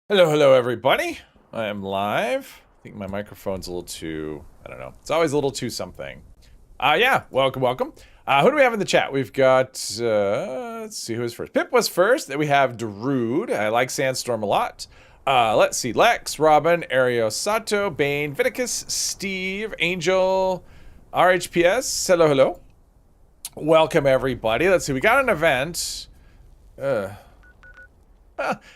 Hello, hello, everybody. I am live. I think my microphone's a little too, I don't know. It's always a little too something. Yeah, welcome, welcome. Who do we have in the chat? We've got, let's see who was first. Pip was first. Then we have Darude. I like Sandstorm a lot. Let's see. Lex, Robin, Ario Sato, Bane, Viticus, Steve, Angel, RHPS. Hello, hello. Welcome, everybody. Let's see. We got an event.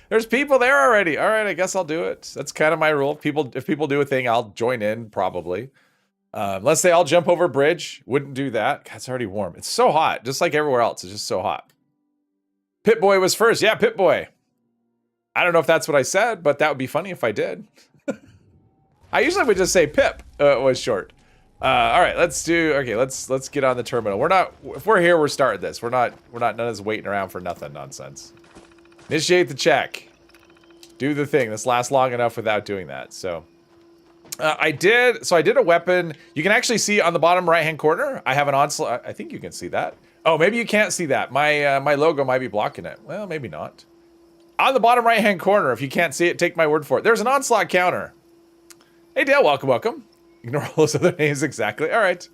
There's people there already. All right, I guess I'll do it. That's kind of my rule. If people do a thing, I'll join in probably. Unless they all jump over a bridge, wouldn't do that. God, it's already warm. It's so hot, just like everywhere else. It's just so hot. Pip-Boy was first. Yeah, Pip-Boy. I don't know if that's what I said, but that would be funny if I did. I usually would just say Pip was short. All right, let's get on the terminal. If we're here, we're starting this. We're not none of this waiting around for nothing nonsense. Initiate the check. Do the thing. This lasts long enough without doing that. So I did a weapon. You can actually see on the bottom right-hand corner, I have an onslaught. I think you can see that. Oh, maybe you can't see that. My logo might be blocking it. Well, maybe not. On the bottom right-hand corner, if you can't see it, take my word for it. There's an onslaught counter. Hey, Dale, welcome, welcome. Ignore all those other names exactly. All right.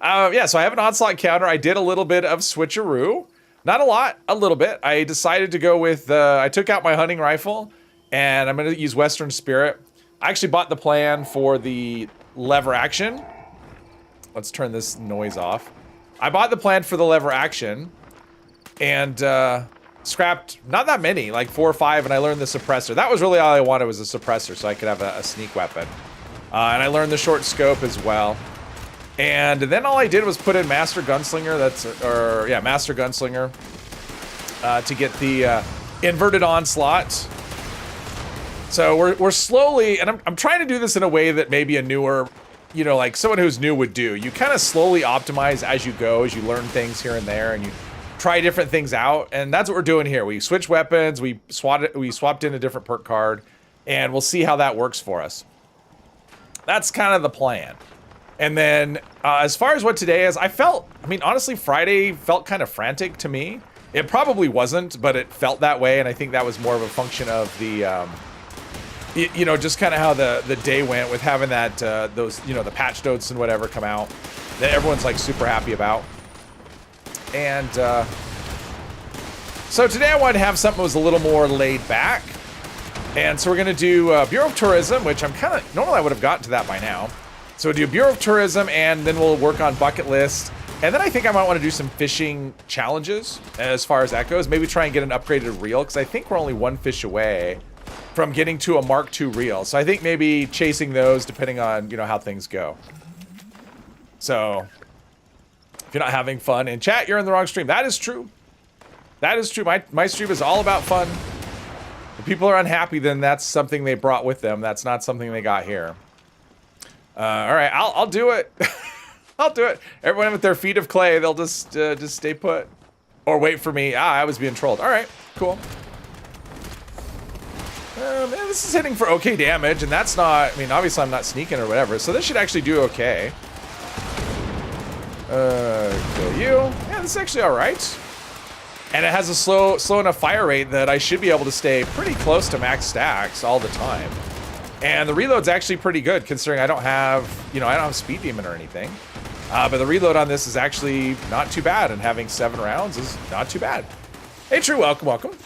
Yeah, so I have an onslaught counter. I did a little bit of switcheroo. Not a lot, a little bit. I decided to go with, I took out my hunting rifle, and I'm going to use Western Spirit. I actually bought the plan for the lever action. Let's turn this noise off. I bought the plan for the lever action, and scrapped not that many, like 4 or 5, and I learned the suppressor. That was really all I wanted, was a suppressor, so I could have a sneak weapon. And I learned the short scope as well. And then all I did was put in Master Gunslinger, Master Gunslinger, to get the inverted onslaught. So we're slowly, and I'm trying to do this in a way that maybe a newer, like someone who's new would do. You kind of slowly optimize as you go, as you learn things here and there, and you try different things out. And that's what we're doing here. We switch weapons, we swapped in a different perk card, and we'll see how that works for us. That's kind of the plan. And then, as far as what today is, honestly, Friday felt kind of frantic to me. It probably wasn't, but it felt that way, and I think that was more of a function of the, just kind of how the day went with having that, the patch notes and whatever come out that everyone's, like, super happy about. And, so today I wanted to have something that was a little more laid back. And so we're going to do Bureau of Tourism, which normally I would have gotten to that by now. So we'll do Bureau of Tourism, and then we'll work on bucket list. And then I think I might want to do some fishing challenges as far as that goes. Maybe try and get an upgraded reel, because I think we're only 1 fish away from getting to a Mark II reel. So I think maybe chasing those, depending on, how things go. So if you're not having fun in chat, you're in the wrong stream. That is true. That is true. My stream is all about fun. If people are unhappy, then that's something they brought with them. That's not something they got here. All right, I'll do it. I'll do it. Everyone with their feet of clay, they'll just stay put. Or wait for me. I was being trolled. All right, cool. Man, this is hitting for okay damage, and that's not, obviously I'm not sneaking or whatever, so this should actually do okay. Kill you. Yeah, this is actually all right. And it has a slow enough fire rate that I should be able to stay pretty close to max stacks all the time. And the reload's actually pretty good, considering I don't have, I don't have Speed Demon or anything. But the reload on this is actually not too bad, and having 7 rounds is not too bad. Hey, True, welcome, welcome.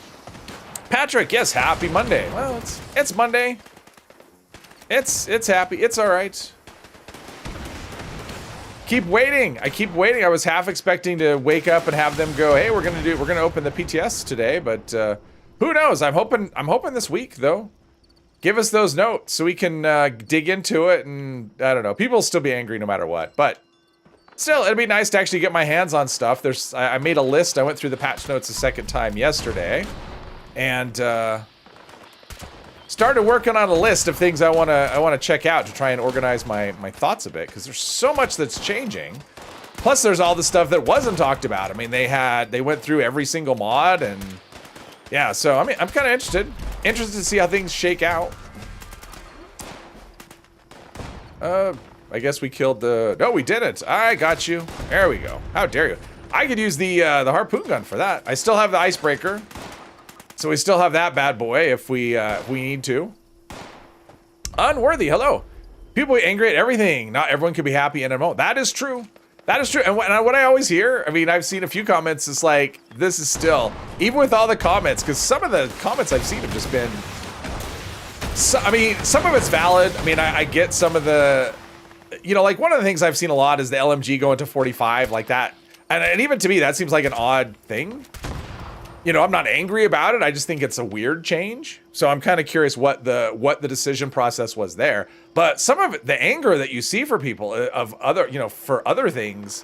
Patrick, yes, happy Monday. Well, it's Monday. It's happy. It's all right. Keep waiting. I keep waiting. I was half expecting to wake up and have them go, hey, we're gonna open the PTS today, but who knows? I'm hoping this week though. Give us those notes so we can dig into it, and I don't know. People will still be angry no matter what, but still, it'd be nice to actually get my hands on stuff. I made a list. I went through the patch notes a second time yesterday, and started working on a list of things I wanna check out to try and organize my thoughts a bit, because there's so much that's changing. Plus, there's all the stuff that wasn't talked about. They went through every single mod, and yeah. So I'm kind of interested to see how things shake out. I guess we killed the... No, we didn't. I got you. There we go. How dare you. I could use the harpoon gun for that. I still have the icebreaker. So we still have that bad boy if we need to. Unworthy, hello. People be angry at everything. Not everyone can be happy in MMO. That is true. That is true. And what I always hear, I mean, I've seen a few comments, it's like, this is still, even with all the comments, because some of the comments I've seen have just been, I mean, some of it's valid. I mean, I get some of the, you know, like one of the things I've seen a lot is the LMG going to 45 like that. And even to me, that seems like an odd thing. You know, I'm not angry about it. I just think it's a weird change. So I'm kind of curious what the decision process was there. But some of it, the anger that you see for people of other, you know, for other things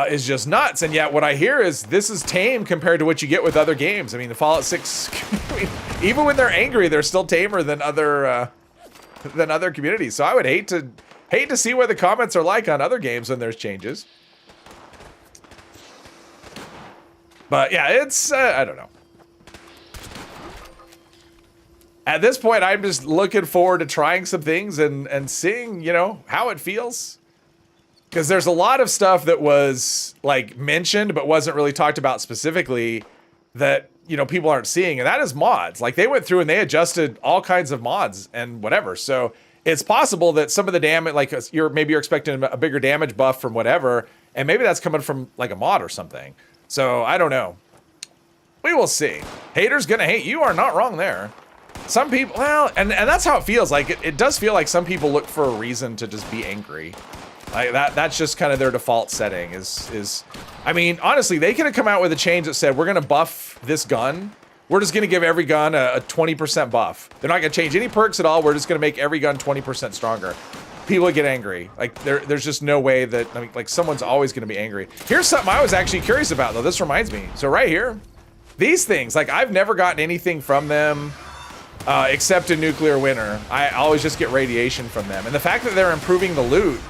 is just nuts. And yet what I hear is this is tame compared to what you get with other games. I mean, the Fallout 6, I mean, even when they're angry, they're still tamer than other communities. So I would hate to see what the comments are like on other games when there's changes. But yeah, it's, I don't know. At this point, I'm just looking forward to trying some things and seeing, you know, how it feels. Because there's a lot of stuff that was, like, mentioned but wasn't really talked about specifically that, you know, people aren't seeing. And that is mods. Like, they went through and they adjusted all kinds of mods and whatever. So it's possible that some of the damage, like, maybe you're expecting a bigger damage buff from whatever, and maybe that's coming from, like, a mod or something. So, I don't know. We will see. Haters gonna hate. You are not wrong there. Some people, well, and that's how it feels. Like, it does feel like some people look for a reason to just be angry. Like, that's just kind of their default setting is, I mean, honestly, they could have come out with a change that said, we're gonna buff this gun. We're just gonna give every gun a 20% buff. They're not gonna change any perks at all. We're just gonna make every gun 20% stronger. People would get angry. Like, there's just no way that, I mean, like, someone's always gonna be angry. Here's something I was actually curious about, though. This reminds me. So right here, these things, like, I've never gotten anything from them except a nuclear winter. I always just get radiation from them. And the fact that they're improving the loot,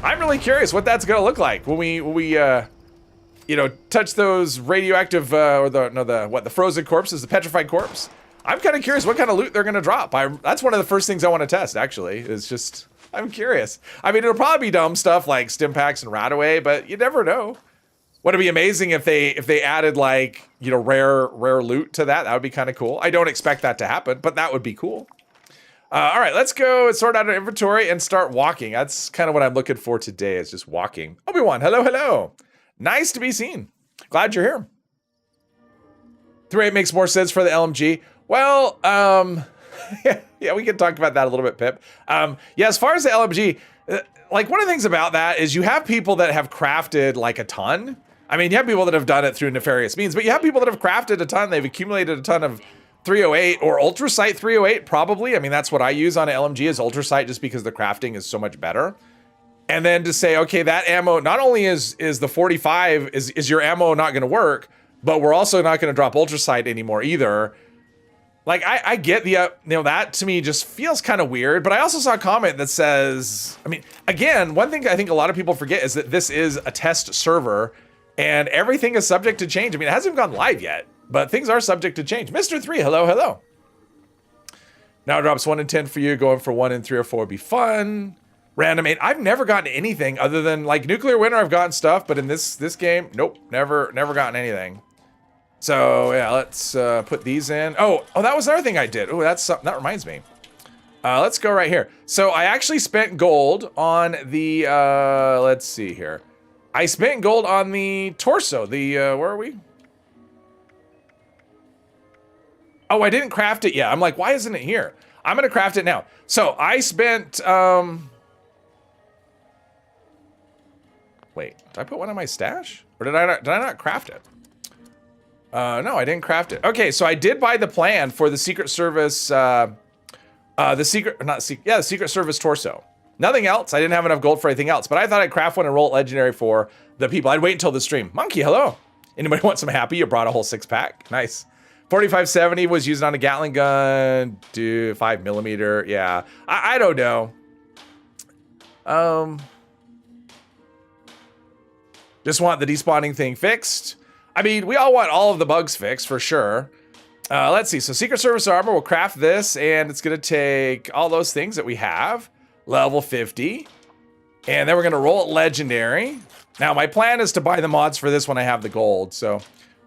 I'm really curious what that's gonna look like when we you know, touch those radioactive, or the frozen corpses, the petrified corpse. I'm kind of curious what kind of loot they're gonna drop. That's one of the first things I want to test, actually, is just, I'm curious. I mean, it'll probably be dumb stuff like stim packs and Radaway, but you never know. Would it be amazing if they added, like, you know, rare loot to that? That would be kind of cool. I don't expect that to happen, but that would be cool. All right, let's go and sort out our inventory and start walking. That's kind of what I'm looking for today, is just walking. Obi-Wan, hello, hello. Nice to be seen. Glad you're here. 3.8 makes more sense for the LMG. Well, yeah, we can talk about that a little bit, Pip. Yeah, as far as the LMG, like, one of the things about that is you have people that have crafted, like, a ton. I mean, you have people that have done it through nefarious means, but you have people that have crafted a ton. They've accumulated a ton of 308 or Ultrasight 308, probably. I mean, that's what I use on an LMG is Ultrasight, just because the crafting is so much better. And then to say, okay, that ammo, not only is the 45, is your ammo not going to work, but we're also not going to drop Ultrasight anymore either. Like, I get the, you know, that to me just feels kind of weird, but I also saw a comment that says, I mean, again, one thing I think a lot of people forget is that this is a test server and everything is subject to change. I mean, it hasn't even gone live yet, but things are subject to change. Mr. 3, hello, hello. Now it drops 1 in 10 for you. Going for 1 in 3 or 4 would be fun. Random 8. I've never gotten anything other than, like, Nuclear Winter. I've gotten stuff, but in this game, nope, never gotten anything. So yeah, let's put these in. Oh, that was another thing I did. Oh, that reminds me. Let's go right here. So I actually spent gold on the, let's see here. I spent gold on the torso. The, where are we? Oh, I didn't craft it yet. I'm like, why isn't it here? I'm gonna craft it now. So I spent, wait, did I put one in my stash? Or did I not craft it? No, I didn't craft it. Okay, so I did buy the plan for the Secret Service, the Secret Service torso. Nothing else. I didn't have enough gold for anything else, but I thought I'd craft one and roll it legendary for the people. I'd wait until the stream. Monkey, hello. Anybody want some happy? You brought a whole 6-pack. Nice. 4570 was used on a Gatling gun. 5mm. Yeah. I don't know. Just want the despawning thing fixed. I mean, we all want all of the bugs fixed for sure. Let's see. So Secret Service armor, we'll craft this, and it's going to take all those things that we have. Level 50. And then we're going to roll it legendary. Now, my plan is to buy the mods for this when I have the gold. So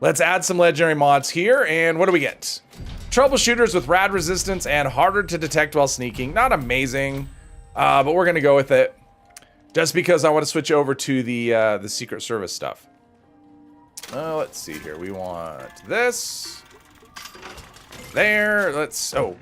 Let's add some legendary mods here, and what do we get? Troubleshooters with rad resistance and harder to detect while sneaking. Not amazing, but we're gonna go with it. Just because I want to switch over to the Secret Service stuff. Let's see here. We want this. There. Let's. Oh.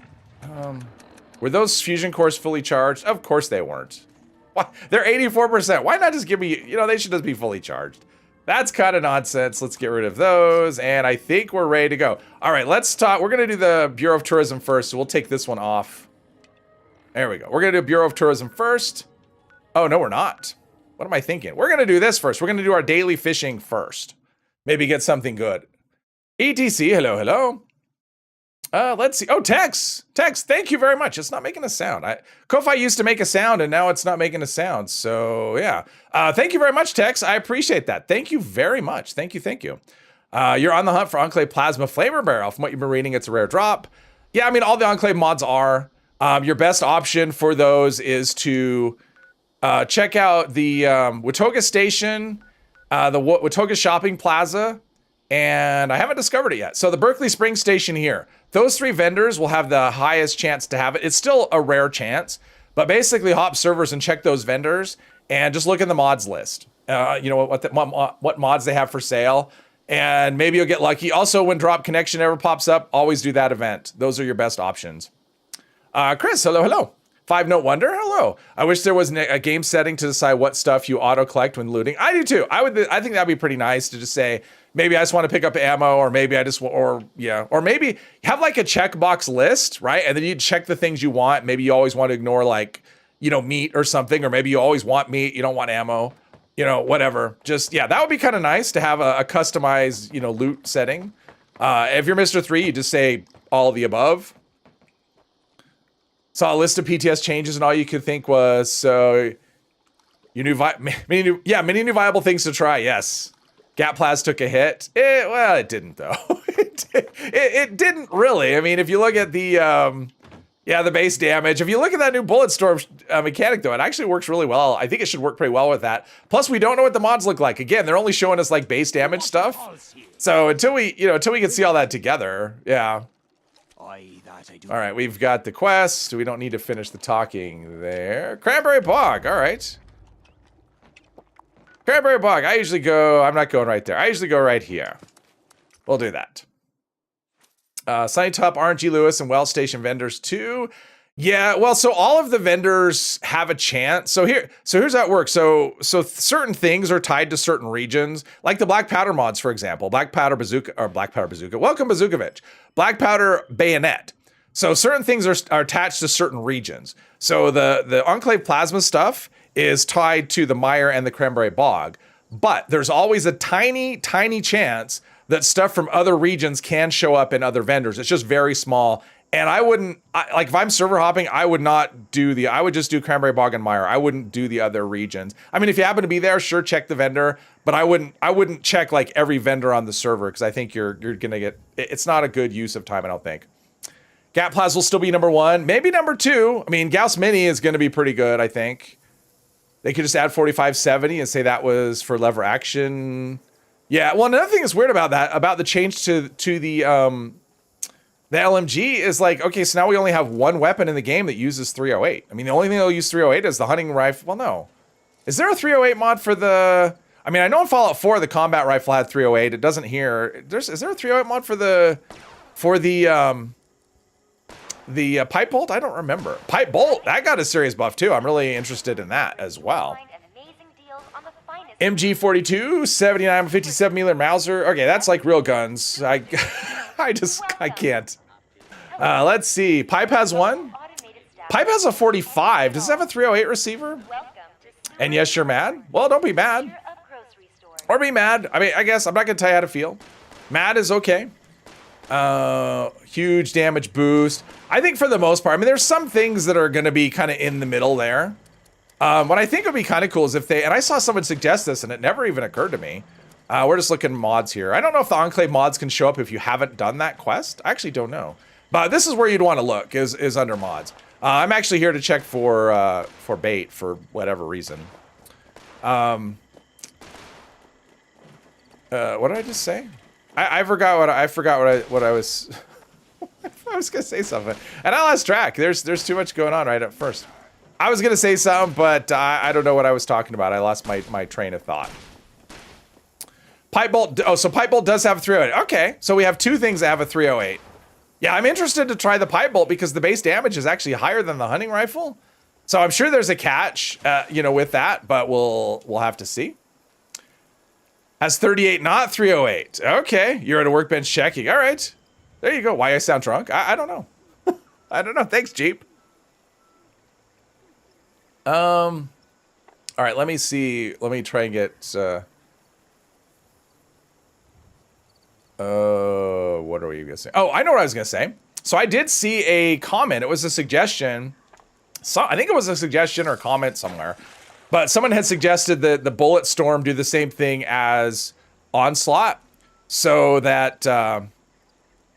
Were those fusion cores fully charged? Of course they weren't. Why? They're 84%. Why not just give me? You know, they should just be fully charged. That's kind of nonsense. Let's get rid of those. And I think we're ready to go. All right, let's talk. We're going to do the Bureau of Tourism first. So we'll take this one off. There we go. We're going to do Bureau of Tourism first. Oh, no, we're not. What am I thinking? We're going to do this first. We're going to do our daily fishing first. Maybe get something good. ETC, hello, hello. Let's see. Oh, Tex. Tex, thank you very much. It's not making a sound. Ko-Fi used to make a sound, and now it's not making a sound. So, yeah. Thank you very much, Tex. I appreciate that. Thank you very much. Thank you, thank you. You're on the hunt for Enclave Plasma Flavor Barrel. From what you've been reading, it's a rare drop. Yeah, I mean, all the Enclave mods are. Your best option for those is to... check out the Watoga Station, the Watoga Shopping Plaza, and I haven't discovered it yet. So the Berkeley Springs Station here. Those 3 vendors will have the highest chance to have it. It's still a rare chance, but basically hop servers and check those vendors and just look in the mods list. You know, what mods they have for sale, and maybe you'll get lucky. Also, when Drop Connection ever pops up, always do that event. Those are your best options. Chris, hello, hello. 5-Note Wonder, hello. I wish there was a game setting to decide what stuff you auto collect when looting. I do too. I think that'd be pretty nice to just say, maybe I just want to pick up ammo, or maybe I just, or maybe have like a checkbox list, right? And then you check the things you want. Maybe you always want to ignore like, you know, meat or something, or maybe you always want meat, you don't want ammo, you know, whatever. Just, yeah, that would be kind of nice to have a customized, you know, loot setting. If you're Mr. 3, you just say all of the above. Saw a list of PTS changes, and all you could think was, so you knew many new viable things to try. Yes, Gatplaz took a hit. Well, it didn't though. it didn't really. I mean, if you look at the the base damage, if you look at that new bullet storm mechanic though, it actually works really well. I think it should work pretty well with that. Plus, we don't know what the mods look like. Again, they're only showing us like base damage stuff. So until we can see all that together, yeah. All right, we've got the quest. We don't need to finish the talking there. Cranberry Bog, all right. Cranberry Bog, I usually go, I'm not going right there. I usually go right here. We'll do that. Sunny Top, RNG Lewis, and Well Station vendors too. Yeah, well, so all of the vendors have a chance. So here's how it works. So certain things are tied to certain regions, like the Black Powder mods, for example. Black Powder Bazooka. Welcome, Bazookovich. Black Powder Bayonet. So certain things are attached to certain regions. So the Enclave Plasma stuff is tied to the Mire and the Cranberry Bog, but there's always a tiny, tiny chance that stuff from other regions can show up in other vendors. It's just very small. And I wouldn't, like if I'm server hopping, I would just do Cranberry Bog and Mire. I wouldn't do the other regions. I mean, if you happen to be there, sure, check the vendor, but I wouldn't check like every vendor on the server, because I think you're gonna get, it's not a good use of time, I don't think. Gatplaz will still be number 1, maybe number 2. I mean, Gauss Mini is gonna be pretty good, I think. They could just add 4570 and say that was for lever action. Yeah, well, another thing that's weird about that, about the change to the LMG is like, okay, so now we only have 1 weapon in the game that uses 308. I mean, the only thing they'll use 308 is the hunting rifle. Well, no. Is there a 308 mod for the... I mean, I know in Fallout 4, the combat rifle had 308. It doesn't here. Is there a 308 mod for the pipe bolt? I don't remember. Pipe bolt, that got a serious buff too. I'm really interested in that as well. MG42, 79, 57 Miller Mauser. Okay, that's like real guns. I can't. Let's see. Pipe has 1. Pipe has a 45. Does it have a 308 receiver? And yes, you're mad? Well, don't be mad. Or be mad. I mean, I guess I'm not going to tell you how to feel. Mad is okay. Huge damage boost. I think for the most part, I mean, there's some things that are going to be kind of in the middle there. What I think would be kind of cool is if they, and I saw someone suggest this and it never even occurred to me. We're just looking mods here. I don't know if the Enclave mods can show up if you haven't done that quest. I actually don't know. But this is where you'd want to look, is under mods. I'm actually here to check for bait for whatever reason. What did I just say? I forgot what I was. I was gonna say something, and I lost track. There's too much going on right at first. I was gonna say something, but I don't know what I was talking about. I lost my train of thought. Pipe bolt. Oh, so pipe bolt does have a 308. Okay, so we have two things that have a 308. Yeah, I'm interested to try the pipe bolt because the base damage is actually higher than the hunting rifle. So I'm sure there's a catch, you know, with that, but we'll have to see. Has 38, not 308. Okay, you're at a workbench checking. All right, there you go. Why I sound drunk? I don't know. I don't know. Thanks, Jeep. All right, let me see. Let me try and get. What are we gonna say? Oh, I know what I was gonna say. So I did see a comment. It was a suggestion. So I think it was a suggestion or a comment somewhere. But someone had suggested that the Bullet Storm do the same thing as Onslaught, so that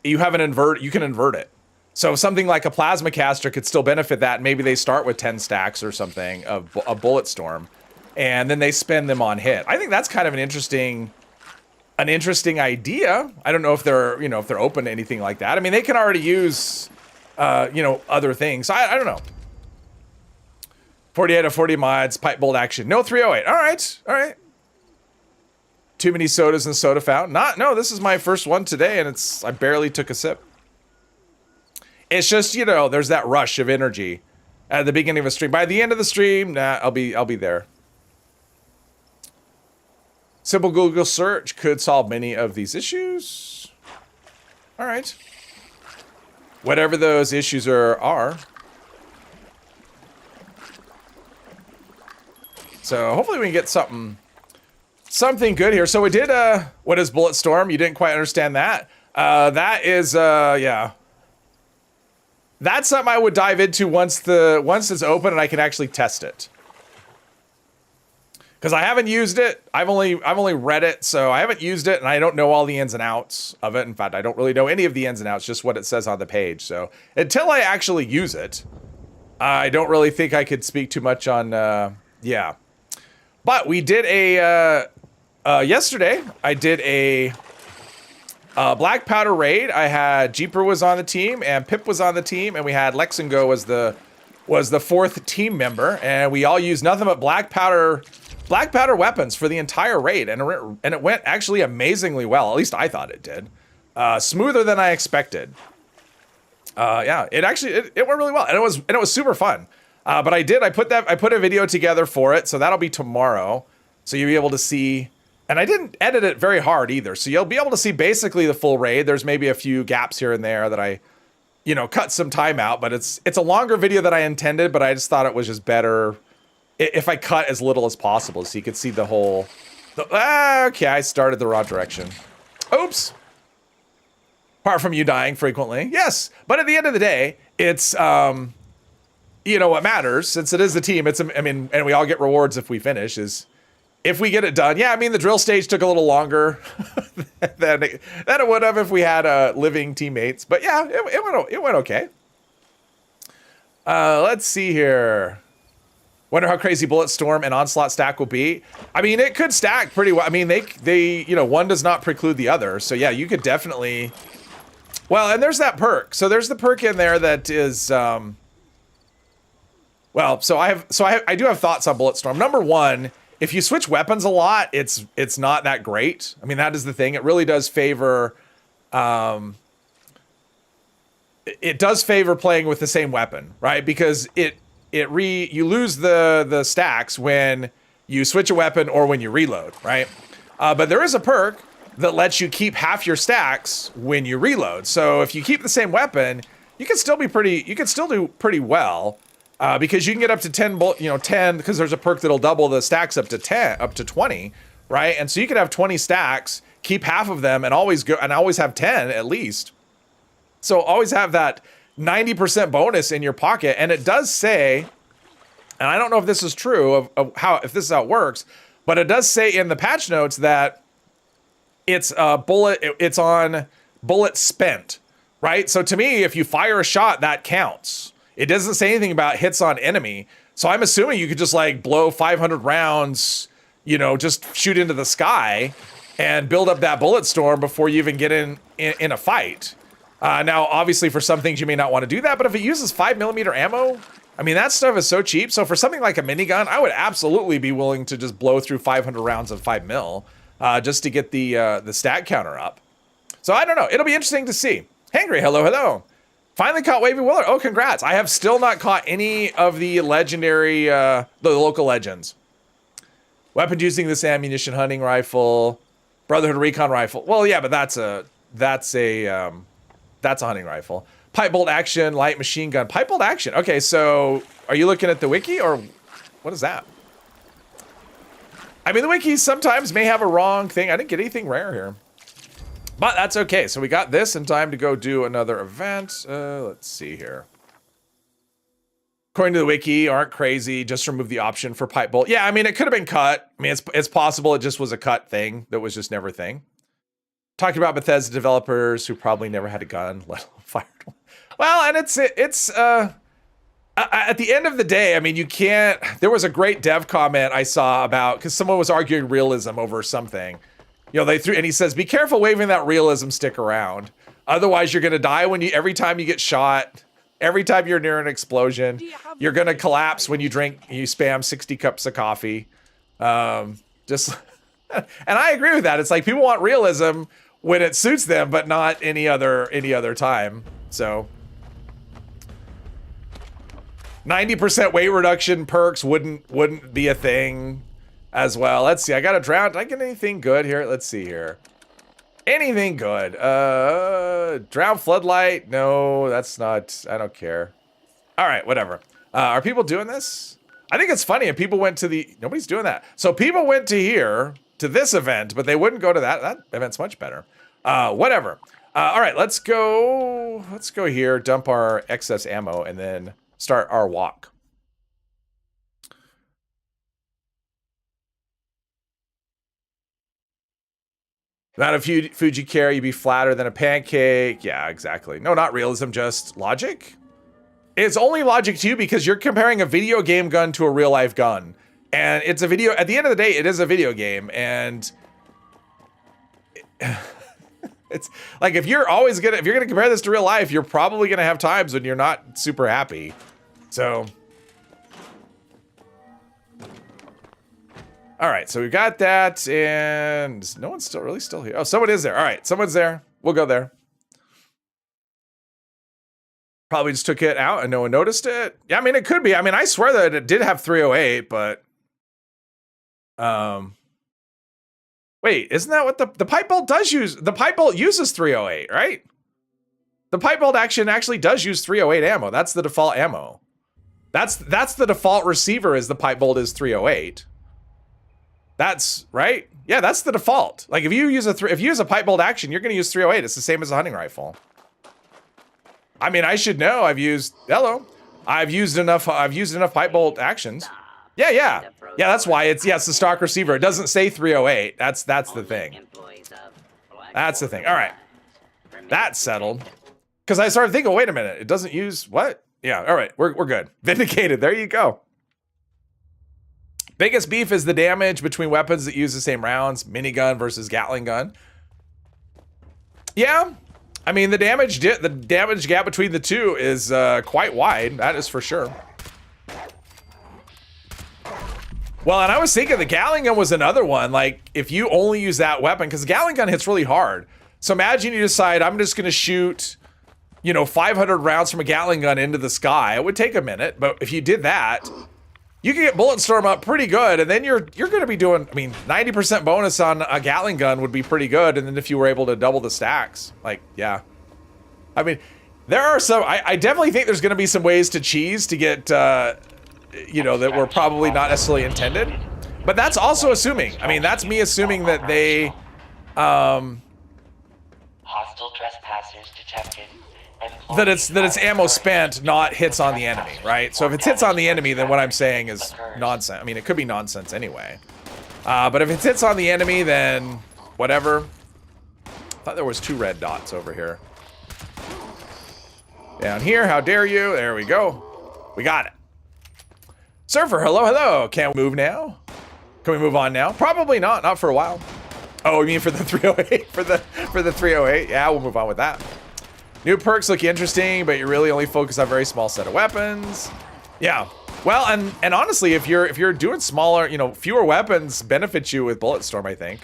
you have you can invert it. So something like a Plasma Caster could still benefit that. Maybe they start with 10 stacks or something of a Bullet Storm, and then they spend them on hit. I think that's kind of an interesting idea. I don't know if they're, you know, if they're open to anything like that. I mean, they can already use, you know, other things. I don't know. 48 out of 40 mods, pipe bolt action. No 308. All right. Too many sodas in the soda fountain. No, this is my first one today, and I barely took a sip. It's just, you know, there's that rush of energy at the beginning of a stream. By the end of the stream, nah, I'll be there. Simple Google search could solve many of these issues. All right. Whatever those issues are. So hopefully we can get something good here. So we did, what is Bullet Storm? You didn't quite understand that. That is, yeah. That's something I would dive into once it's open and I can actually test it. Because I haven't used it. I've only read it, so I haven't used it, and I don't know all the ins and outs of it. In fact, I don't really know any of the ins and outs, just what it says on the page. So until I actually use it, I don't really think I could speak too much on, yeah. But we did yesterday, I did a Black Powder raid. I had Jeeper was on the team, and Pip was on the team, and we had Lexingo was the fourth team member, and we all used nothing but Black Powder weapons for the entire raid, and it went actually amazingly well. At least I thought it did. Smoother than I expected. Yeah, it went really well, and it was super fun. But I put a video together for it, so that'll be tomorrow. So you'll be able to see, and I didn't edit it very hard either. So you'll be able to see basically the full raid. There's maybe a few gaps here and there that I, you know, cut some time out, but it's a longer video than I intended, but I just thought it was just better if I cut as little as possible so you could see the whole, okay, I started the wrong direction. Oops. Apart from you dying frequently. Yes, but at the end of the day, it's, you know, what matters, since it is the team, I mean, and we all get rewards if we finish, is if we get it done. Yeah, I mean, the drill stage took a little longer than it would have if we had living teammates. But yeah, it went okay. Let's see here. Wonder how crazy Bullet Storm and Onslaught stack will be. I mean, it could stack pretty well. I mean, they you know, one does not preclude the other. So yeah, you could definitely. Well, and there's that perk. So there's the perk in there that is. Well, so I do have thoughts on Bullet Storm. Number one, if you switch weapons a lot, it's not that great. I mean, that is the thing. It really does favor. It does favor playing with the same weapon, right? Because you lose the stacks when you switch a weapon or when you reload, right? But there is a perk that lets you keep half your stacks when you reload. So if you keep the same weapon, you can still do pretty well. Because you can get up to 10, because there's a perk that'll double the stacks up to 20, right? And so you could have 20 stacks, keep half of them, and always have 10 at least. So always have that 90% bonus in your pocket. And it does say, and I don't know if this is true if this is how it works, but it does say in the patch notes that it's on bullet spent, right? So to me, if you fire a shot, that counts. It doesn't say anything about hits on enemy. So I'm assuming you could just like blow 500 rounds, you know, just shoot into the sky and build up that bullet storm before you even get in a fight. Now, obviously, for some things you may not want to do that, but if it uses 5mm ammo, I mean, that stuff is so cheap. So for something like a minigun, I would absolutely be willing to just blow through 500 rounds of 5mm just to get the stat counter up. So I don't know. It'll be interesting to see. Hangry, hello, hello. Finally caught Wavy Willer. Oh, congrats. I have still not caught any of the legendary, the local legends. Weapons using this ammunition hunting rifle, Brotherhood recon rifle. Well, yeah, but that's a hunting rifle. Pipe bolt action, light machine gun. Pipe bolt action. Okay, so are you looking at the wiki or what is that? I mean, the wiki sometimes may have a wrong thing. I didn't get anything rare here. But that's okay. So we got this in time to go do another event. Let's see here. According to the wiki, aren't crazy. Just remove the option for pipe bolt. Yeah, I mean, it could have been cut. I mean, it's possible it just was a cut thing that was just never a thing. Talking about Bethesda developers who probably never had a gun, let alone fired one. Well, and it's at the end of the day, I mean, you can't. There was a great dev comment I saw about because someone was arguing realism over something. You know, and he says, be careful waving that realism stick around. Otherwise, you're going to die every time you get shot, every time you're near an explosion. You're going to collapse when you spam 60 cups of coffee. And I agree with that. It's like people want realism when it suits them, but not any other time. So 90% weight reduction perks wouldn't be a thing. As well. Let's see. I got a drown. Did I get anything good here? Let's see here. Anything good? Drown floodlight? No, that's not. I don't care. All right, whatever. Are people doing this? I think it's funny. And people went to nobody's doing that. So people went to here to this event, but they wouldn't go to that. That event's much better. Whatever. All right, let's go. Let's go here. Dump our excess ammo and then start our walk. Not a Fuji carry, you'd be flatter than a pancake. Yeah, exactly. No, not realism, just logic. It's only logic to you because you're comparing a video game gun to a real life gun. And it's a video, at the end of the day, it is a video game. And it's like, if you're gonna compare this to real life, you're probably gonna have times when you're not super happy. So. All right, so we've got that, and no one's still here. Oh, someone is there. All right, someone's there. We'll go there. Probably just took it out and no one noticed it. Yeah, I mean, it could be. I mean, I swear that it did have 308, but... Wait, isn't that what the pipe bolt does use? The pipe bolt uses 308, right? The pipe bolt actually does use 308 ammo. That's the default ammo. That's the default receiver is the pipe bolt is 308. That's right. Yeah, that's the default. Like if you use a pipe bolt action, you're going to use 308. It's the same as a hunting rifle. I mean, I should know. I've used enough pipe bolt actions. Yeah. That's why it's the stock receiver. It doesn't say 308. That's the thing. That's the thing. All right. That's settled. Because I started thinking, wait a minute, it doesn't use what? Yeah, all right, we're good. Vindicated. There you go. Biggest beef is the damage between weapons that use the same rounds, minigun versus Gatling gun. Yeah, I mean the damage gap between the two is quite wide. That is for sure. Well, and I was thinking the Gatling gun was another one. Like if you only use that weapon, because Gatling gun hits really hard. So imagine you decide I'm just gonna shoot, 500 rounds from a Gatling gun into the sky. It would take a minute, but if you did that, you can get bullet storm up pretty good, and then you're going to be doing, 90% bonus on a Gatling gun would be pretty good, and then if you were able to double the stacks, yeah. I mean, there are some, I definitely think there's going to be some ways to cheese to get, that were probably not necessarily intended, but that's also assuming, that's me assuming that they, hostile trespassers detected. That it's ammo spent, not hits on the enemy, right? So if it's hits on the enemy, then what I'm saying is nonsense. It could be nonsense anyway. But if it's hits on the enemy, then whatever. I thought there was 2 red dots over here. Down here, how dare you? There we go. We got it. Surfer, hello. Can we move now? Can we move on now? Probably not for a while. Oh, you mean for the 308? For the 308? Yeah, we'll move on with that. New perks look interesting, but you really only focus on a very small set of weapons. Yeah. Well, and honestly, if you're doing smaller, you know, fewer weapons benefits you with Bulletstorm, I think.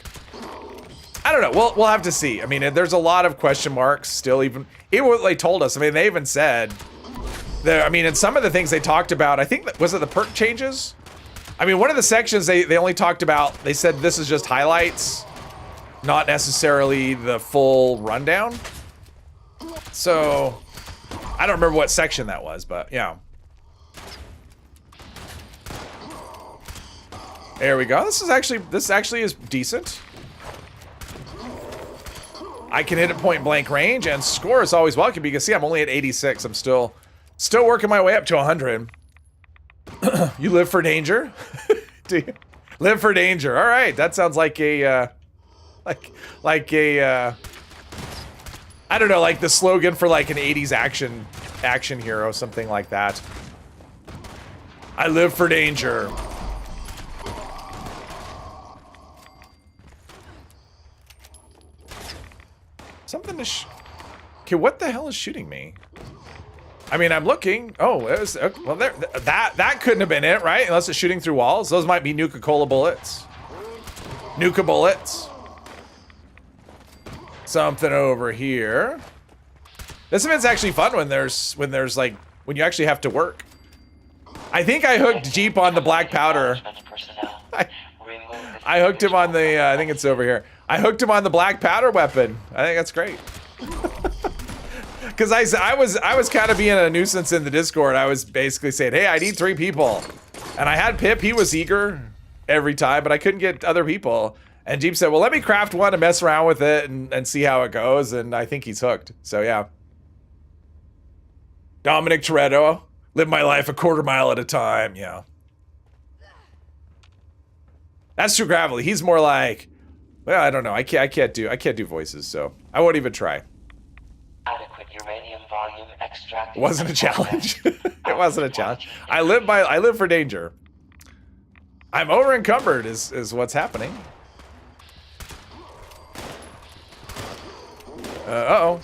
I don't know. We'll have to see. I mean, there's a lot of question marks still. Even what they told us. I mean, they even said there. I mean, in some of the things they talked about, I think was it the perk changes? I mean, one of the sections they only talked about. They said this is just highlights, not necessarily the full rundown. So I don't remember what section that was, but yeah. There we go. This actually is decent. I can hit at point blank range, and score is always welcome. You can see I'm only at 86. I'm still working my way up to 100. You live for danger? Do you? Live for danger. All right, that sounds like a like a I don't know, like the slogan for like an 80s action hero, something like that. I live for danger. Something is okay, what the hell is shooting me? I mean, I'm looking. Oh, it was well there. That couldn't have been it, right? Unless it's shooting through walls. Those might be Nuka-Cola bullets. Nuka bullets. Something over here. This event's actually fun when there's like when you actually have to work. I think I hooked Jeep on the black powder. I hooked him on the. I think it's over here. I hooked him on the black powder weapon. I think that's great. Because I was kind of being a nuisance in the Discord. I was basically saying, hey, I need 3 people. And I had Pip. He was eager every time, but I couldn't get other people. And Jeep said, well, let me craft one and mess around with it and see how it goes. And I think he's hooked. So, yeah. Dominic Toretto. Live my life a quarter mile at a time. Yeah. That's too gravelly. He's more like, well, I don't know. I can't do voices, so I won't even try. Adequate uranium volume extract. It wasn't a challenge. It wasn't a challenge. I live for danger. I'm over encumbered is what's happening. Uh-oh.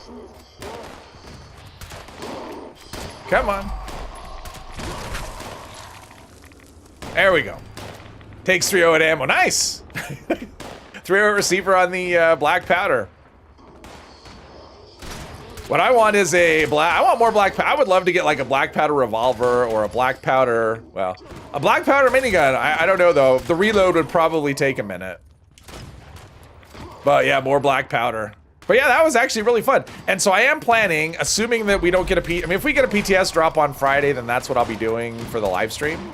Come on. There we go. Takes 308 ammo. Nice. 308 receiver on the black powder. What I want is I want more black powder. I would love to get like a black powder revolver or a black powder, well, a black powder minigun. I don't know though. The reload would probably take a minute. But yeah, more black powder. But yeah, that was actually really fun. And so I am planning, assuming that we don't get I mean, if we get a PTS drop on Friday, then that's what I'll be doing for the live stream.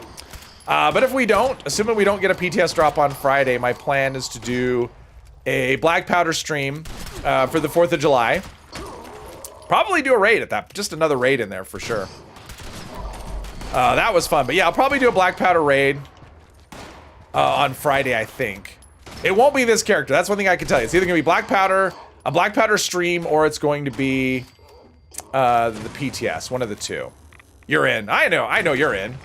But if we don't, assuming we don't get a PTS drop on Friday, my plan is to do a black powder stream for the 4th of July. Probably do a raid at that, just another raid in there for sure. That was fun, but yeah, I'll probably do a black powder raid on Friday, I think. It won't be this character, that's one thing I can tell you. It's either gonna be black powder, a black powder stream, or it's going to be the PTS, one of the two. You're in, I know you're in.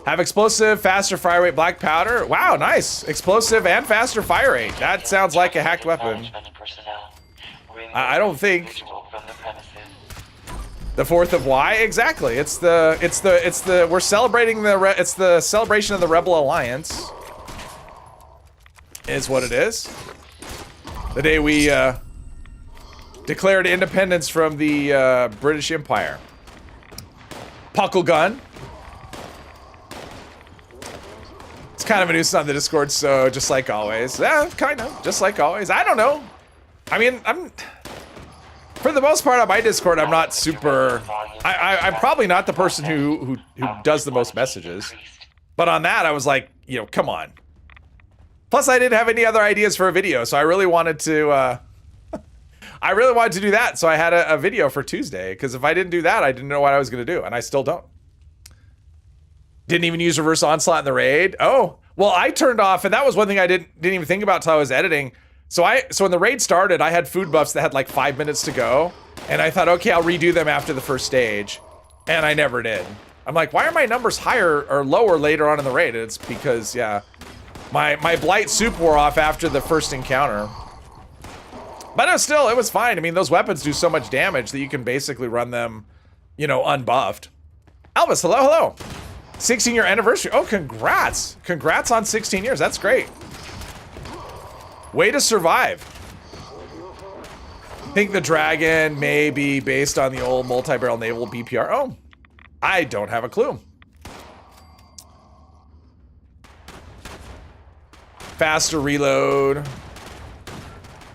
Have explosive, faster fire rate, black powder. Wow, nice. Explosive and faster fire rate. That sounds like a hacked weapon. I don't think the 4th of why exactly. It's the we're celebrating it's the celebration of the Rebel Alliance. Is what it is. The day we declared independence from the British Empire. Puckle gun. It's kind of a nuisance on the Discord, so just like always. Yeah, kind of. Just like always. I don't know. I mean, for the most part on my Discord, I'm not super... I'm probably not the person who does the most messages. But on that, I was like, you know, come on. Plus, I didn't have any other ideas for a video, so I really wanted to... I really wanted to do that, so I had a video for Tuesday. Because if I didn't do that, I didn't know what I was going to do, and I still don't. Didn't even use reverse onslaught in the raid. Oh, well, I turned off, and that was one thing I didn't even think about until I was editing. So when the raid started, I had food buffs that had like 5 minutes to go, and I thought, okay, I'll redo them after the first stage, and I never did. I'm like, why are my numbers higher or lower later on in the raid? And it's because, yeah, My blight soup wore off after the first encounter. But no, still, it was fine. I mean, those weapons do so much damage that you can basically run them, you know, unbuffed. Elvis, hello, hello. 16-year anniversary. Oh, congrats. Congrats on 16 years. That's great. Way to survive. Think the dragon may be based on the old multi-barrel naval BPR. Oh, I don't have a clue. Faster reload.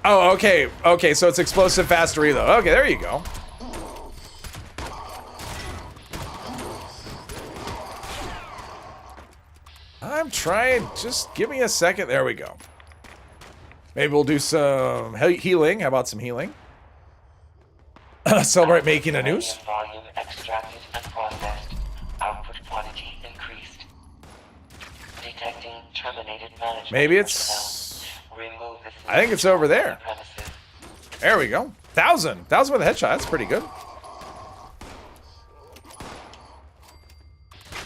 Oh, okay. Okay, so it's explosive faster reload. Okay, there you go. I'm trying. Just give me a second. There we go. Maybe we'll do some healing. How about some healing? Celebrate making a noose. Volume extracted and processed. Output quantity increased. Detecting terminated management. Maybe it's... Remove this. I think it's over there. Premises. There we go. 1,000. 1,000 with a headshot. That's pretty good.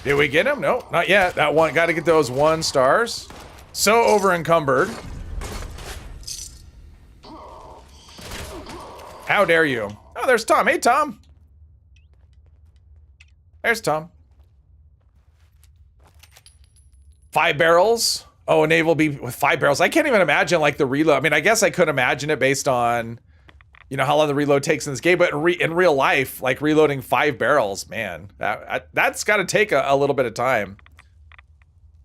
Did we get him? No, not yet. That one. Got to get those 1 stars. So over encumbered. How dare you? Oh, there's Tom. Hey, Tom. There's Tom. 5 barrels. Oh, naval B with 5 barrels. I can't even imagine like the reload. I mean, I guess I could imagine it based on, you know, how long the reload takes in this game. But in real life, like reloading 5 barrels, man, that's got to take a little bit of time.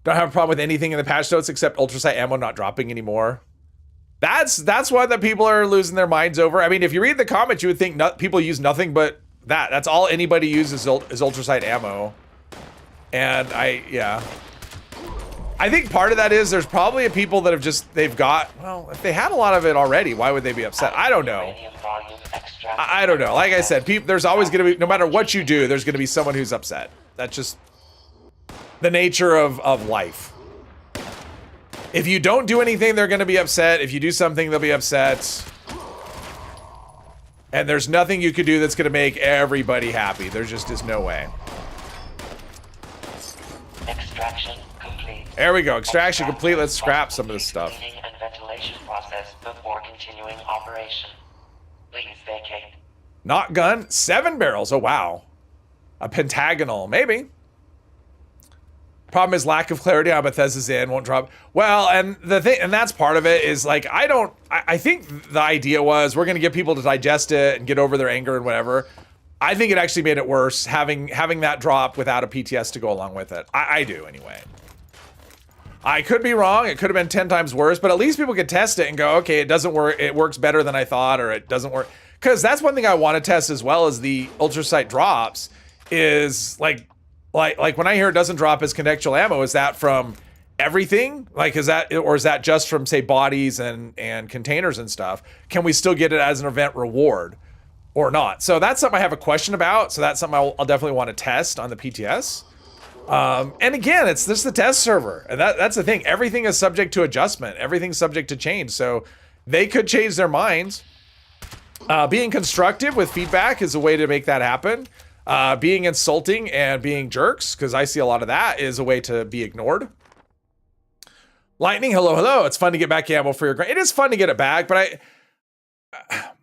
Don't have a problem with anything in the patch notes except ultrasight ammo not dropping anymore. That's what the people are losing their minds over. I mean, if you read the comments, you would think people use nothing but that. That's all anybody uses is ultrasight ammo. And yeah. I think part of that is there's probably people that have they've got, well, if they had a lot of it already, why would they be upset? I don't know. I don't know. Like I said, there's always going to be, no matter what you do, there's going to be someone who's upset. That's just the nature of life. If you don't do anything, they're going to be upset. If you do something, they'll be upset. And there's nothing you could do that's going to make everybody happy. There just is no way. Extraction complete. There we go. Extraction complete. Let's scrap some of this stuff. Cleaning and ventilation process before continuing operation. Please vacate. Not gun. 7 barrels. Oh, wow. A pentagonal. Maybe. Problem is lack of clarity on Bethesda's in, won't drop. Well, and the thing, and that's part of it is like, I think the idea was we're going to get people to digest it and get over their anger and whatever. I think it actually made it worse having that drop without a PTS to go along with it. I do anyway. I could be wrong. It could have been 10 times worse, but at least people could test it and go, okay, it doesn't work. It works better than I thought, or it doesn't work. Because that's one thing I want to test as well as the ultrasight drops is like when I hear it doesn't drop as contextual ammo, is that from everything? Like, is that just from, say, bodies and containers and stuff? Can we still get it as an event reward or not? So that's something I have a question about. So that's something I'll definitely want to test on the PTS. And again, it's just the test server. And that's the thing. Everything is subject to adjustment. Everything's subject to change. So they could change their minds. Being constructive with feedback is a way to make that happen. Being insulting and being jerks, because I see a lot of that, is a way to be ignored. Lightning, hello, hello. It's fun to get back ammo for your grind. It is fun to get it back, but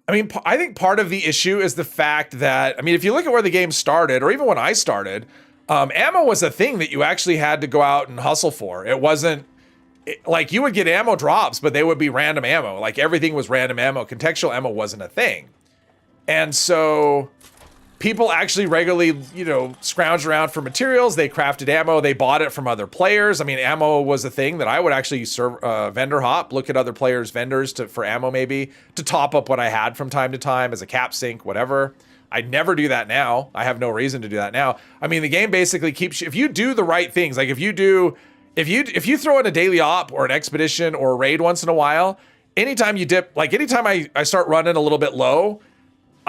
I mean, I think part of the issue is the fact that, I mean, if you look at where the game started, or even when I started, ammo was a thing that you actually had to go out and hustle for. It wasn't, like, you would get ammo drops, but they would be random ammo. Like, everything was random ammo. Contextual ammo wasn't a thing. And so people actually regularly, you know, scrounged around for materials. They crafted ammo. They bought it from other players. I mean, ammo was a thing that I would actually vendor hop, look at other players' vendors for ammo maybe, to top up what I had from time to time as a cap sync, whatever. I'd never do that now. I have no reason to do that now. I mean, the game basically keeps you, if you do the right things, like if you throw in a daily op or an expedition or a raid once in a while, anytime you dip, like anytime I start running a little bit low,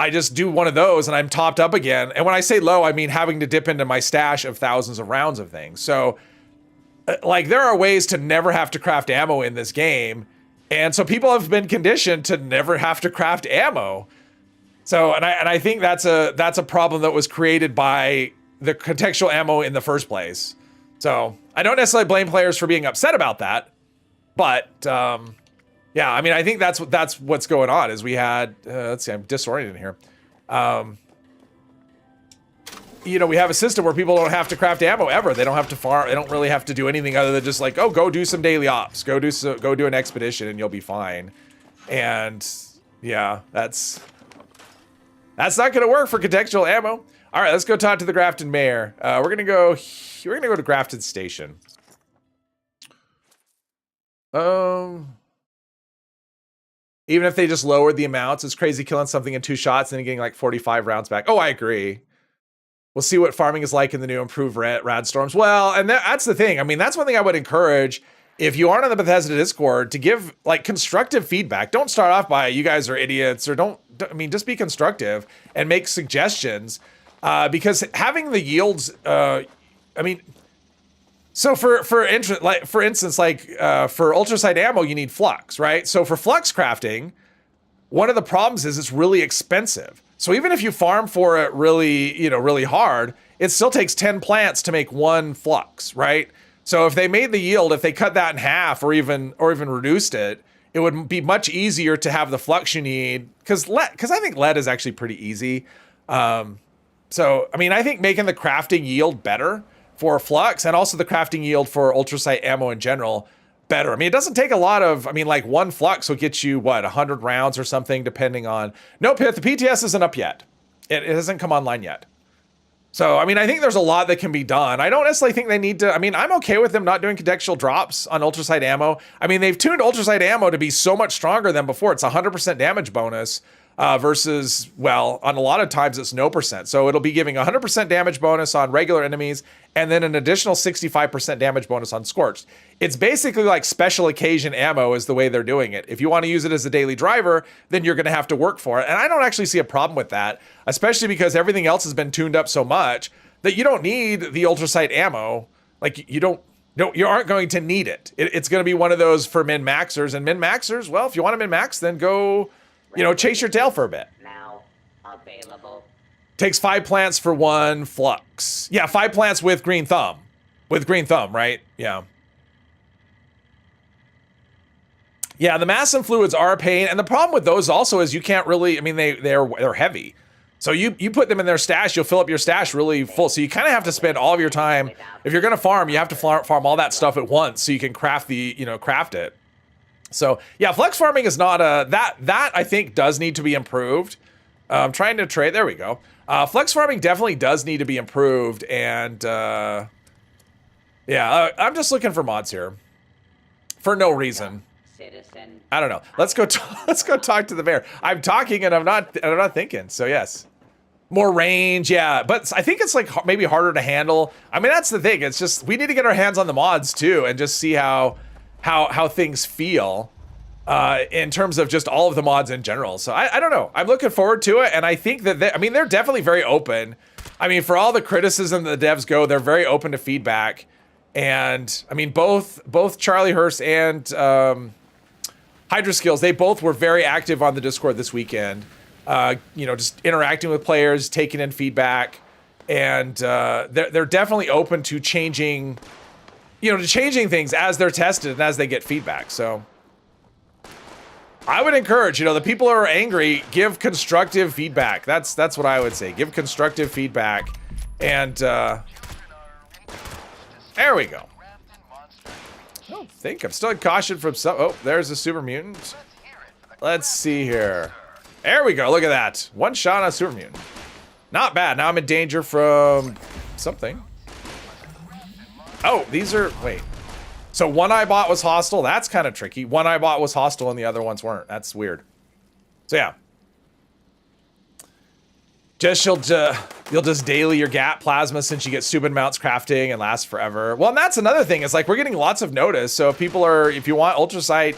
I just do one of those and I'm topped up again. And when I say low, I mean having to dip into my stash of thousands of rounds of things. So like there are ways to never have to craft ammo in this game. And so people have been conditioned to never have to craft ammo. So, and I think that's a problem that was created by the contextual ammo in the first place. So I don't necessarily blame players for being upset about that. But yeah, I mean, I think that's what's going on. Is we had let's see, I'm disoriented here. You know, we have a system where people don't have to craft ammo ever. They don't have to farm. They don't really have to do anything other than just like, oh, go do some daily ops. Go do an expedition and you'll be fine. And yeah, that's not going to work for contextual ammo. All right, let's go talk to the Grafton mayor. We're going to go to Grafton Station. Even if they just lowered the amounts, it's crazy killing something in 2 shots and then getting like 45 rounds back. Oh, I agree. We'll see what farming is like in the new improved rad storms. Well, and that's the thing. I mean, that's one thing I would encourage if you aren't on the Bethesda Discord to give like constructive feedback. Don't start off by you guys are idiots or I mean, just be constructive and make suggestions because having the yields, I mean, so for instance, like for ultrasight ammo, you need flux, right? So for flux crafting, one of the problems is it's really expensive. So even if you farm for it really hard, it still takes 10 plants to make 1 flux, right? So if they made the yield, if they cut that in half or even reduced it, it would be much easier to have the flux you need. Because I think lead is actually pretty easy. So I mean, I think making the crafting yield better for flux and also the crafting yield for ultrasight ammo in general better. I mean, it doesn't take a lot of, I mean, like 1 flux will get you, what, 100 rounds or something, depending on... No, Pith, the PTS isn't up yet. It hasn't come online yet. So, I mean, I think there's a lot that can be done. I don't necessarily think they need to... I mean, I'm okay with them not doing contextual drops on ultrasight ammo. I mean, they've tuned ultrasight ammo to be so much stronger than before. It's 100% damage bonus versus, well, on a lot of times it's no percent. So it'll be giving 100% damage bonus on regular enemies and then an additional 65% damage bonus on Scorched. It's basically like special occasion ammo is the way they're doing it. If you want to use it as a daily driver, then you're going to have to work for it. And I don't actually see a problem with that, especially because everything else has been tuned up so much that you don't need the ultrasight ammo. Like you aren't going to need it. It's going to be one of those for min-maxers, and min-maxers, well, if you want to min-max, then go, chase your tail for a bit. Now available. Takes 5 plants for 1 flux. Yeah, 5 plants with green thumb. With green thumb, right? Yeah. Yeah, the mass and fluids are a pain, and the problem with those also is you can't really, I mean, they're heavy. So you put them in their stash, you'll fill up your stash really full. So you kind of have to spend all of your time. If you're going to farm, you have to farm all that stuff at once so you can craft it. So yeah, flex farming is not that I think does need to be improved. I'm trying to trade. There we go. Flex farming definitely does need to be improved, and yeah, I'm just looking for mods here for no reason. Citizen. I don't know. Let's go talk to the mayor. I'm talking and I'm not thinking. So yes, more range. Yeah, but I think it's like maybe harder to handle. I mean, that's the thing. It's just we need to get our hands on the mods too and just see how things feel. In terms of just all of the mods in general. So I don't know. I'm looking forward to it. And I think that they're definitely very open. I mean, for all the criticism that the devs go, they're very open to feedback. And I mean, both Charlie Hurst and Hydra Skills, they both were very active on the Discord this weekend. Just interacting with players, taking in feedback. And they're definitely open to changing things as they're tested and as they get feedback. So I would encourage, the people who are angry, give constructive feedback. That's what I would say. Give constructive feedback. And there we go. I don't think I'm still in caution from some. Oh, there's a super mutant. Let's see here. There we go. Look at that. 1 shot on a super mutant. Not bad. Now I'm in danger from something. Oh, these are, wait. So one I bought was hostile. That's kind of tricky. One I bought was hostile and the other ones weren't. That's weird. So yeah. You'll just daily your gap plasma since you get stupid amounts crafting and lasts forever. Well, and that's another thing. It's like we're getting lots of notice. So if you want ultrasight,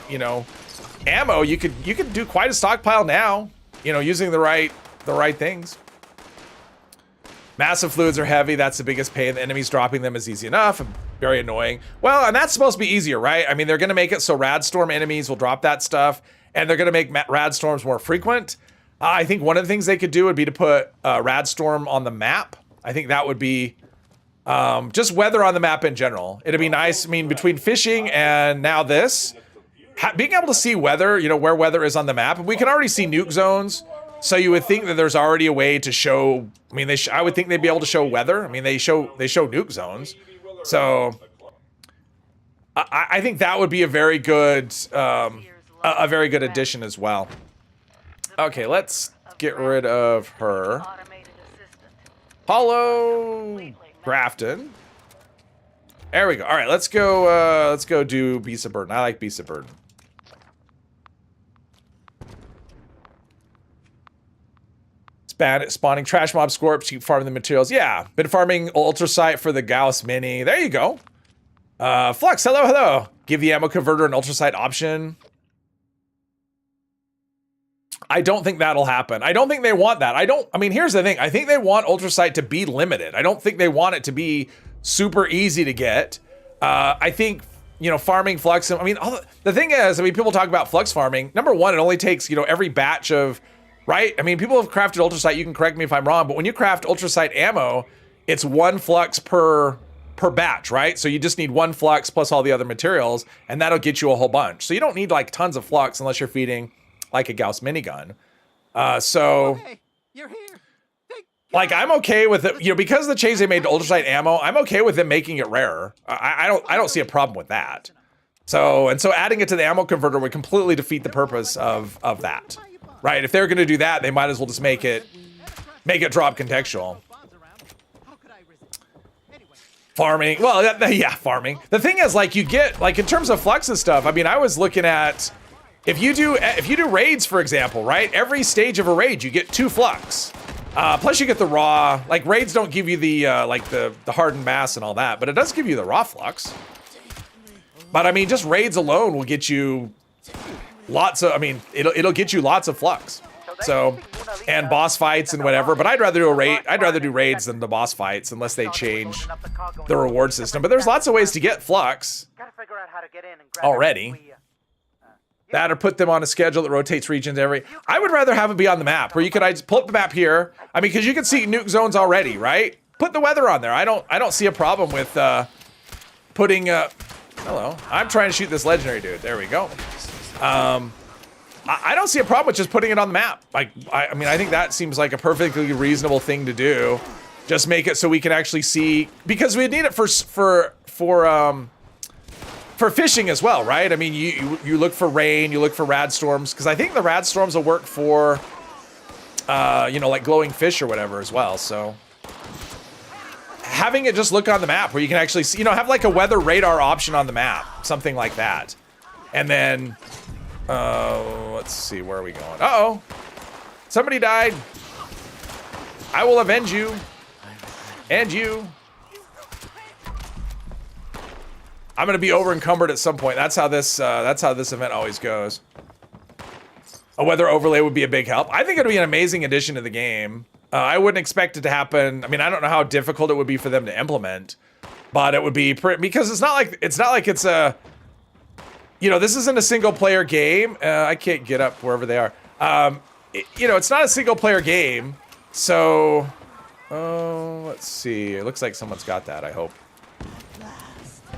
ammo, you could do quite a stockpile now, using the right things. Massive fluids are heavy. That's the biggest pain. The enemies dropping them is easy enough. Very annoying. Well, and that's supposed to be easier, right? I mean, they're going to make it so Radstorm enemies will drop that stuff, and they're going to make Radstorms more frequent. I think one of the things they could do would be to put Radstorm on the map. I think that would be just weather on the map in general. It'd be nice. I mean, between fishing and now this, being able to see weather, you know, where weather is on the map, we can already see nuke zones. So you would think that there's already a way to show. I mean, I would think they'd be able to show weather. I mean, they show nuke zones. So I think that would be a very good addition as well. Okay, let's get rid of her. Hollow Grafton. There we go. All right, let's go do Beast of Burden. I like Beast of Burden. Spawning trash mob scorps, keep farming the materials. Yeah, been farming ultrasight for the Gauss Mini. There you go. Flux, hello. Give the ammo converter an ultrasight option. I don't think that'll happen. I don't think they want that. I mean, here's the thing. I think they want ultrasight to be limited. I don't think they want it to be super easy to get. I think, you know, farming flux. I mean, the thing is, I mean, people talk about flux farming. Number one, it only takes, you know, every batch of, right? I mean, people have crafted ultrasight. You can correct me if I'm wrong, but when you craft ultrasight ammo, it's 1 flux per batch, right? So you just need 1 flux plus all the other materials, and that'll get you a whole bunch. So you don't need like tons of flux unless you're feeding like a Gauss minigun. So Okay, you're here. like, I'm okay with it, you know, because of the change they made to ultrasight ammo, I'm okay with them making it rarer. I don't see a problem with that. So adding it to the ammo converter would completely defeat the purpose of that. Right? If they're going to do that, they might as well just make it drop contextual. Farming, well, yeah, farming. The thing is, like, you get, like, in terms of flux and stuff, I mean, I was looking at, if you do raids, for example, right? Every stage of a raid, you get 2 flux. Plus you get the raw, like, raids don't give you the, like, the hardened mass and all that, but it does give you the raw flux. But, I mean, just raids alone will get you lots of, I mean, it'll get you lots of flux. So, and boss fights and whatever, but I'd rather do raids than the boss fights unless they change the reward system. But there's lots of ways to get flux already. That or put them on a schedule that rotates regions every. I would rather have it be on the map where you could just pull up the map here. I mean, because you can see nuke zones already, right? Put the weather on there. I don't see a problem with putting. Hello, I'm trying to shoot this legendary dude. There we go. I don't see a problem with just putting it on the map. Like, I mean, I think that seems like a perfectly reasonable thing to do. Just make it so we can actually see, because we need it for fishing as well, right? I mean, you look for rain, you look for rad storms, because I think the rad storms will work for, you know, like glowing fish or whatever as well. So having it just look on the map where you can actually see, you know, have like a weather radar option on the map, something like that, and then. Let's see, where are we going? Uh-oh. Somebody died. I will avenge you. And you. I'm gonna be over encumbered at some point. That's how this event always goes. A weather overlay would be a big help. I think it would be an amazing addition to the game. I wouldn't expect it to happen. I mean, I don't know how difficult it would be for them to implement, but it would be because it's not like it's a, you know, this isn't a single player game. I can't get up wherever they are. You know, it's not a single player game. So, let's see. It looks like someone's got that, I hope.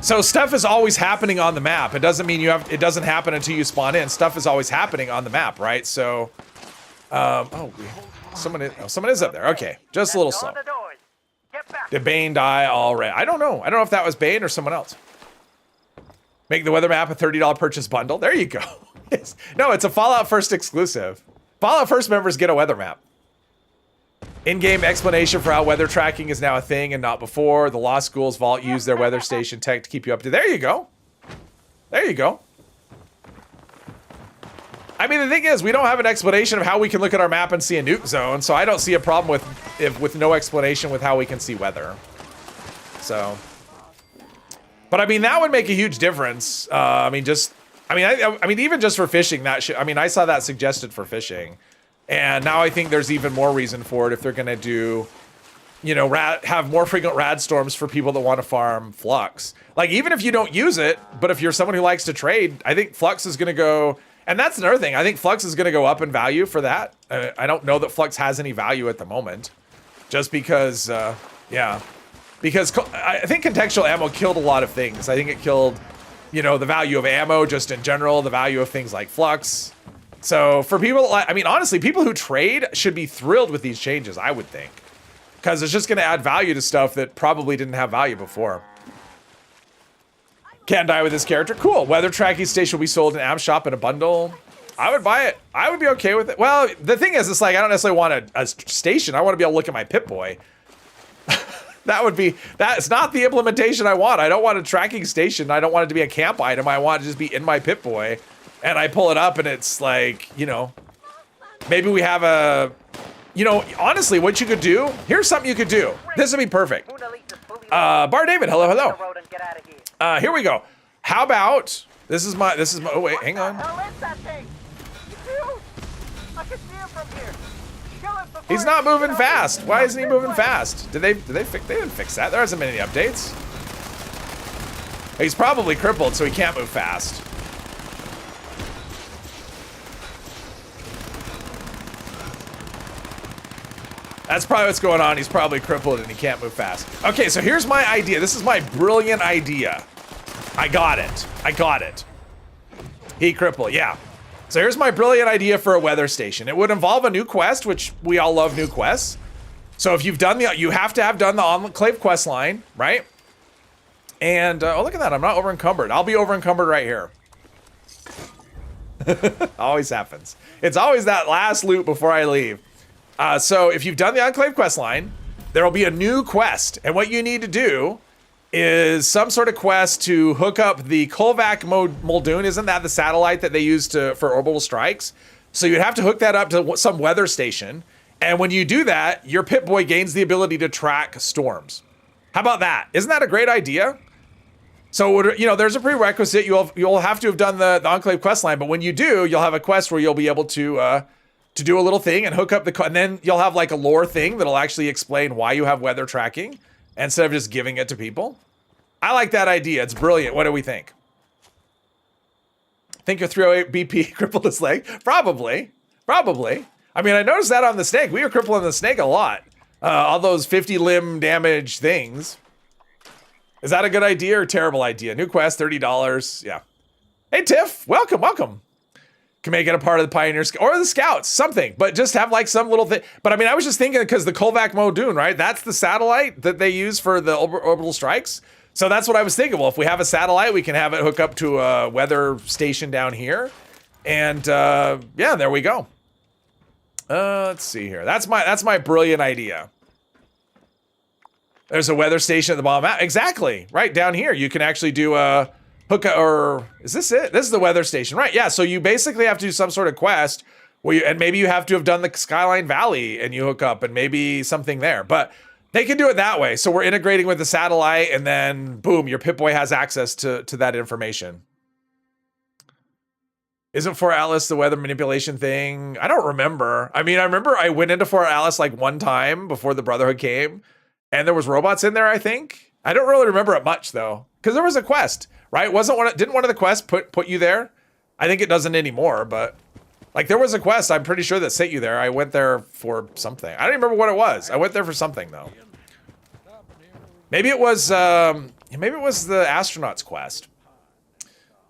So stuff is always happening on the map. It doesn't mean it doesn't happen until you spawn in. Stuff is always happening on the map, right? So, someone is up there. Okay, just a little slow. Did Bane die already? I don't know. I don't know if that was Bane or someone else. Make the weather map a $30 purchase bundle. There you go. No, it's a Fallout First exclusive. Fallout First members get a weather map. In-game explanation for how weather tracking is now a thing and not before. The law school's vault used their weather station tech to keep you up to. There you go. There you go. I mean, the thing is, we don't have an explanation of how we can look at our map and see a nuke zone, so I don't see a problem with no explanation with how we can see weather. So. But I mean, that would make a huge difference. I mean, even just for fishing, I mean, I saw that suggested for fishing, and now I think there's even more reason for it if they're gonna do, you know, have more frequent rad storms for people that want to farm flux. Like, even if you don't use it, but if you're someone who likes to trade, I think flux is gonna go. And that's another thing. I think flux is gonna go up in value for that. I don't know that flux has any value at the moment, just because, yeah. Because I think contextual ammo killed a lot of things. I think it killed you know, the value of ammo just in general, the value of things like flux. So for people like, I mean, honestly, people who trade should be thrilled with these changes, I would think. Because it's just going to add value to stuff that probably didn't have value before. Can't die with this character. Cool. Weather tracking station will be sold in Am Shop in a bundle. I would buy it. I would be okay with it. Well, the thing is, it's like, I don't necessarily want a station. I want to be able to look at my Pip-Boy. That's not the implementation I want. I don't want a tracking station. I don't want it to be a camp item. I want it to just be in my Pip-Boy. And I pull it up and it's like, you know, maybe we have a, you know, honestly, what you could do, here's something you could do. This would be perfect. Bar David, hello, hello. Here we go. How about, this is my, oh wait, hang on. He's not moving fast. Why isn't he moving fast? They didn't fix that. There hasn't been any updates. He's probably crippled, so he can't move fast. That's probably what's going on. He's probably crippled and he can't move fast. Okay, so here's my idea. This is my brilliant idea. I got it. He crippled, yeah. So here's my brilliant idea for a weather station. It would involve a new quest, which we all love new quests. So if you've done you have to have done the Enclave quest line, right? And, oh, look at that. I'm not over encumbered. I'll be over encumbered right here. Always happens. It's always that last loot before I leave. So if you've done the Enclave quest line, there will be a new quest. And what you need to do is some sort of quest to hook up the Kolvac Muldoon. Isn't that the satellite that they use for orbital strikes? So you'd have to hook that up to some weather station. And when you do that, your Pip-Boy gains the ability to track storms. How about that? Isn't that a great idea? So, you know, there's a prerequisite. You'll have to have done the Enclave quest line. But when you do, you'll have a quest where you'll be able to do a little thing and hook up and then you'll have like a lore thing that'll actually explain why you have weather tracking instead of just giving it to people. I like that idea. It's brilliant. What do we think? Think your 308 BP crippled his leg? Probably. I mean, I noticed that on the snake. We were crippling the snake a lot. All those 50 limb damage things. Is that a good idea or terrible idea? New quest, $30. Yeah. Hey, Tiff. Welcome. Can make it a part of the Pioneers or the Scouts, something, but just have like some little thing. But I mean, I was just thinking because the Kolvac Muldoon, right? That's the satellite that they use for the orbital strikes. So that's what I was thinking. Well, if we have a satellite, we can have it hook up to a weather station down here. And yeah, there we go. Let's see here. That's my brilliant idea. There's a weather station at the bottom. Exactly, right down here. You can actually do a hook, or is this it? This is the weather station, right? Yeah, so you basically have to do some sort of quest where and maybe you have to have done the Skyline Valley and you hook up and maybe something there, but they can do it that way. So we're integrating with the satellite and then boom, your Pip-Boy has access to that information. Isn't Fort Atlas the weather manipulation thing? I don't remember. I mean, I remember I went into Fort Atlas like one time before the Brotherhood came and there was robots in there, I think. I don't really remember it much though, because there was a quest. Right? Didn't one of the quests put you there? I think it doesn't anymore, but like there was a quest, I'm pretty sure that sent you there. I went there for something. I don't even remember what it was. I went there for something though. Maybe it was the astronauts quest.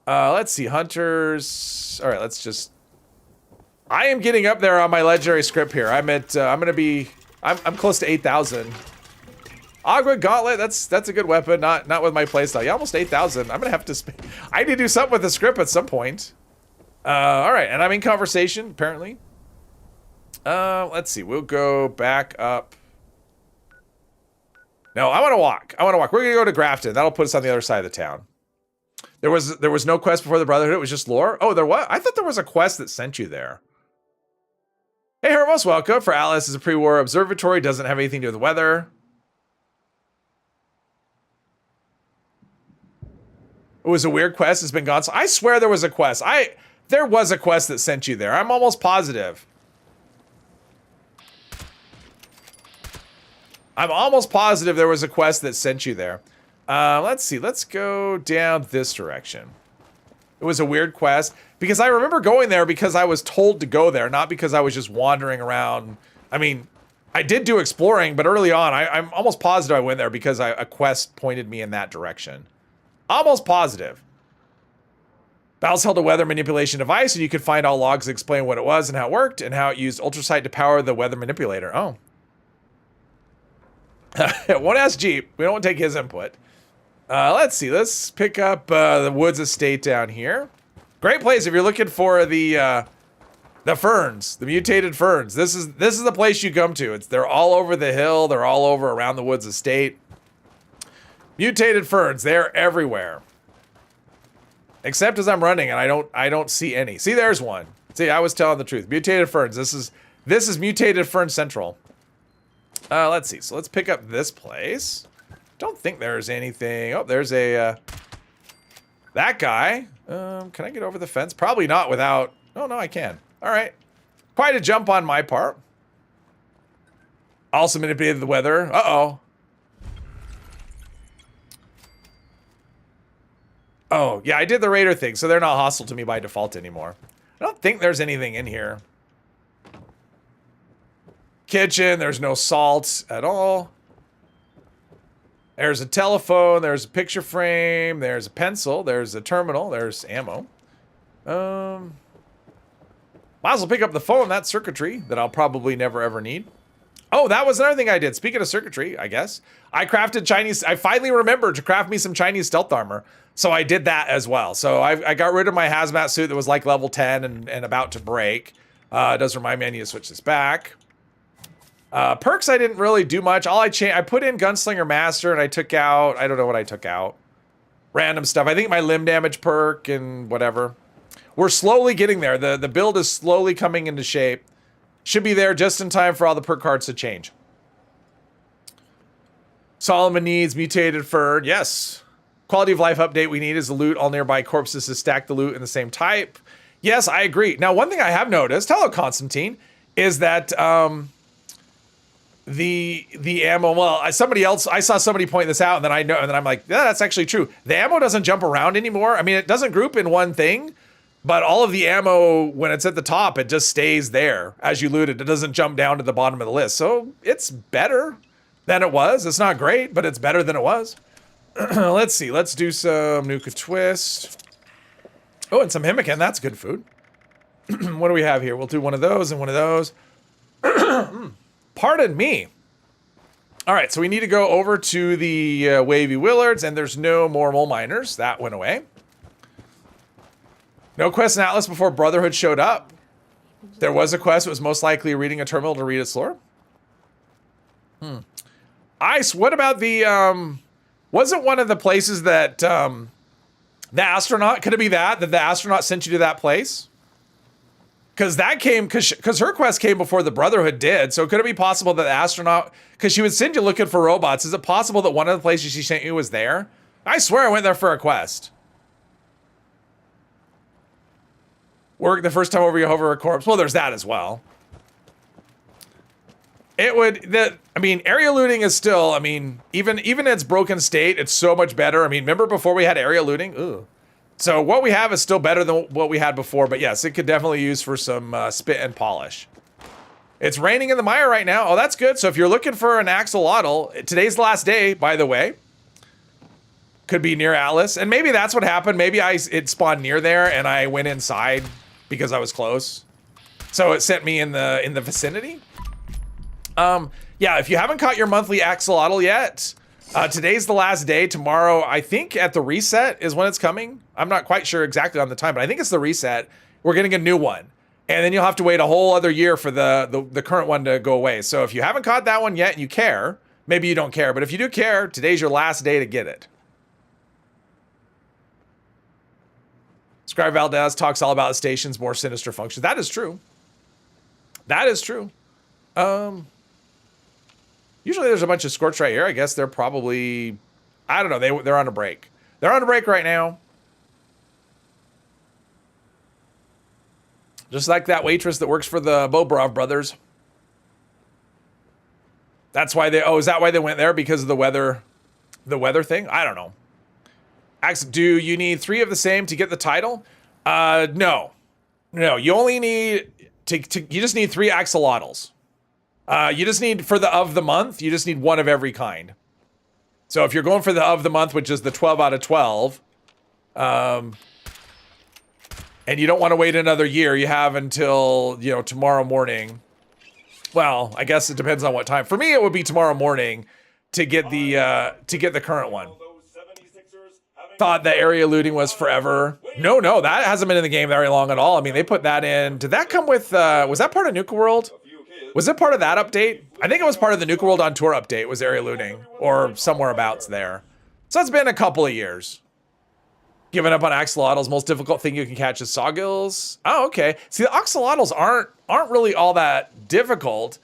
Let's see, hunters. All right, I am getting up there on my legendary script here. I'm close to 8,000. Agua Gauntlet, that's a good weapon, not with my playstyle. Yeah, almost 8,000. I'm gonna have to I need to do something with the script at some point. All right, and I'm in conversation, apparently. Let's see, we'll go back up. No, I wanna walk. We're gonna go to Grafton. That'll put us on the other side of the town. There was no quest before the Brotherhood, it was just lore? Oh, there was? I thought there was a quest that sent you there. Hey, Hermos, welcome. For Alice is a pre-war observatory, doesn't have anything to do with the weather. It was a weird quest. It's been gone. So I swear there was a quest. There was a quest that sent you there. I'm almost positive. I'm almost positive there was a quest that sent you there. Let's see. Let's go down this direction. It was a weird quest because I remember going there because I was told to go there, not because I was just wandering around. I mean, I did do exploring, but early on, I'm almost positive I went there because a quest pointed me in that direction. Almost positive. Val's held a weather manipulation device, and you could find all logs that explain what it was and how it worked, and how it used ultrasight to power the weather manipulator. Oh. Won't ask Jeep. We don't want to take his input. Let's see. Let's pick up the Woods Estate down here. Great place if you're looking for the ferns, the mutated ferns. This is the place you come to. They're all over the hill. They're all over around the Woods Estate. Mutated ferns. They're everywhere. Except as I'm running, and I don't see any. See, there's one. See, I was telling the truth. Mutated ferns. This is mutated fern central. Let's see. So let's pick up this place. Don't think there's anything. Oh, there's a that guy. Can I get over the fence? Probably not without. Oh no, I can. All right. Quite a jump on my part. Also manipulated the weather. Uh-oh. Oh, yeah, I did the raider thing, so they're not hostile to me by default anymore. I don't think there's anything in here. Kitchen, there's no salt at all. There's a telephone, there's a picture frame, there's a pencil, there's a terminal, there's ammo. Might as well pick up the phone, that's circuitry that I'll probably never ever need. Oh, that was another thing I did. Speaking of circuitry, I guess. I finally remembered to craft me some Chinese stealth armor. So I did that as well. So I got rid of my hazmat suit that was like level 10 and about to break. It does remind me I need to switch this back. Perks, I didn't really do much. I put in Gunslinger Master and I took out, I don't know what I took out. Random stuff. I think my limb damage perk and whatever. We're slowly getting there. The build is slowly coming into shape. Should be there just in time for all the perk cards to change. Solomon needs mutated fern. Yes. Quality of life update we need is the loot all nearby corpses to stack the loot in the same type. Yes, I agree. Now, one thing I have noticed, hello Constantine, is that the ammo, well, I saw somebody point this out and then I'm like, yeah, that's actually true. The ammo doesn't jump around anymore. I mean, it doesn't group in one thing, but all of the ammo, when it's at the top, it just stays there as you loot it. It doesn't jump down to the bottom of the list. So it's better than it was. It's not great, but it's better than it was. Let's see. Let's do some Nuka Twist. Oh, and some Himmican. That's good food. What do we have here? We'll do one of those and one of those. Pardon me. All right, so we need to go over to the Wavy Willards, and there's no more mole miners. That went away. No quest in Atlas before Brotherhood showed up. There was a quest. It was most likely reading a terminal to read its lore. Ice, what about the... wasn't one of the places that the astronaut... Could it be that the astronaut sent you to that place? Because that came... Because her quest came before the Brotherhood did. So could it be possible that the astronaut... Because she would send you looking for robots. Is it possible that one of the places she sent you was there? I swear I went there for a quest. Work the first time over a corpse. Well, there's that as well. It would, I mean, area looting is still, I mean, even in its broken state, it's so much better. I mean, remember before we had area looting? Ugh. So what we have is still better than what we had before, but yes, it could definitely use for some spit and polish. It's raining in the mire right now. Oh, that's good. So if you're looking for an axolotl, today's the last day, by the way. Could be near Atlas, and maybe that's what happened. Maybe it spawned near there, and I went inside because I was close. So it sent me in the vicinity. Yeah, if you haven't caught your monthly axolotl yet, today's the last day. Tomorrow, I think at the reset is when it's coming. I'm not quite sure exactly on the time, but I think it's the reset. We're getting a new one. And then you'll have to wait a whole other year for the current one to go away. So if you haven't caught that one yet and you care, maybe you don't care, but if you do care, today's your last day to get it. Scribe Valdez talks all about the station's more sinister functions. That is true. That is true. Usually there's a bunch of Scorch right here. I guess they're probably, I don't know, they're on a break. They're on a break right now. Just like that waitress that works for the Bobrov brothers. That's why they, oh, is that why they went there? Because of the weather thing? I don't know. Do you need 3 of the same to get the title? No. No, you only need, you just need 3 axolotls. You just need, for the of the month, you just need 1 of every kind. So if you're going for the of the month, which is the 12 out of 12, and you don't want to wait another year. You have until, you know, tomorrow morning. Well, I guess it depends on what time. For me, it would be tomorrow morning to get the current one. Thought that area looting was forever. No, that hasn't been in the game very long at all. I mean, they put that in. Did that come with, was that part of Nuka World? Was it part of that update? I think it was part of the Nuka World on Tour update, was area looting, or somewhere abouts there. So it's been a couple of years. Giving up on axolotls, most difficult thing you can catch is sawgills. Oh, okay. See, the axolotls aren't really all that difficult.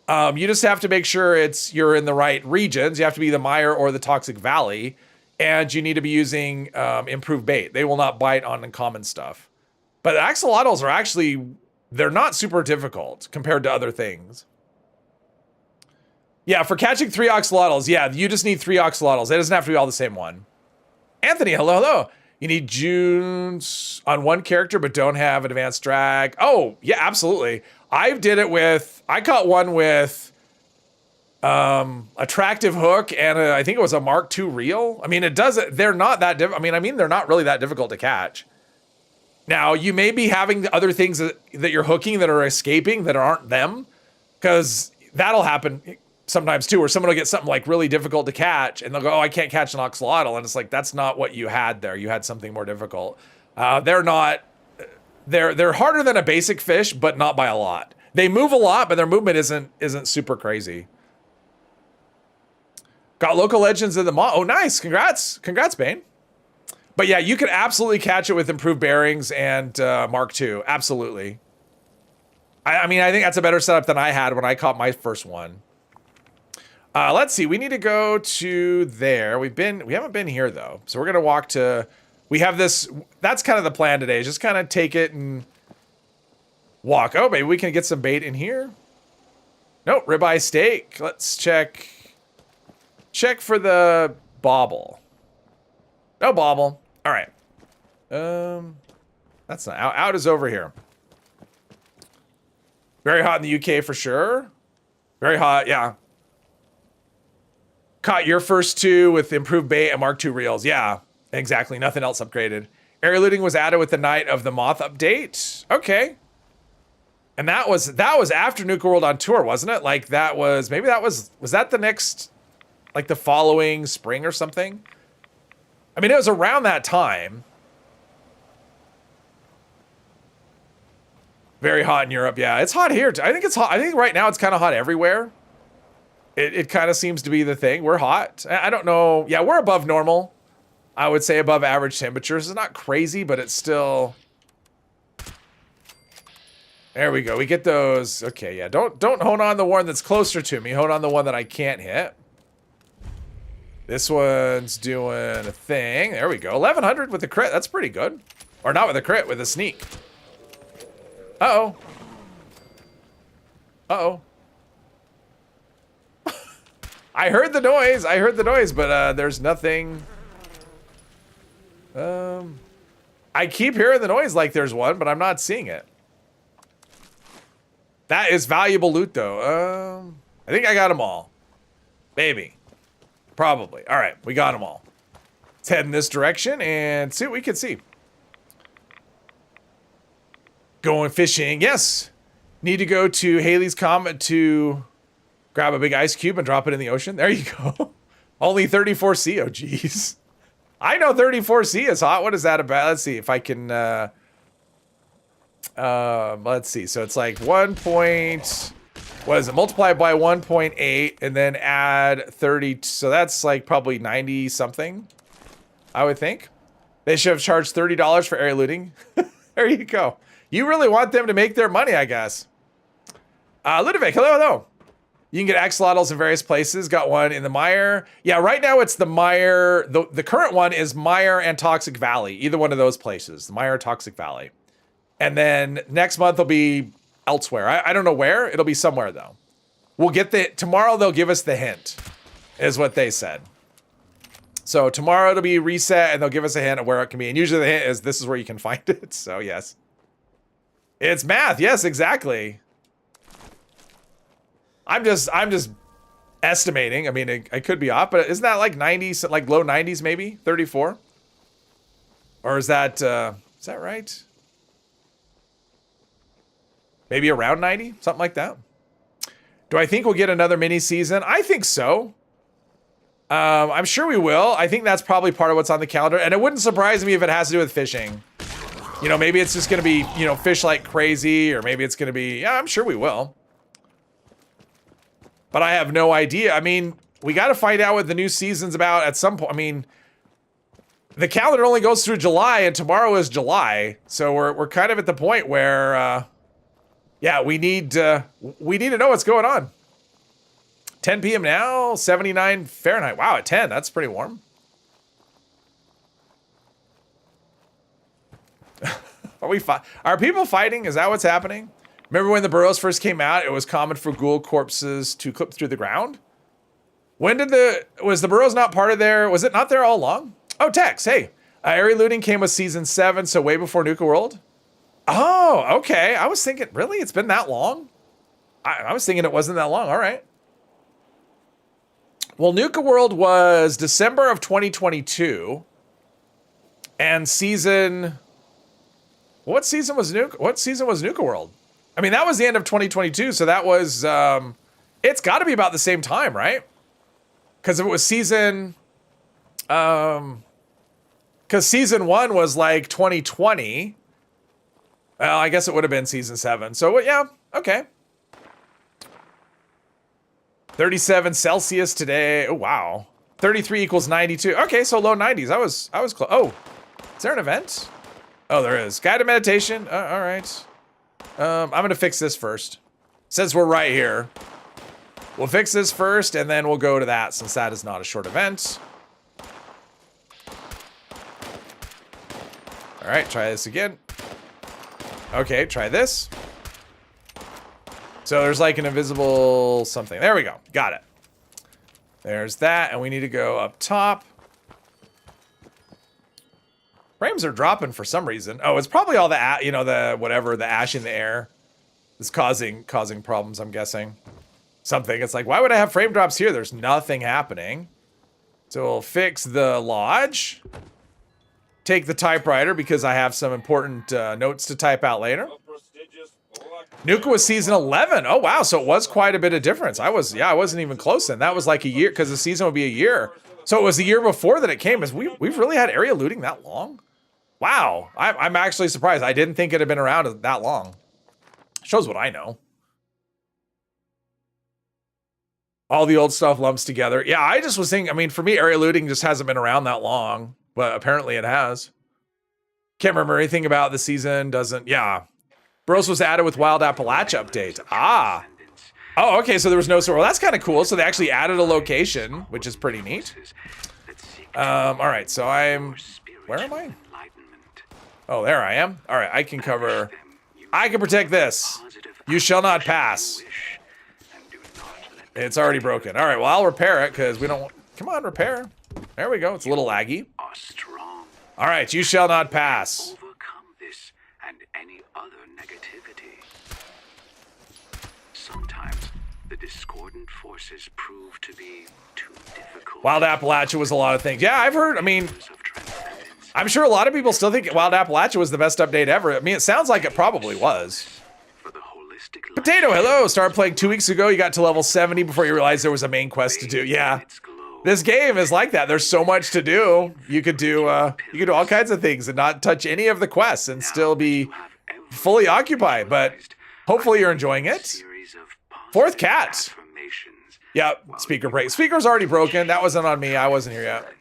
You just have to make sure you're in the right regions. You have to be the mire or the toxic valley, and you need to be using improved bait. They will not bite on uncommon stuff. But the axolotls are actually, they're not super difficult compared to other things. Yeah, for catching 3 axolotls, yeah, you just need 3 axolotls. It doesn't have to be all the same one. Anthony, hello. You need Junes on one character, but don't have advanced drag. Oh, yeah, absolutely. I caught one with attractive hook and I think it was a Mark II reel. I mean, they're not that they're not really that difficult to catch. Now, you may be having other things that you're hooking that are escaping that aren't them, because that'll happen sometimes too, where someone will get something like really difficult to catch and they'll go, oh, I can't catch an axolotl. And it's like, that's not what you had there. You had something more difficult. They're harder than a basic fish, but not by a lot. They move a lot, but their movement isn't super crazy. Got local legends in the mall. Oh, nice. Congrats, Bane. But yeah, you could absolutely catch it with improved bearings and Mark II. Absolutely. I mean, I think that's a better setup than I had when I caught my first one. Let's see. We need to go to there. We haven't been here though. So we're gonna walk to. We have this. That's kind of the plan today. Is just kind of take it and walk. Oh, maybe we can get some bait in here. Nope, ribeye steak. Let's check. Check for the bobble. No bobble. All right. That's not out is over here. Very hot in the UK for sure. Very hot. Yeah. Caught your first 2 with improved bait and Mark II reels. Yeah, exactly. Nothing else upgraded. Area looting was added with the Night of the Moth update. Okay. And that was after Nuka World on Tour, wasn't it? Like was that the next, like the following spring or something? I mean, it was around that time. Very hot in Europe. Yeah, it's hot here. I think it's hot. I think right now it's kind of hot everywhere. It kind of seems to be the thing. We're hot. I don't know. Yeah, we're above normal. I would say above average temperatures. It's not crazy, but it's still... There we go. We get those. Okay, yeah. Don't hold on the one that's closer to me. Hold on the one that I can't hit. This one's doing a thing. There we go. 1100 with the crit. That's pretty good. Or not with a crit, with a sneak. Uh-oh. Uh-oh. I heard the noise, but there's nothing. I keep hearing the noise like there's one, but I'm not seeing it. That is valuable loot, though. I think I got them all. Maybe. Probably. All right, we got them all. Let's head in this direction and see what we can see. Going fishing. Yes. Need to go to Haley's Comet to grab a big ice cube and drop it in the ocean. There you go. Only 34C. Oh, geez. I know 34C is hot. What is that about? Let's see if I can... let's see. So it's like 1 point... What is it? Multiply by 1.8 and then add 30. So that's like probably 90 something, I would think. They should have charged $30 for area looting. There you go. You really want them to make their money, I guess. Ludovic, hello. You can get axolotls in various places. Got one in the mire. Yeah, right now it's the mire. The current one is mire and Toxic Valley. Either one of those places. The mire or Toxic Valley. And then next month will be elsewhere. I don't know where. It'll be somewhere though. We'll get tomorrow they'll give us the hint, is what they said. So tomorrow it'll be reset and they'll give us a hint of where it can be. And usually the hint is this is where you can find it. So yes. It's math. Yes, exactly. I'm just estimating. I mean, I could be off, but isn't that like 90s, like low 90s maybe? 34? Or is that right? Maybe around 90, something like that. Do I think we'll get another mini season? I think so. I'm sure we will. I think that's probably part of what's on the calendar. And it wouldn't surprise me if it has to do with fishing. You know, maybe it's just going to be, you know, fish like crazy. Or maybe it's going to be, yeah, I'm sure we will. But I have no idea. I mean, we got to find out what the new season's about at some point. I mean, the calendar only goes through July, and tomorrow is July. So we're kind of at the point where, yeah, we need to know what's going on. 10 p.m. now, 79 Fahrenheit. Wow, at 10, that's pretty warm. Are people fighting? Is that what's happening? Remember when the burrows first came out, it was common for ghoul corpses to clip through the ground? When did was the burrows not part of there? Was it not there all along? Oh, Tex, hey. Area looting came with season 7, so way before Nuka World? Oh, okay. I was thinking, really? It's been that long? I was thinking it wasn't that long. All right. Well, Nuka World was December of 2022. And season... What season was Nuka World? I mean, that was the end of 2022, so that was... it's got to be about the same time, right? Because if it was season... Because season 1 was like 2020. Well, I guess it would have been season 7. So, yeah, okay. 37 Celsius today. Oh, wow. 33 equals 92. Okay, so low 90s. I was close. Oh, is there an event? Oh, there is. Guided meditation. All right. I'm going to fix this first. Since we're right here. We'll fix this first, and then we'll go to that, since that is not a short event. All right, try this again. Okay, try this. So there's like an invisible something. There we go. Got it. There's that, and we need to go up top. Frames are dropping for some reason. Oh, it's probably all the, you know, the ash in the air is causing problems, I'm guessing. Something. It's like, why would I have frame drops here? There's nothing happening. So we'll fix the lodge. Take the typewriter because I have some important notes to type out later. Nuka was season 11. Oh, wow. So it was quite a bit of difference. I wasn't even close then. That was like a year, because the season would be a year. So it was the year before that it came. We've really had area looting that long? Wow. I'm actually surprised. I didn't think it had been around that long. Shows what I know. All the old stuff lumps together. Yeah, I just was thinking, I mean, for me, area looting just hasn't been around that long. But apparently it has. Can't remember anything about the season. Yeah. Bros was added with Wild Appalachia update. Ah. Oh, okay, so there was no sword. Well, that's kind of cool. So they actually added a location, which is pretty neat. All right, so where am I? Oh, there I am. All right, I can protect this. You shall not pass. It's already broken. All right, well, I'll repair it because we don't... Come on, repair. There we go. It's a little laggy. All right, you shall not pass. Overcome this and any other negativity. Sometimes the discordant forces prove to be too difficult. Wild Appalachia was a lot of things. Yeah, I've heard. I mean, I'm sure a lot of people still think Wild Appalachia was the best update ever. I mean, it sounds like it probably was. Potato, hello. Started playing 2 weeks ago. You got to level 70 before you realized there was a main quest to do. Yeah. This game is like that. There's so much to do. You could do all kinds of things and not touch any of the quests and still be fully occupied. But hopefully you're enjoying it. Fourth cat. Yeah, speaker break. Speaker's already broken. That wasn't on me. I wasn't here yet.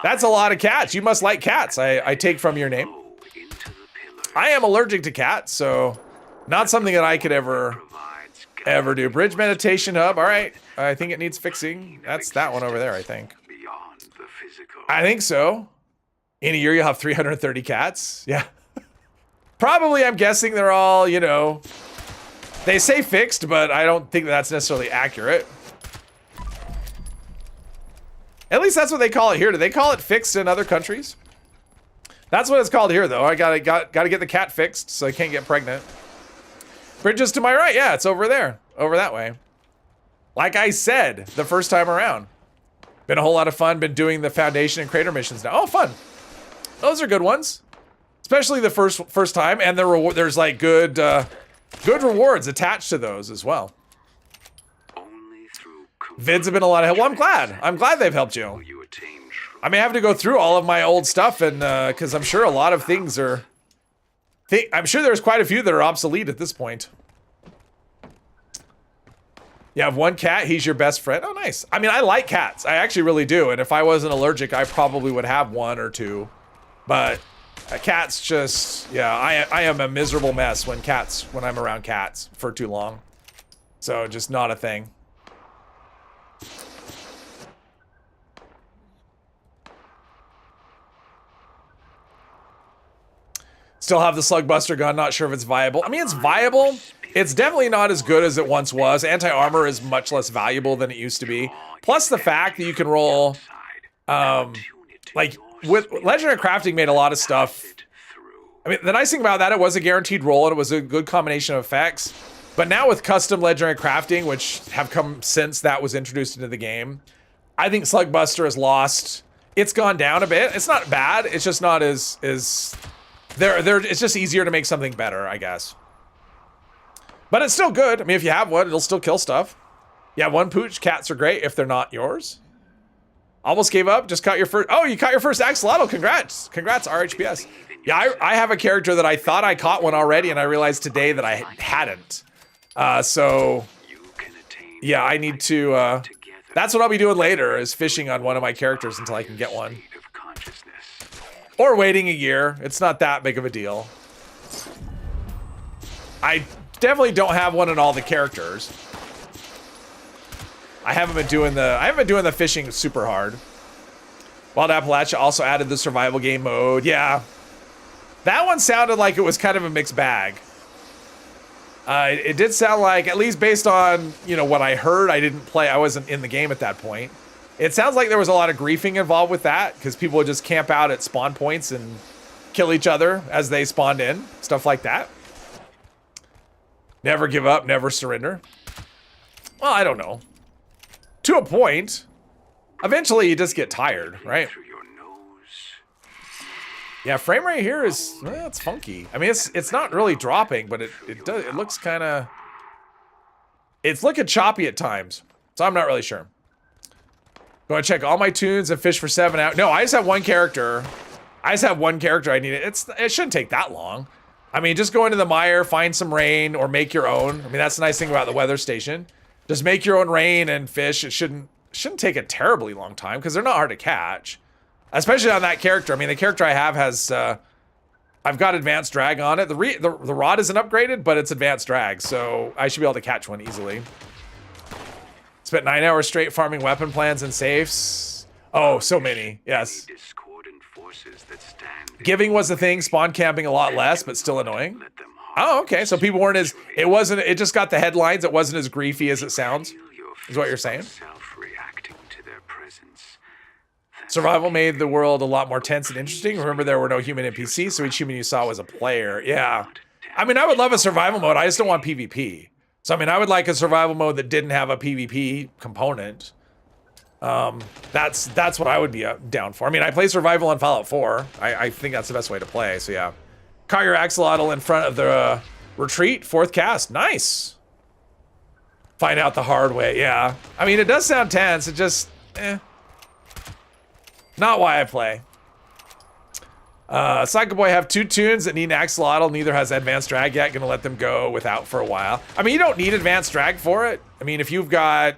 That's a lot of cats. You must like cats. I take from your name. I am allergic to cats, so not something that I could ever do. Bridge meditation hub. All right. I think it needs fixing. That's that one over there, I think. I think so. In a year, you'll have 330 cats. Yeah. Probably, I'm guessing they're all, you know, they say fixed, but I don't think that's necessarily accurate. At least that's what they call it here. Do they call it fixed in other countries? That's what it's called here, though. I gotta get the cat fixed so I can't get pregnant. Bridges to my right. Yeah, it's over there. Over that way. Like I said, the first time around. Been a whole lot of fun. Been doing the Foundation and Crater missions now. Oh, fun. Those are good ones. especially the first time, and there's like good rewards attached to those as well. Only through Vids have been a lot of help. Well, I'm glad they've helped you. will you attain true I may have to go through all of my old stuff, and because I'm sure a lot of things are. I'm sure there's quite a few that are obsolete at this point. You have one cat, he's your best friend. Oh, nice. I mean, I like cats. I actually really do. And if I wasn't allergic, I probably would have one or two. But cats just, yeah, I am a miserable mess when I'm around cats for too long. So just not a thing. Still have the Slugbuster gun, not sure if it's viable. I mean, it's viable. It's definitely not as good as it once was. Anti-armor is much less valuable than it used to be. Plus the fact that you can roll, like, with Legendary Crafting made a lot of stuff. I mean, the nice thing about that, it was a guaranteed roll and it was a good combination of effects. But now with custom Legendary Crafting, which have come since that was introduced into the game, I think Slugbuster has lost. It's gone down a bit. It's not bad. It's just not as it's just easier to make something better, I guess. But it's still good. I mean, if you have one, it'll still kill stuff. Yeah, one pooch. Cats are great if they're not yours. Almost gave up. Just caught your first. Oh, you caught your first axolotl. Congrats. Congrats, RHPS. Yeah, I have a character that I thought I caught one already, and I realized today that I hadn't. So, yeah, I need to. That's what I'll be doing later, is fishing on one of my characters until I can get one. Or waiting a year. It's not that big of a deal. I definitely don't have one in all the characters. I haven't been doing the fishing super hard. Wild Appalachia also added the survival game mode. Yeah. That one sounded like it was kind of a mixed bag. It did sound like, at least based on, what I heard, I wasn't in the game at that point. It sounds like there was a lot of griefing involved with that, because people would just camp out at spawn points and kill each other as they spawned in. Stuff like that. Never give up, never surrender. Well, I don't know. To a point. Eventually, you just get tired, right? Yeah, frame rate here is, it's funky. I mean, it's not really dropping, but it looks kind of, it's looking choppy at times. So I'm not really sure. Going to check all my tunes and fish for 7 hours. No, I just have one character. I need it. It shouldn't take that long. I mean, just go into the mire, find some rain, or make your own. I mean, that's the nice thing about the weather station. Just make your own rain and fish. It shouldn't take a terribly long time, because they're not hard to catch. Especially on that character. I mean, the character I have has, I've got advanced drag on it. The rod isn't upgraded, but it's advanced drag, so I should be able to catch one easily. Spent 9 hours straight farming weapon plans and safes. Oh, so many. Yes. Giving was the thing. Spawn camping a lot less, but still annoying. Oh, okay. So people weren't as, it just got the headlines. It wasn't as griefy as it sounds, is what you're saying. Survival made the world a lot more tense and interesting. Remember, there were no human NPCs, so each human you saw was a player. Yeah. I mean, I would love a survival mode. I just don't want PvP. So, I mean, I would like a survival mode that didn't have a PvP component. That's what I would be down for. I mean, I play survival on Fallout 4. I think that's the best way to play, so yeah. Caught your axolotl in front of the retreat. 4th cast. Nice. Find out the hard way, yeah. I mean, it does sound tense. It just, not why I play. Psycho Boy have 2 tunes that need an axolotl. Neither has advanced drag yet. Gonna let them go without for a while. I mean, you don't need advanced drag for it. I mean, if you've got,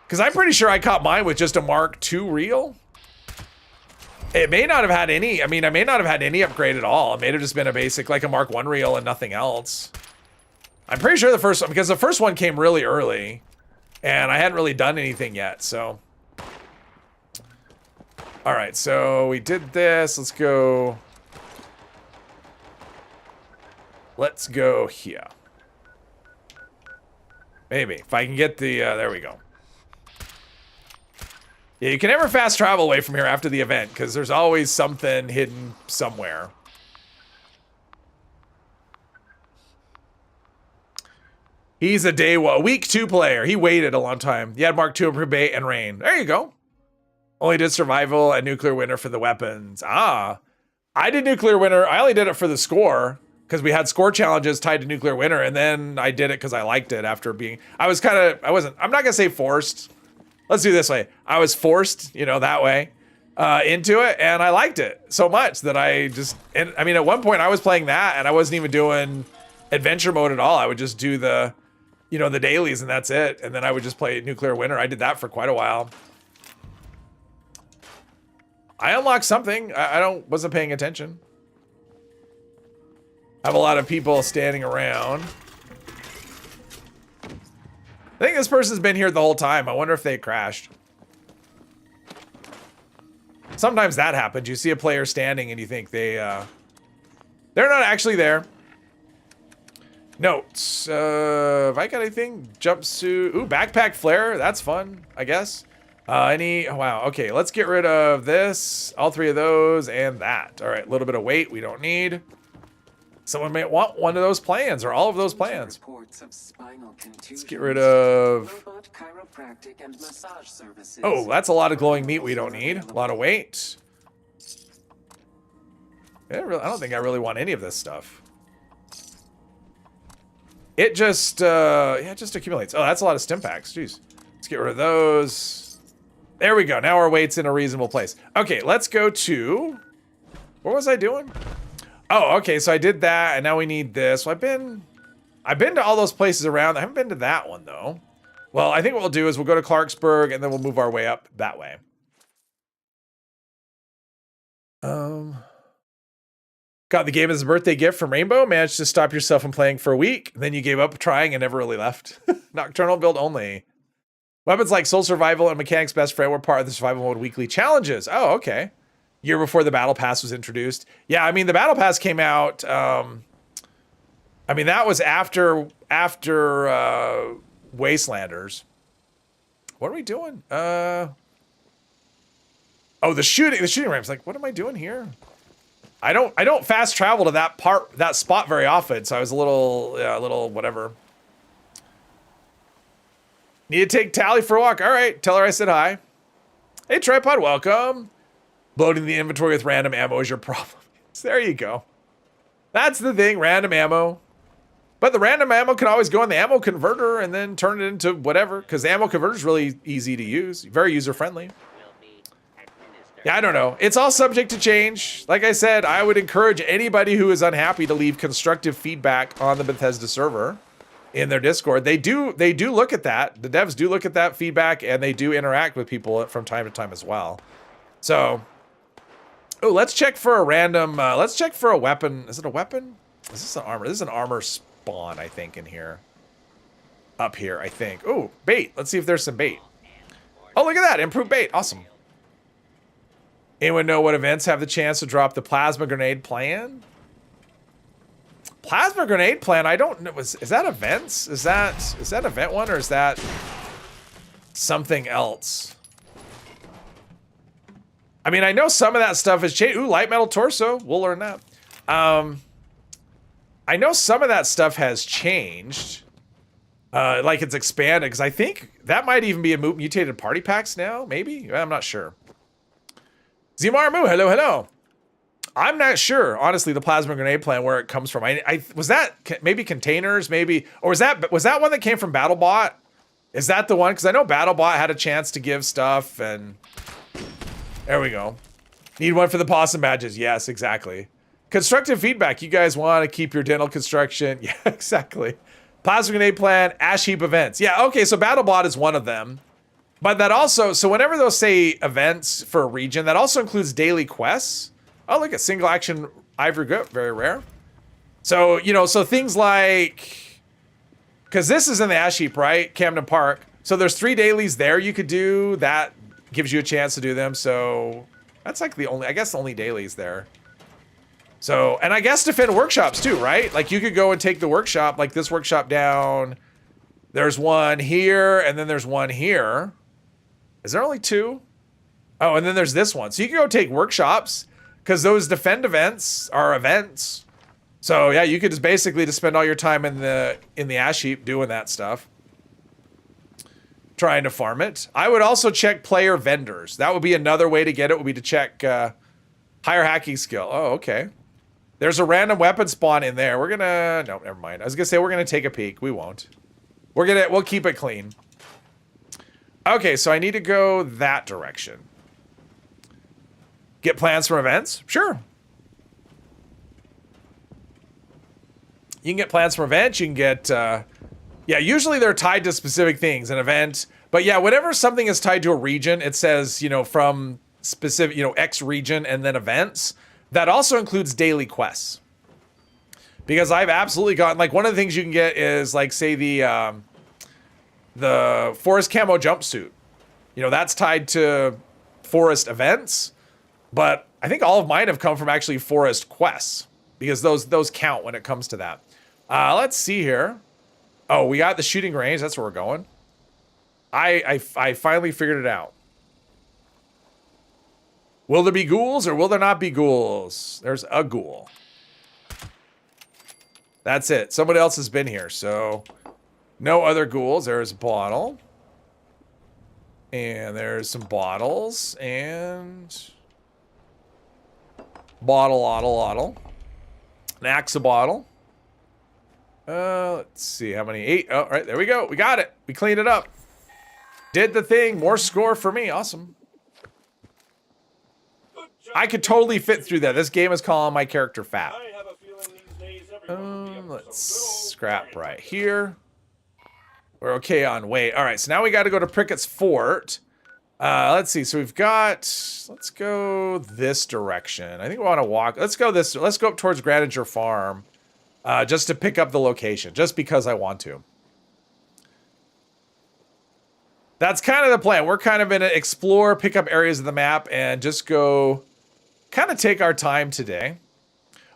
because I'm pretty sure I caught mine with just a Mark II reel. It may not have had any. I mean, I may not have had any upgrade at all. It may have just been a basic, like a Mark I reel and nothing else. I'm pretty sure the first one, because the first one came really early, and I hadn't really done anything yet. So. All right, so we did this. Let's go. Let's go here. Maybe if I can get the, there we go. Yeah, you can never fast travel away from here after the event, because there's always something hidden somewhere. He's a week 2 player. He waited a long time. He had Mark II and bait and rain. There you go. Only did survival and nuclear winter for the weapons. Ah, I did nuclear winter. I only did it for the score because we had score challenges tied to nuclear winter, and then I did it because I liked it after being. I'm not gonna say forced. Let's do it this way. I was forced, that way, into it, and I liked it so much that at one point I was playing that, and I wasn't even doing adventure mode at all. I would just do the dailies, and that's it. And then I would just play nuclear winter. I did that for quite a while. I unlocked something. I wasn't paying attention. I have a lot of people standing around. I think this person's been here the whole time. I wonder if they crashed. Sometimes that happens. You see a player standing and you think they're not actually there. Notes. Have I got anything? Jumpsuit. Ooh, backpack flare. That's fun, I guess. Wow. Okay, let's get rid of this. All three of those and that. All right, a little bit of weight we don't need. Someone may want one of those plans or all of those plans. Let's get rid of... Oh, that's a lot of glowing meat we don't need. A lot of weight. Yeah, I don't think I really want any of this stuff. It just, it just accumulates. Oh, that's a lot of stim packs. Jeez. Let's get rid of those. There we go. Now our weight's in a reasonable place. Okay, let's go to... What was I doing? Oh, okay, so I did that, and now we need this. Well, I've been to all those places around. I haven't been to that one, though. Well, I think what we'll do is we'll go to Clarksburg, and then we'll move our way up that way. Got the game as a birthday gift from Rainbow. Managed to stop yourself from playing for a week. Then you gave up trying and never really left. Nocturnal build only. Weapons like Soul Survival and Mechanic's Best Friend were part of the Survival Mode weekly challenges. Oh, okay. Year before the Battle Pass was introduced. Yeah, I mean, the Battle Pass came out... I mean, that was after Wastelanders. What are we doing? Oh, the shooting ramps. Like, what am I doing here? I don't fast travel to that spot very often, so I was a little whatever. Need to take Tally for a walk. All right, tell her I said hi. Hey, Tripod, welcome. Loading the inventory with random ammo is your problem. There you go. That's the thing, random ammo. But the random ammo can always go in the ammo converter and then turn it into whatever, because the ammo converter is really easy to use, very user-friendly. Yeah, I don't know. It's all subject to change. Like I said, I would encourage anybody who is unhappy to leave constructive feedback on the Bethesda server in their Discord. They do look at that. The devs do look at that feedback, and they do interact with people from time to time as well. So, oh, let's check for a random, let's check for a weapon. Is it a weapon? Is this an armor? This is an armor spawn, I think, in here. Up here, I think. Oh, bait. Let's see if there's some bait. Oh, look at that. Improved bait. Awesome. Anyone know what events have the chance to drop the plasma grenade plan? Plasma grenade plan? I don't know. Is that events? Is that event one, or is that something else? I mean, I know some of that stuff has changed. Ooh, light metal torso. We'll learn that. I know some of that stuff has changed. Like it's expanded, because I think that might even be a mutated party packs now, maybe? I'm not sure. Zimarmu, hello, hello. I'm not sure, honestly, the plasma grenade plan, where it comes from. Was that maybe containers, maybe, or was that one that came from BattleBot? Is that the one? Because I know BattleBot had a chance to give stuff, and there we go. Need one for the possum badges. Yes, exactly. Constructive feedback. You guys want to keep your dental construction? Yeah, exactly. Plasma grenade plan, ash heap events. Yeah, okay, so BattleBot is one of them. But that also, so whenever they'll say events for a region, that also includes daily quests. Oh, look at single action ivory grip, very rare. So, so things like, because this is in the ash heap, right? Camden Park. So there's 3 dailies there you could do. That gives you a chance to do them. So that's like the only dailies there. So, and I guess defend workshops too, right? Like you could go and take the workshop, like this workshop down. There's one here, and then there's one here. Is there only 2? Oh, and then there's this one. So you can go take workshops, because those defend events are events. So yeah, you could just basically spend all your time in the ash heap doing that stuff. Trying to farm it. I would also check player vendors. That would be another way to get it, would be to check Higher hacking skill. Oh, okay. There's a random weapon spawn in there. We're gonna... No, never mind. I was gonna say we're gonna take a peek. We won't. We'll keep it clean. Okay, so I need to go that direction. Get plans from events? Sure. You can get plans from events. You can get... yeah, usually they're tied to specific things. An event... But yeah, whenever something is tied to a region, it says, you know, from specific, you know, X region and then events. That also includes daily quests. Because I've absolutely gotten, like, one of the things you can get is, like, say the forest camo jumpsuit. You know, that's tied to forest events. But I think all of mine have come from actually forest quests. Because those count when it comes to that. Let's see here. Oh, we got the shooting range. That's where we're going. I finally figured it out. Will there be ghouls or will there not be ghouls? There's a ghoul. That's it. Somebody else has been here, so no other ghouls. There's a bottle. And there's some bottles. And... Bottle. An axe bottle. Let's see how many. 8. Oh, right, there we go. We got it. We cleaned it up. Did the thing. More score for me. Awesome. I could totally fit through that. This game is calling my character fat. Let's scrap right here. We're okay on weight. All right, so now we got to go to Prickett's Fort. Let's see. So we've got... Let's go this direction. I think we want to walk. Let's go this... Let's go up towards Graniger Farm. Just to pick up the location. Just because I want to. That's kind of the plan. We're kind of going to explore, pick up areas of the map, and just go... Kind of take our time today.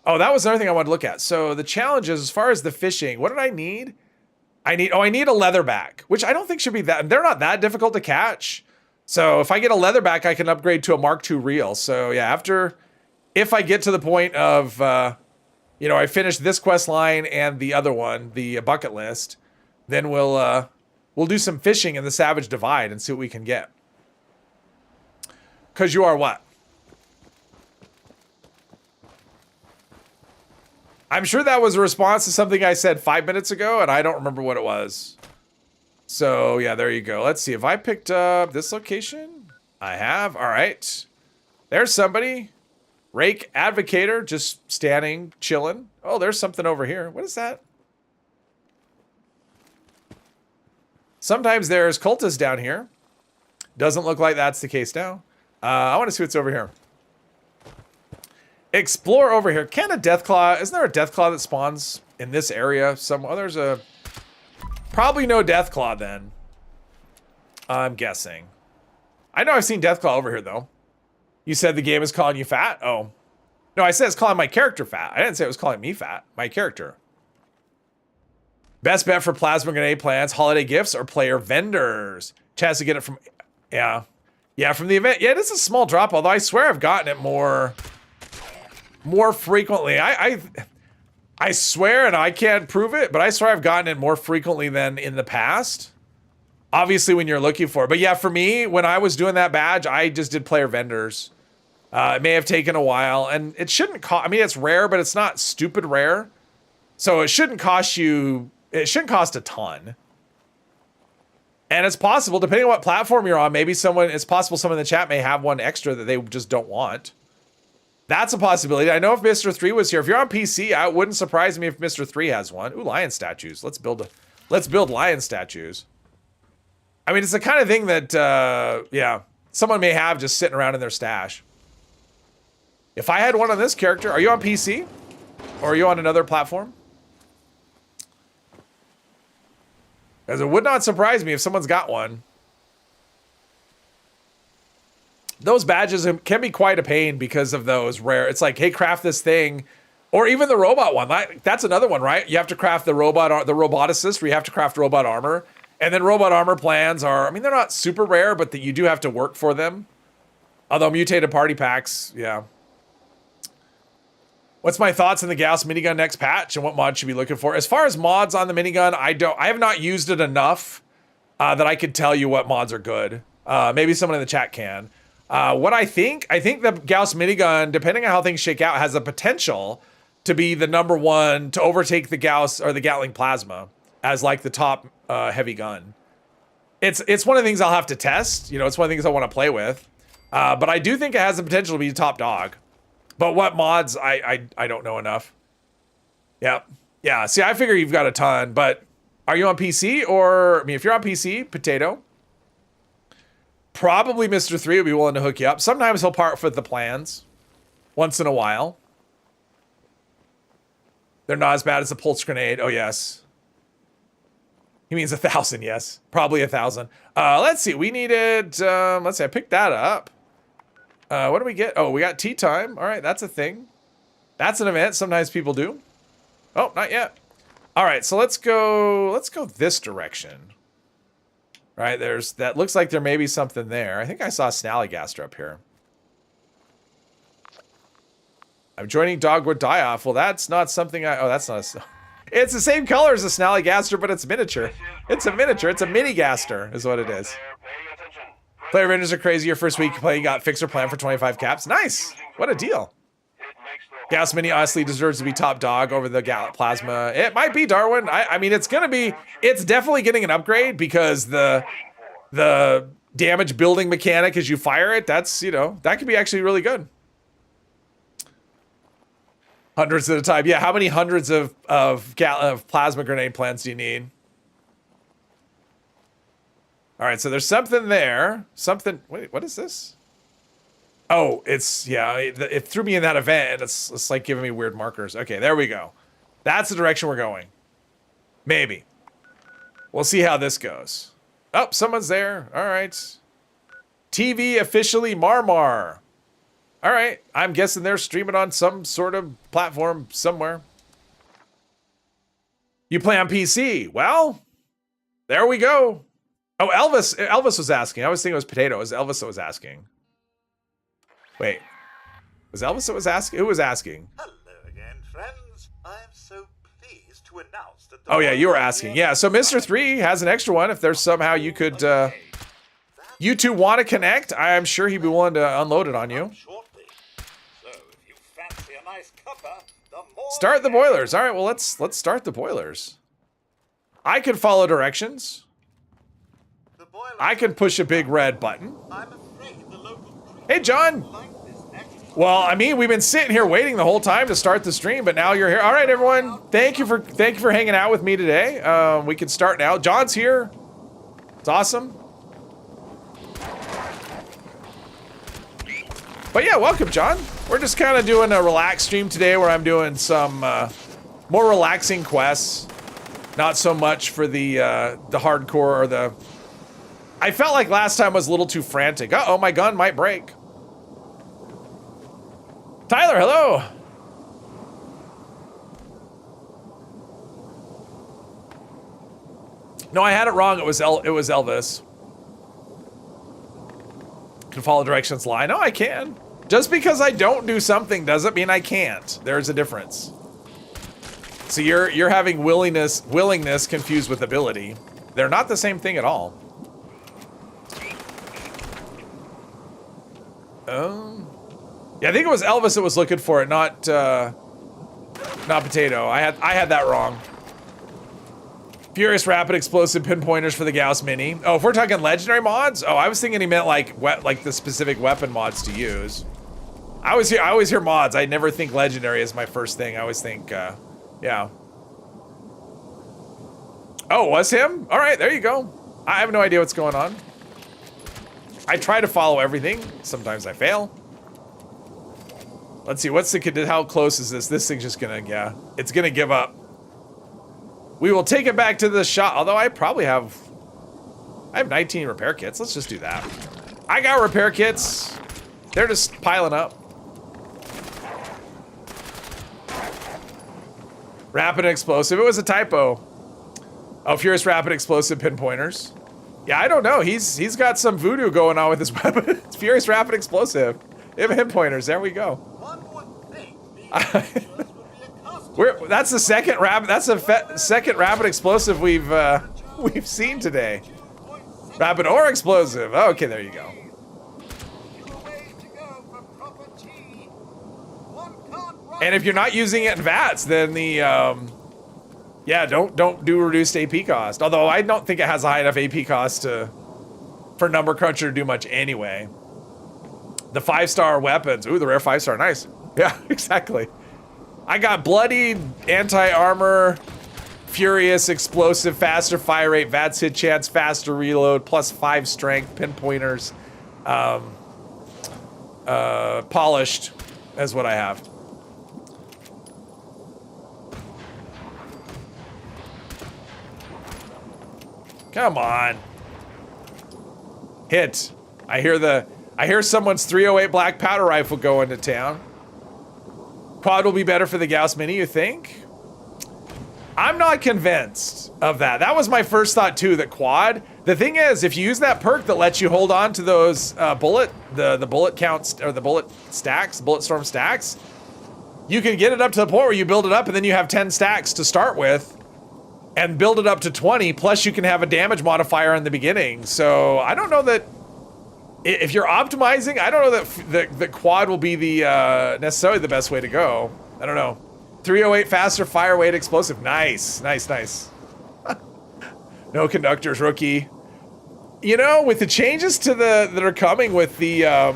Oh, that was another thing I wanted to look at. So the challenge is, as far as the fishing, what did I need? I need a leatherback, which I don't think should be that. They're not that difficult to catch. So if I get a leatherback, I can upgrade to a Mark II reel. So yeah, if I get to the point of, you know, I finish this quest line and the other one, the bucket list, then we'll do some fishing in the Savage Divide and see what we can get. 'Cause you are what? I'm sure that was a response to something I said 5 minutes ago, and I don't remember what it was. So, yeah, there you go. Let's see. If I picked up this location? I have. All right. There's somebody. Rake Advocator, just standing, chilling. Oh, there's something over here. What is that? Sometimes there's cultists down here. Doesn't look like that's the case now. I want to see what's over here. Explore over here. Can a Deathclaw... Isn't there a Deathclaw that spawns in this area? Oh, there's a... Probably no Deathclaw then. I'm guessing. I know I've seen Deathclaw over here, though. You said the game is calling you fat? Oh. No, I said it's calling my character fat. I didn't say it was calling me fat. My character. Best bet for plasma grenade plans, holiday gifts, or player vendors. Chance to get it from... Yeah. Yeah, from the event. Yeah, it is a small drop, although I swear I've gotten it more frequently. I swear, and I can't prove it, but I swear I've gotten it more frequently than in the past. Obviously, when you're looking for it. But yeah, for me, when I was doing that badge, I just did player vendors. It may have taken a while, and it shouldn't cost... I mean, it's rare, but it's not stupid rare. So it shouldn't cost you... It shouldn't cost a ton. And it's possible, depending on what platform you're on, maybe it's possible someone in the chat may have one extra that they just don't want. That's a possibility. I know if Mr. 3 was here. If you're on PC, it wouldn't surprise me if Mr. 3 has one. Ooh, lion statues. Let's build lion statues. I mean, it's the kind of thing that, yeah, someone may have just sitting around in their stash. If I had one on this character, are you on PC? Or are you on another platform? Because it would not surprise me if someone's got one. Those badges can be quite a pain because of those rare. It's like, hey, craft this thing. Or even the robot one. That's another one, right? You have to craft the roboticist, where you have to craft robot armor. And then robot armor plans are, I mean, they're not super rare, but you do have to work for them. Although mutated party packs, yeah. What's my thoughts on the Gauss minigun next patch and what mods should be looking for? As far as mods on the minigun, I have not used it enough that I could tell you what mods are good. Maybe someone in the chat can. What I think the Gauss minigun, depending on how things shake out, has the potential to be the number one to overtake the Gauss or the Gatling Plasma as like the top heavy gun. It's one of the things I'll have to test. You know, it's one of the things I want to play with. But I do think it has the potential to be top dog. But what mods, I don't know enough. Yep. Yeah, see, I figure you've got a ton, but are you on PC or, I mean, if you're on PC, potato. Probably Mr. 3 would be willing to hook you up. Sometimes he'll part with the plans. Once in a while. They're not as bad as a pulse grenade. Oh, yes. He means 1,000, yes. Probably 1,000. Let's see, we needed, let's see, I picked that up. What do we get? Oh, we got tea time. All right, that's a thing. That's an event. Sometimes people do. Oh, not yet. All right, so let's go this direction. All right, that looks like there may be something there. I think I saw Snallygaster up here. I'm joining Dogwood Die-Off. Well, that's not something oh, that's not a... It's the same color as a Snallygaster, but it's miniature. It's a miniature. It's a mini-gaster is what it is. Player vendors are crazy. Your first week playing got fixer plan for 25 caps. Nice. What a deal. Gauss Mini honestly deserves to be top dog over the Plasma. It might be, Darwin. I mean, it's definitely getting an upgrade because the damage building mechanic as you fire it, that's, you know, that could be actually really good. Hundreds at a time. Yeah, how many hundreds of plasma grenade plans do you need? All right, so there's something there. Something, wait, what is this? Oh, it's, yeah, it threw me in that event, and it's like giving me weird markers. Okay, there we go. That's the direction we're going. Maybe. We'll see how this goes. Oh, someone's there. All right. TV officially Marmar. All right, I'm guessing they're streaming on some sort of platform somewhere. You play on PC? Well, there we go. Oh, Elvis was asking. I was thinking it was Potato. It was Elvis that was asking. Wait, was Elvis that was asking? Who was asking? Hello again, friends. I'm so pleased to announce that. Oh yeah, you were asking. Yeah, so Mr. 3 has an extra one. If there's somehow you could, you two want to connect, I'm sure he'd be willing to unload it on you. Start the boilers. All right, well let's start the boilers. I could follow directions. I can push a big red button. Hey, John. Well, I mean, we've been sitting here waiting the whole time to start the stream, but now you're here. All right, everyone. Thank you for hanging out with me today. We can start now. John's here. It's awesome. But yeah, welcome, John. We're just kind of doing a relaxed stream today where I'm doing some more relaxing quests. Not so much for the hardcore or the... I felt like last time was a little too frantic. Uh-oh, my gun might break. Tyler, hello. No, I had it wrong. It was Elvis. Can follow directions line. No, I can. Just because I don't do something doesn't mean I can't. There's a difference. So you're having willingness confused with ability. They're not the same thing at all. Yeah, I think it was Elvis that was looking for it, not Potato. I had that wrong. Furious Rapid Explosive Pinpointers for the Gauss Mini. Oh, if we're talking legendary mods? Oh, I was thinking he meant like the specific weapon mods to use. I always hear mods. I never think legendary is my first thing. I always think, yeah. Oh, was him? All right, there you go. I have no idea what's going on. I try to follow everything. Sometimes I fail. Let's see, how close is this? This thing's just gonna, yeah, it's gonna give up. We will take it back to the shop, although I have 19 repair kits. Let's just do that. I got repair kits. They're just piling up. Rapid Explosive, it was a typo. Oh, Furious Rapid Explosive Pinpointers. Yeah, I don't know. He's got some voodoo going on with his weapon. It's Furious Rapid Explosive. Pinpointers. There we go. That's the second rapid. That's the second rapid explosive we've seen today. Rapid or explosive. Oh, okay, there you go. And if you're not using it in VATS, then the yeah, don't do reduced AP cost. Although I don't think it has a high enough AP cost for Number Cruncher to do much anyway. The 5-star weapons. Ooh, the rare 5-star, nice. Yeah, exactly. I got bloodied, anti-armor, furious, explosive, faster fire rate, VATS hit chance, faster reload, +5 strength, pinpointers, polished is what I have. Come on. Hit. I hear someone's 308 black powder rifle going to town. Quad will be better for the Gauss Mini, you think? I'm not convinced of that. That was my first thought too, that quad. The thing is, if you use that perk that lets you hold on to those the bullet counts, or the bullet stacks, bullet storm stacks, you can get it up to the point where you build it up and then you have 10 stacks to start with and build it up to 20, plus you can have a damage modifier in the beginning. So I don't know that, if you're optimizing, I don't know that the quad will be the necessarily the best way to go. I don't know. 308 faster fire weight explosive. Nice, nice, nice. No conductors, rookie. You know, with the changes to that are coming with the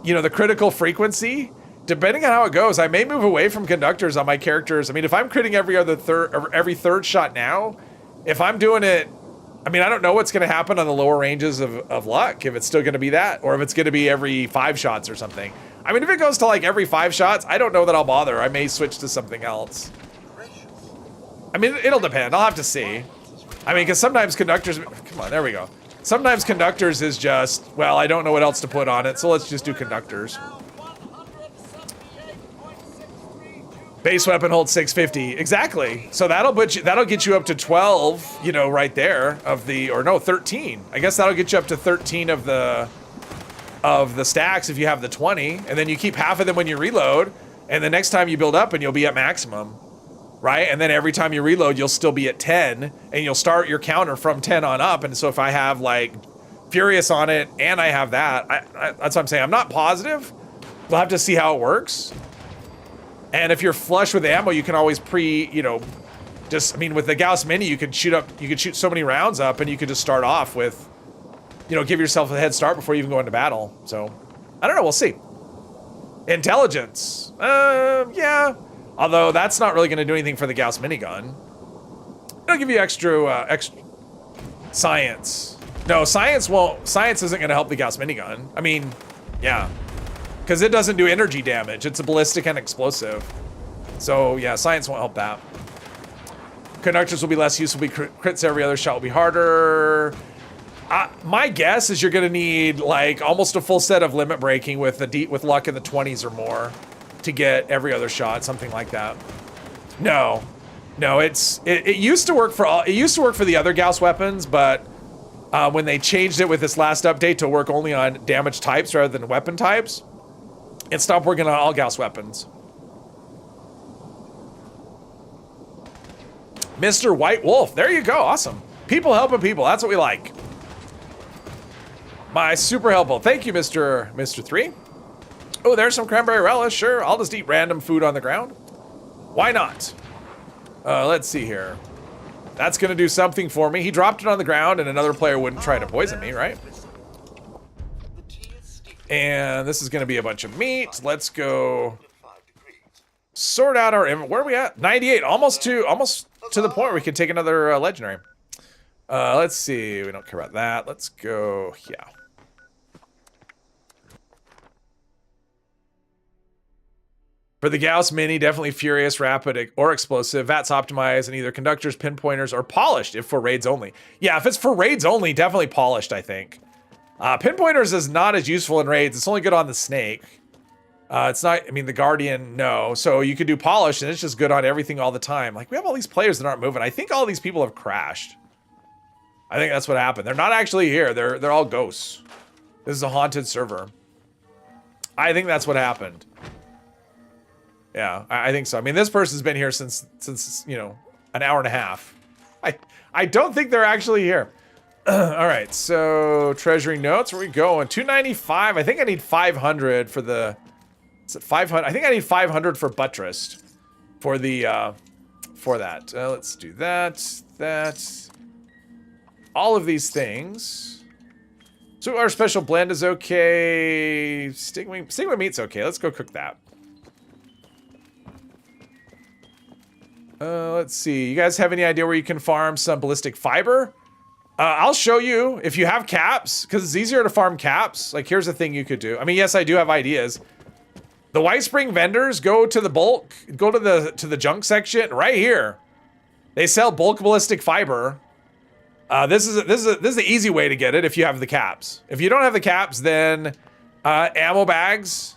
you know, the critical frequency, depending on how it goes, I may move away from conductors on my characters. I mean, if I'm critting every third shot now, if I'm doing it, I mean, I don't know what's going to happen on the lower ranges of luck, if it's still going to be that, or if it's going to be every 5 shots or something. I mean, if it goes to like every 5 shots, I don't know that I'll bother. I may switch to something else. I mean, it'll depend. I'll have to see. I mean, because sometimes conductors, come on, there we go. Sometimes conductors is just, well, I don't know what else to put on it, so let's just do conductors. Base weapon holds 650. Exactly. So that'll get you up to 12, you know, right there of the, or no, 13. I guess that'll get you up to 13 of the stacks if you have the 20, and then you keep half of them when you reload, and the next time you build up and you'll be at maximum, right? And then every time you reload, you'll still be at 10, and you'll start your counter from 10 on up. And so if I have like Furious on it and I have that, that's what I'm saying. I'm not positive. We'll have to see how it works. And if you're flush with ammo, you can always you know, just, I mean, with the Gauss Mini, you could shoot so many rounds up, and you could just start off with, you know, give yourself a head start before you even go into battle. So, I don't know, we'll see. Intelligence, yeah. Although that's not really gonna do anything for the Gauss minigun. It'll give you extra science. No, science isn't gonna help the Gauss minigun. I mean, yeah. Because it doesn't do energy damage. It's a ballistic and explosive. So yeah, science won't help that. Conductors will be less useful. Crits every other shot will be harder. My guess is you're gonna need like almost a full set of limit breaking with luck in the 20s or more to get every other shot, something like that. No, it used to work for the other Gauss weapons, but when they changed it with this last update to work only on damage types rather than weapon types, it stopped working on all Gauss weapons. Mr. White Wolf, there you go, awesome. People helping people, that's what we like. My super helpful, thank you, Mr. 3. Oh, there's some cranberry relish, sure. I'll just eat random food on the ground. Why not? Let's see here. That's gonna do something for me. He dropped it on the ground and another player wouldn't try to poison me, right? And this is gonna be a bunch of meat. Let's go sort out our, where are we at? 98, almost to the point where we can take another legendary. Let's see, we don't care about that. Let's go, yeah. For the Gauss Mini, definitely Furious, Rapid, or Explosive. VATS optimized, and either conductors, pinpointers, or polished if for raids only. Yeah, if it's for raids only, definitely polished, I think. Pinpointers is not as useful in raids. It's only good on the Snake. It's not, I mean, the Guardian, no. So you could do polished, and it's just good on everything all the time. Like, we have all these players that aren't moving. I think all these people have crashed. I think that's what happened. They're not actually here. They're all ghosts. This is a haunted server. I think that's what happened. Yeah, I think so. I mean, this person's been here since you know, an hour and a half. I don't think they're actually here. All right, so treasury notes. Where we going? 295. I think I need 500 for the It's at 500. I think I need 500 for buttressed for the for that. Let's do that. All of these things. So our special blend is okay. Stingwing meat's okay. Let's go cook that. Let's see. You guys have any idea where you can farm some ballistic fiber? I'll show you if you have caps, because it's easier to farm caps. Like, here's the thing you could do. I mean, yes, I do have ideas. The White Spring vendors go to the bulk, go to the junk section right here. They sell bulk ballistic fiber. This is the easy way to get it if you have the caps. If you don't have the caps, then ammo bags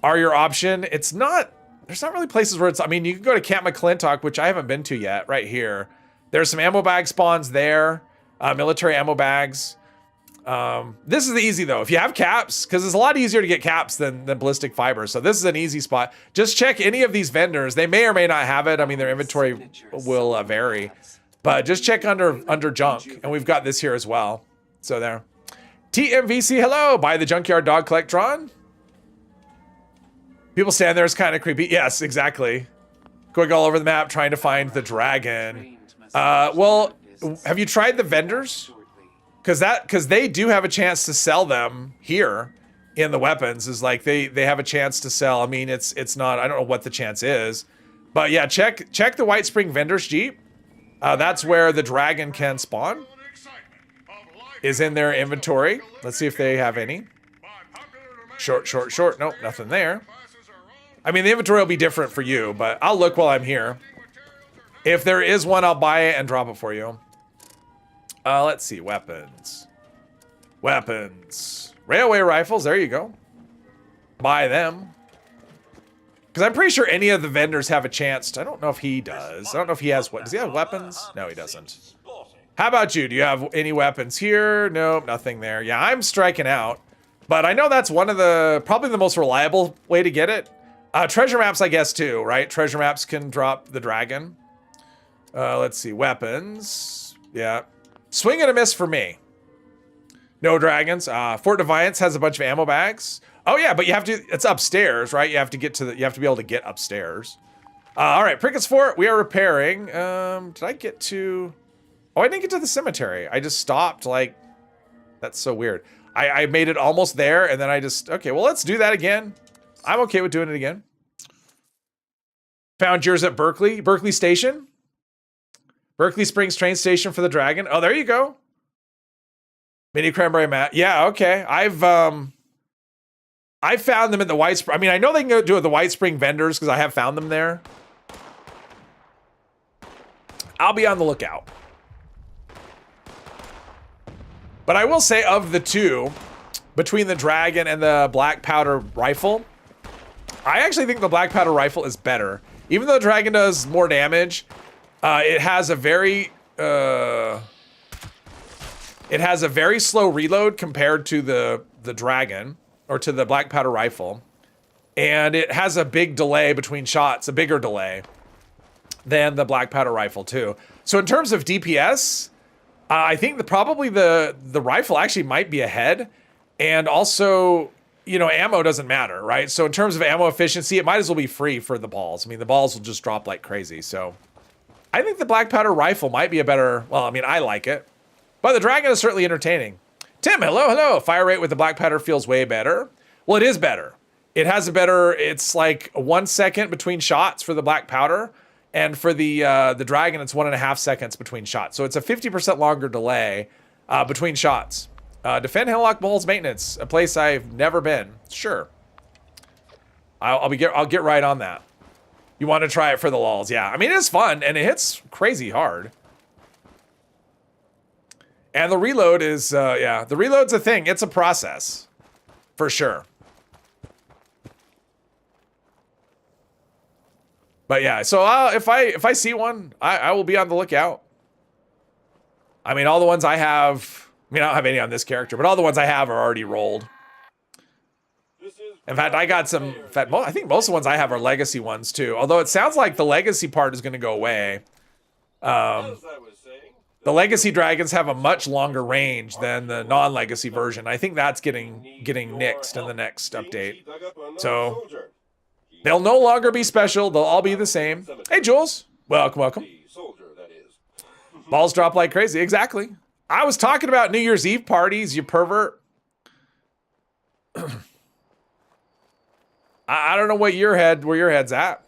are your option. It's not. There's not really places where it's. I mean, you can go to Camp McClintock, which I haven't been to yet. Right here, there's some ammo bag spawns there. Military ammo bags. This is the easy though. If you have caps, because it's a lot easier to get caps than ballistic fiber. So this is an easy spot. Just check any of these vendors. They may or may not have it. I mean, their inventory will vary. But just check under junk, and we've got this here as well. So there. TMVC, hello. Buy the Junkyard Dog Collectron. People stand there, it's kind of creepy. Yes, exactly. Going all over the map trying to find the dragon. Well, have you tried the vendors? Because they do have a chance to sell them here in the weapons. Is like they have a chance to sell. I mean, it's not. I don't know what the chance is, but yeah, check the White Spring vendors Jeep. That's where the dragon can spawn. Is in their inventory. Let's see if they have any. Short. Nope, nothing there. I mean, the inventory will be different for you, but I'll look while I'm here. If there is one, I'll buy it and drop it for you. Let's see. Weapons. Railway rifles. There you go. Buy them. Because I'm pretty sure any of the vendors have a chance to, I don't know if he does. I don't know if he has what. Does he have weapons? No, he doesn't. How about you? Do you have any weapons here? Nope, nothing there. Yeah, I'm striking out. But I know that's one of the, probably the most reliable way to get it. Treasure maps, I guess, too, right? Treasure maps can drop the dragon. Let's see. Weapons. Yeah. Swing and a miss for me. No dragons. Fort Defiance has a bunch of ammo bags. Oh yeah, but you have to, it's upstairs, right? You have to get to you have to be able to get upstairs. All right, Prickett's Fort, we are repairing. Did I get to, oh, I didn't get to the cemetery. I just stopped, like, that's so weird. I made it almost there, and then I just, okay, well, let's do that again. I'm okay with doing it again. Found yours at Berkeley Station. Berkeley Springs train station for the dragon. Oh, there you go. Mini cranberry mat. Yeah, okay. I found them at the White Spring. I mean, I know they can go do it at the White Spring vendors because I have found them there. I'll be on the lookout. But I will say, of the two, between the dragon and the black powder rifle, I actually think the black powder rifle is better. Even though the dragon does more damage, it has a very slow reload compared to the dragon, or to the black powder rifle. And it has a big delay between shots, a bigger delay than the black powder rifle too. So in terms of DPS, I think probably the rifle actually might be ahead. And also, you know, ammo doesn't matter, right? So in terms of ammo efficiency, it might as well be free for the balls. I mean, the balls will just drop like crazy. So I think the black powder rifle might be a better, well, I mean, I like it. But the dragon is certainly entertaining. Tim, hello. Fire rate with the black powder feels way better. Well, it is better. It has a better, it's like 1 second between shots for the black powder. And for the dragon, it's 1.5 seconds between shots. So it's a 50% longer delay between shots. Defend Hemlock Moles maintenance, a place I've never been. Sure. I'll get right on that. You want to try it for the lulz. Yeah, I mean, it's fun and it hits crazy hard. And the reload is, yeah, the reload's a thing. It's a process, for sure. But yeah, so if I see one, I will be on the lookout. I mean, all the ones I have, I mean, I don't have any on this character, but all the ones I have are already rolled. In fact, I got some, in fact, I think most of the ones I have are legacy ones too. Although it sounds like the legacy part is going to go away. The legacy dragons have a much longer range than the non-legacy version. I think that's getting nixed in the next update. So They'll no longer be special. They'll all be the same. Hey, Jules. Welcome, welcome. Balls drop like crazy. Exactly. I was talking about New Year's Eve parties, you pervert. I don't know where your head's at.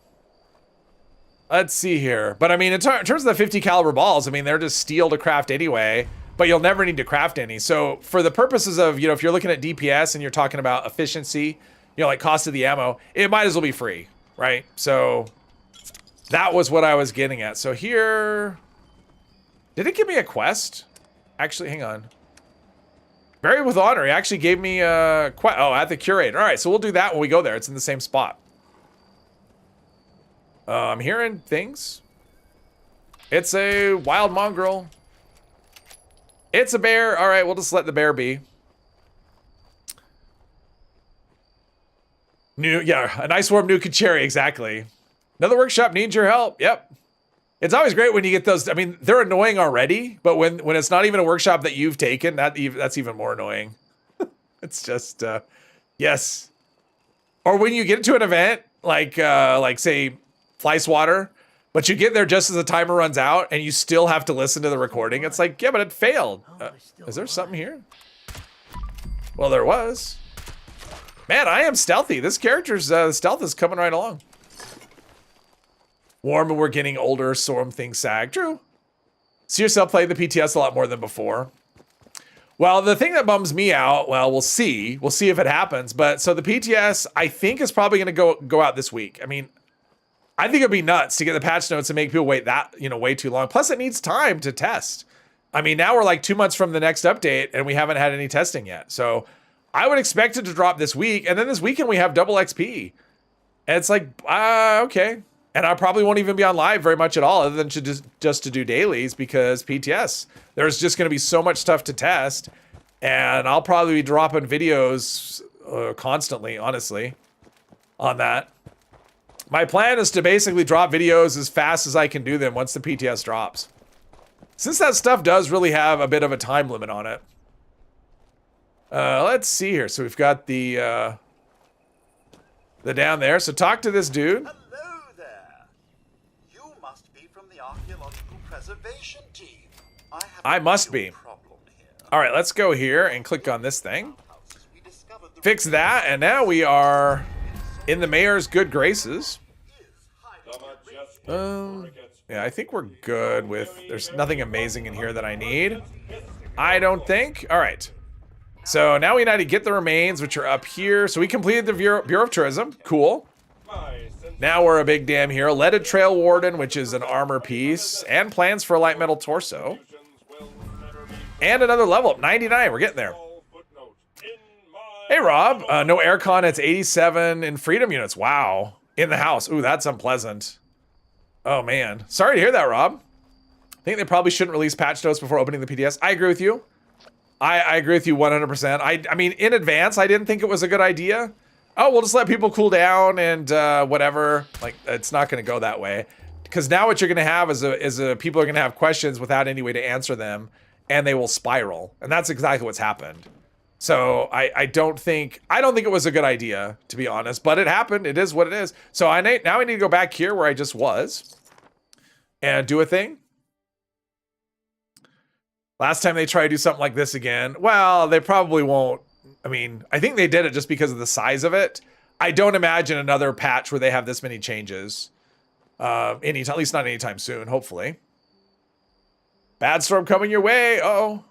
Let's see here. But I mean, in terms of the 50 caliber balls, I mean, they're just steel to craft anyway, but you'll never need to craft any. So for the purposes of, you know, if you're looking at DPS and you're talking about efficiency, you know, like cost of the ammo, it might as well be free, right? So that was what I was getting at. So here, did it give me a quest? Actually, hang on. Buried with Honor, he actually gave me a quest. Oh, at the Curator. All right, so we'll do that when we go there. It's in the same spot. I'm hearing things. It's a wild mongrel. It's a bear. All right, we'll just let the bear be. A nice warm new cherry, exactly. Another workshop needs your help. Yep. It's always great when you get those. I mean, they're annoying already, but when it's not even a workshop that you've taken, that's even more annoying. It's just, yes. Or when you get to an event, like say, Fly Swatter, but you get there just as the timer runs out and you still have to listen to the recording. It's like, yeah, but it failed. Is there something here? Well, there was. Man, I am stealthy. This character's stealth is coming right along. Warm and we're getting older, Storm things sag. True. See yourself play the PTS a lot more than before. Well, the thing that bums me out, well, we'll see. We'll see if it happens. But so the PTS, I think, is probably going to go out this week. I mean, I think it'd be nuts to get the patch notes and make people wait that, you know, way too long. Plus, it needs time to test. I mean, now we're like 2 months from the next update and we haven't had any testing yet. So I would expect it to drop this week. And then this weekend we have double XP. And it's like, okay. And I probably won't even be on live very much at all other than to just to do dailies because PTS. There's just going to be so much stuff to test. And I'll probably be dropping videos constantly, honestly, on that. My plan is to basically drop videos as fast as I can do them once the PTS drops. Since that stuff does really have a bit of a time limit on it. Let's see here. So we've got the down there. So talk to this dude. Hello there. You must be from the archaeological preservation team. I must be. All right, let's go here and click on this thing. Fix that, and now we are in the mayor's good graces. Yeah, I think we're good with... There's nothing amazing in here that I need. I don't think. All right. So now we need to get the remains, which are up here. So we completed the Bureau of Tourism. Cool. Now we're a big damn hero. Leaded Trail Warden, which is an armor piece. And plans for a light metal torso. And another level up. 99. We're getting there. Hey, Rob. No aircon. It's 87 in freedom units. Wow. In the house. Ooh, that's unpleasant. Oh, man. Sorry to hear that, Rob. I think they probably shouldn't release patch notes before opening the PTS. I agree with you. I agree with you 100%. I mean, in advance, I didn't think it was a good idea. Oh, we'll just let people cool down and whatever. Like, it's not going to go that way. Because now what you're going to have is people are going to have questions without any way to answer them. And they will spiral. And that's exactly what's happened. So I don't think it was a good idea, to be honest. But it happened. It is what it is. So now I need to go back here where I just was. And do a thing. Last time they try to do something like this again, well, they probably won't. I mean, I think they did it just because of the size of it. I don't imagine another patch where they have this many changes. At least not anytime soon, hopefully. Bad storm coming your way. Uh-oh.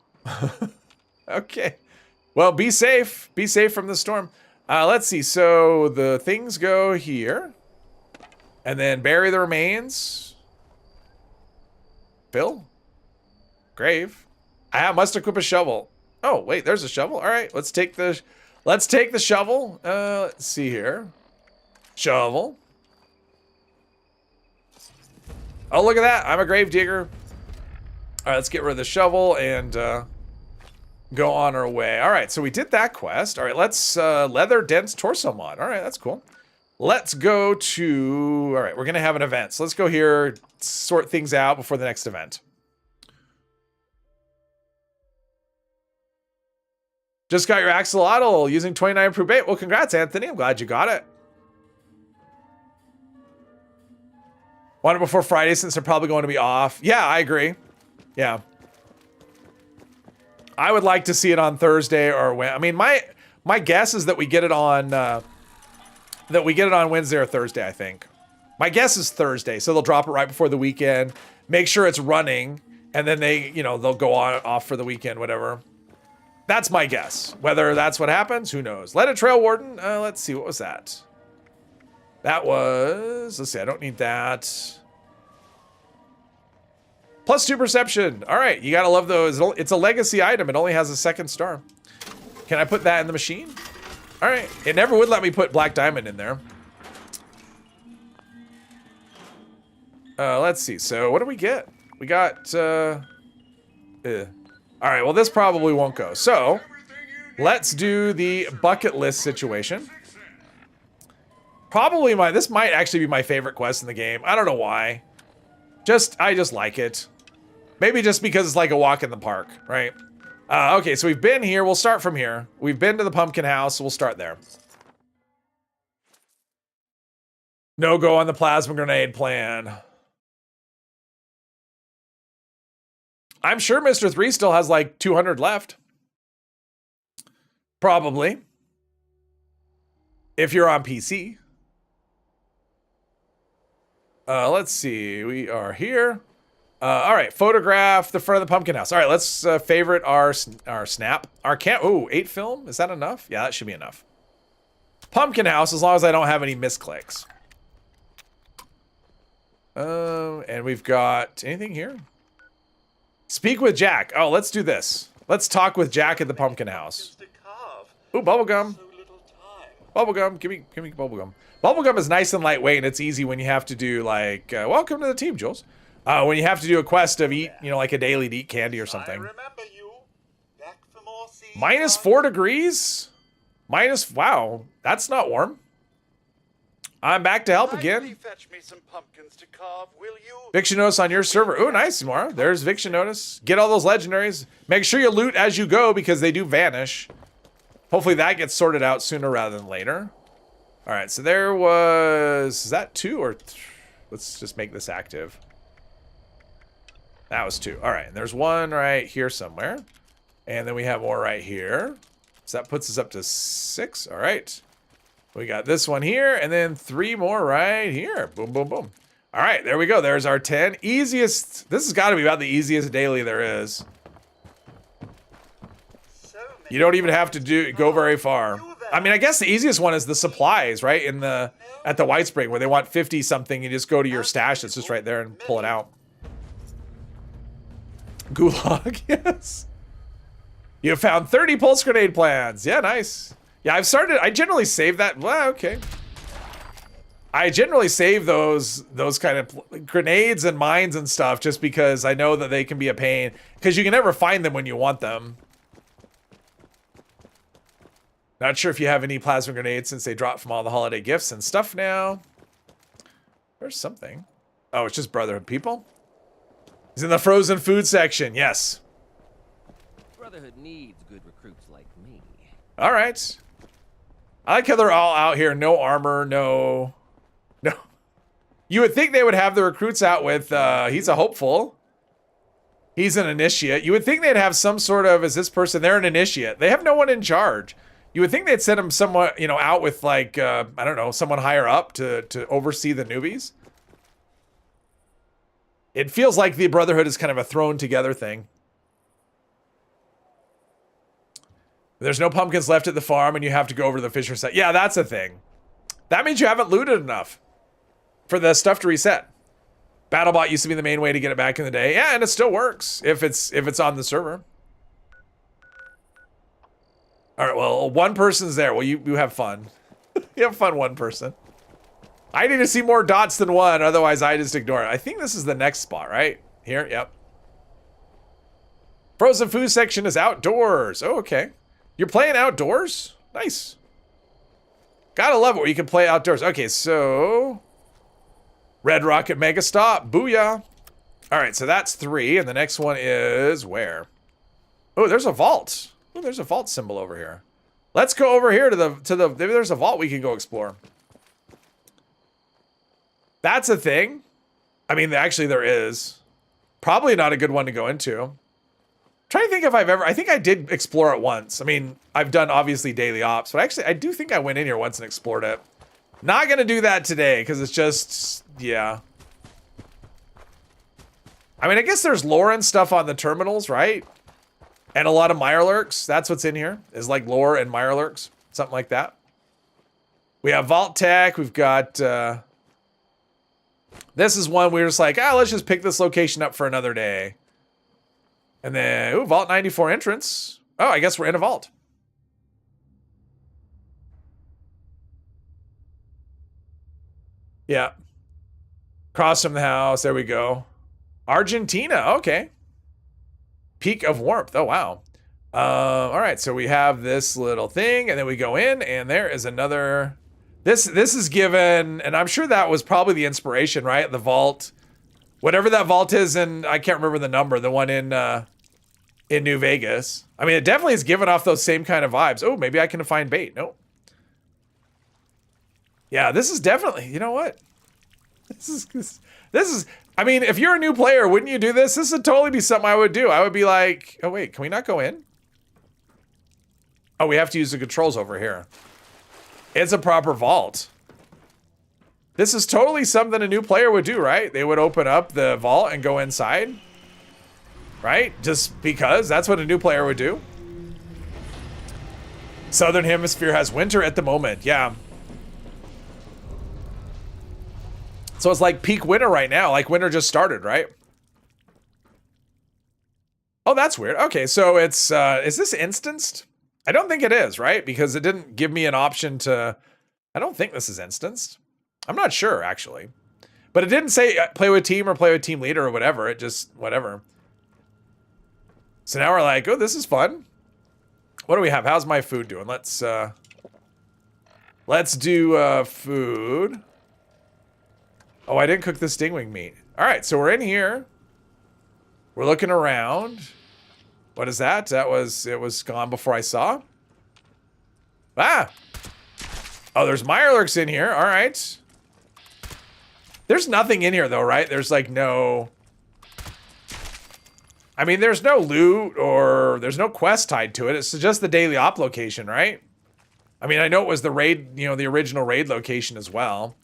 Okay. Well, be safe. Be safe from the storm. Let's see. So the things go here. And then bury the remains. Bill? Grave? I must equip a shovel. Oh, wait, there's a shovel. All right, let's take the shovel. Let's see here. Shovel. Oh, look at that. I'm a grave digger. All right, let's get rid of the shovel and go on our way. All right, so we did that quest. All right, let's leather dense torso mod. All right, that's cool. Let's go to, all right, we're gonna have an event. So let's go here, sort things out before the next event. Just got your axolotl using 29 approved bait. Well, congrats, Anthony. I'm glad you got it. Want it before Friday since they're probably going to be off. Yeah, I agree. Yeah. I would like to see it on Thursday or when. I mean, my guess is that we get it on Wednesday or Thursday, I think. My guess is Thursday, so they'll drop it right before the weekend. Make sure it's running, and then they'll go off for the weekend, whatever. That's my guess. Whether that's what happens, who knows? Let it Trail Warden. Let's see, what was that? That was, let's see, I don't need that. +2 perception. All right, you gotta love those. It's a legacy item. It only has a 2nd star. Can I put that in the machine? All right, it never would let me put Black Diamond in there. Let's see. So what do we get? We got, all right, well, this probably won't go. So let's do the bucket list situation. Probably this might actually be my favorite quest in the game. I don't know why. I just like it. Maybe just because it's like a walk in the park, right? Okay, so we've been here. We'll start from here. We've been to the pumpkin house, so we'll start there. No go on the plasma grenade plan. I'm sure Mr. 3 still has like 200 left. Probably. If you're on PC. Let's see. We are here. All right. Photograph the front of the pumpkin house. All right. Let's favorite our snap. Our camp. Ooh, 8 film. Is that enough? Yeah, that should be enough. Pumpkin house, as long as I don't have any misclicks. And we've got anything here? Speak with Jack. Oh, let's do this. Let's talk with Jack at the pumpkin house. Ooh, bubblegum. Bubblegum. Give me bubblegum. Bubblegum is nice and lightweight, and it's easy when you have to do like, welcome to the team, Jules. When you have to do a quest of eat, like a daily to eat candy or something. I remember you. Back for more seeds. -4 degrees? Wow, that's not warm. I'm back to help again. Fetch me some pumpkins to carve, will you? Viction notice on your server. Oh, nice, Mara. There's Viction notice. Get all those legendaries. Make sure you loot as you go because they do vanish. Hopefully that gets sorted out sooner rather than later. All right, so there was... Is that 2 or... Let's just make this active. That was 2. All right, and there's 1 right here somewhere. And then we have more right here. So that puts us up to 6. All right. We got this one here, and then 3 more right here. Boom, boom, boom. All right, there we go. There's our 10. Easiest. This has got to be about the easiest daily there is. You don't even have to go very far. I mean, I guess the easiest one is the supplies, right? At the White Spring, where they want 50 something. You just go to your stash that's just right there and pull it out. Gulag, yes. You have found 30 pulse grenade plans. Yeah, nice. Yeah, I generally save that. Well, okay. I generally save those kind of grenades and mines and stuff just because I know that they can be a pain. Because you can never find them when you want them. Not sure if you have any plasma grenades since they dropped from all the holiday gifts and stuff now. There's something. Oh, it's just Brotherhood people? He's in the frozen food section. Yes. Brotherhood needs good recruits like me. All right. I like how they're all out here. No armor, no. You would think they would have the recruits out with, he's a hopeful. He's an initiate. You would think they'd have some sort of, is this person, they're an initiate. They have no one in charge. You would think they'd send him somewhat, out with like, I don't know, someone higher up to oversee the newbies. It feels like the Brotherhood is kind of a thrown together thing. There's no pumpkins left at the farm and you have to go over to the Fisher site. Yeah, that's a thing. That means you haven't looted enough for the stuff to reset. BattleBot used to be the main way to get it back in the day. Yeah, and it still works if it's on the server. All right, well, one person's there. Well, you have fun. You have fun, one person. I need to see more dots than one, otherwise I just ignore it. I think this is the next spot, right? Here, yep. Frozen food section is outdoors. Oh, okay. You're playing outdoors? Nice. Gotta love it where you can play outdoors. Okay, so... Red Rocket Mega Stop. Booyah. All right, so that's 3, and the next one is where? Oh, there's a vault. Oh, there's a vault symbol over here. Let's go over here to the maybe there's a vault we can go explore. That's a thing. I mean, actually there is. Probably not a good one to go into. Trying to think if I've ever, I think I did explore it once. I mean, I've done obviously daily ops, but actually I do think I went in here once and explored it. Not going to do that today because it's just, yeah. I mean, I guess there's lore and stuff on the terminals, right? And a lot of Mirelurks. That's what's in here, is like lore and Mirelurks, something like that. We have Vault Tech. We've got, this is one we were just like, let's just pick this location up for another day. And then, ooh, Vault 94 entrance. Oh, I guess we're in a vault. Yeah. Across from the house. There we go. Argentina. Okay. Peak of warmth. Oh, wow. All right. So we have this little thing, and then we go in, and there is another. This is given, and I'm sure that was probably the inspiration, right? The vault. Whatever that vault is, and I can't remember the number. The one in New Vegas. I mean, it definitely is giving off those same kind of vibes. Oh, maybe I can find bait. Nope. Yeah, this is definitely, you know what? This is, I mean, if you're a new player, wouldn't you do this? This would totally be something I would do. I would be like, oh wait, can we not go in? Oh, we have to use the controls over here. It's a proper vault. This is totally something a new player would do, right? They would open up the vault and go inside. Right? Just because that's what a new player would do. Southern Hemisphere has winter at the moment. Yeah. So it's like peak winter right now. Like winter just started, right? Oh, that's weird. Okay, so it's, is this instanced? I don't think it is, right? Because it didn't give me an option to, I don't think this is instanced. I'm not sure, actually. But it didn't say play with team or play with team leader or whatever. It just, whatever. So now we're like, oh, this is fun. What do we have? How's my food doing? Let's do food. Oh, I didn't cook the stingwing meat. All right, so we're in here. We're looking around. What is that? It was gone before I saw. Ah. Oh, there's Mirelurks in here. All right. There's nothing in here though, right? There's like no, I mean, there's no loot or there's no quest tied to it. It's just the daily op location, right? I mean, I know it was the raid, you know, the original raid location as well.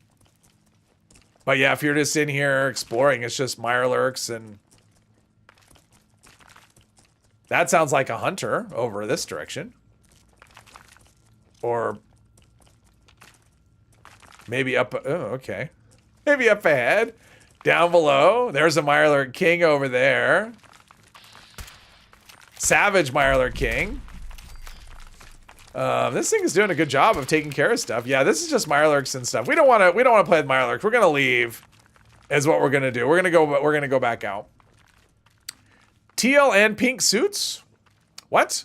But yeah, if you're just in here exploring, it's just Mirelurks and that sounds like a hunter over this direction. Or maybe up, oh, okay. Maybe up ahead. Down below, there's a Mirelurk King over there. Savage Mirelurk King. This thing is doing a good job of taking care of stuff. Yeah, this is just Mirelurks and stuff. We don't want to play with Mirelurks. We're gonna leave. Is what we're gonna do. We're gonna go back out. Teal and pink suits. What?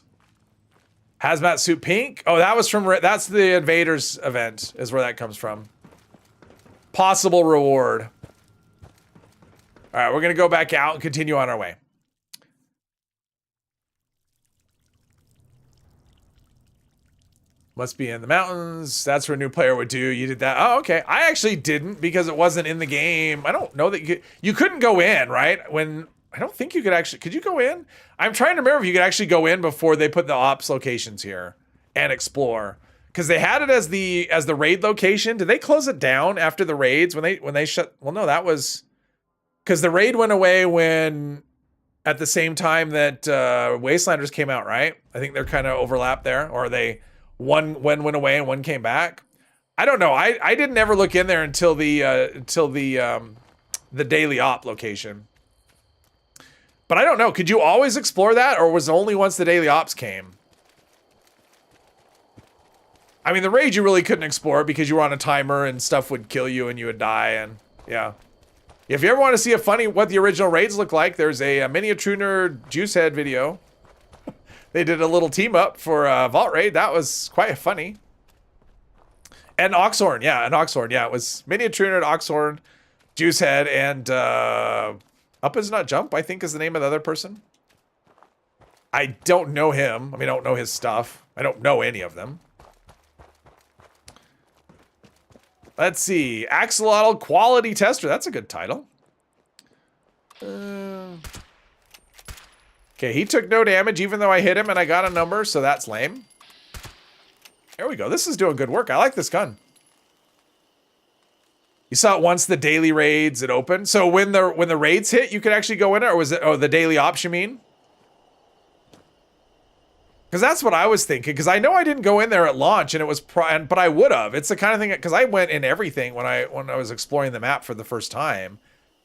Hazmat suit pink. Oh, that was from. That's the Invaders event. Is where that comes from. Possible reward. All right, we're gonna go back out and continue on our way. Must be in the mountains. That's where a new player would do. You did that. Oh, okay. I actually didn't because it wasn't in the game. I don't know that you couldn't go in, right? When I don't think you could actually. Could you go in? I'm trying to remember if you could actually go in before they put the ops locations here and explore. Because they had it as the raid location. Did they close it down after the raids when they shut? Well, no, that was because the raid went away when at the same time that Wastelanders came out, right? I think they're kind of overlapped there, or they. One went away and one came back. I don't know. I didn't ever look in there until the daily op location. But I don't know. Could you always explore that, or was it only once the daily ops came? I mean, the raid you really couldn't explore because you were on a timer and stuff would kill you and you would die. And yeah, if you ever want to see what the original raids look like, there's a Miniatruner Juicehead video. They did a little team up for Vault Raid. That was quite funny. And Oxhorn, yeah, it was Miniatruner, Oxhorn, Juicehead, and Up Is Not Jump, I think is the name of the other person. I don't know him. I mean, I don't know his stuff. I don't know any of them. Let's see. Axolotl Quality Tester. That's a good title. Okay, he took no damage even though I hit him and I got a number, so that's lame. There we go. This is doing good work. I like this gun. You saw it once the daily raids it opened. So when the raids hit, you could actually go in it, or was it the daily ops you mean? Because that's what I was thinking. Because I know I didn't go in there at launch, and it was but I would have. It's the kind of thing because I went in everything when I was exploring the map for the first time.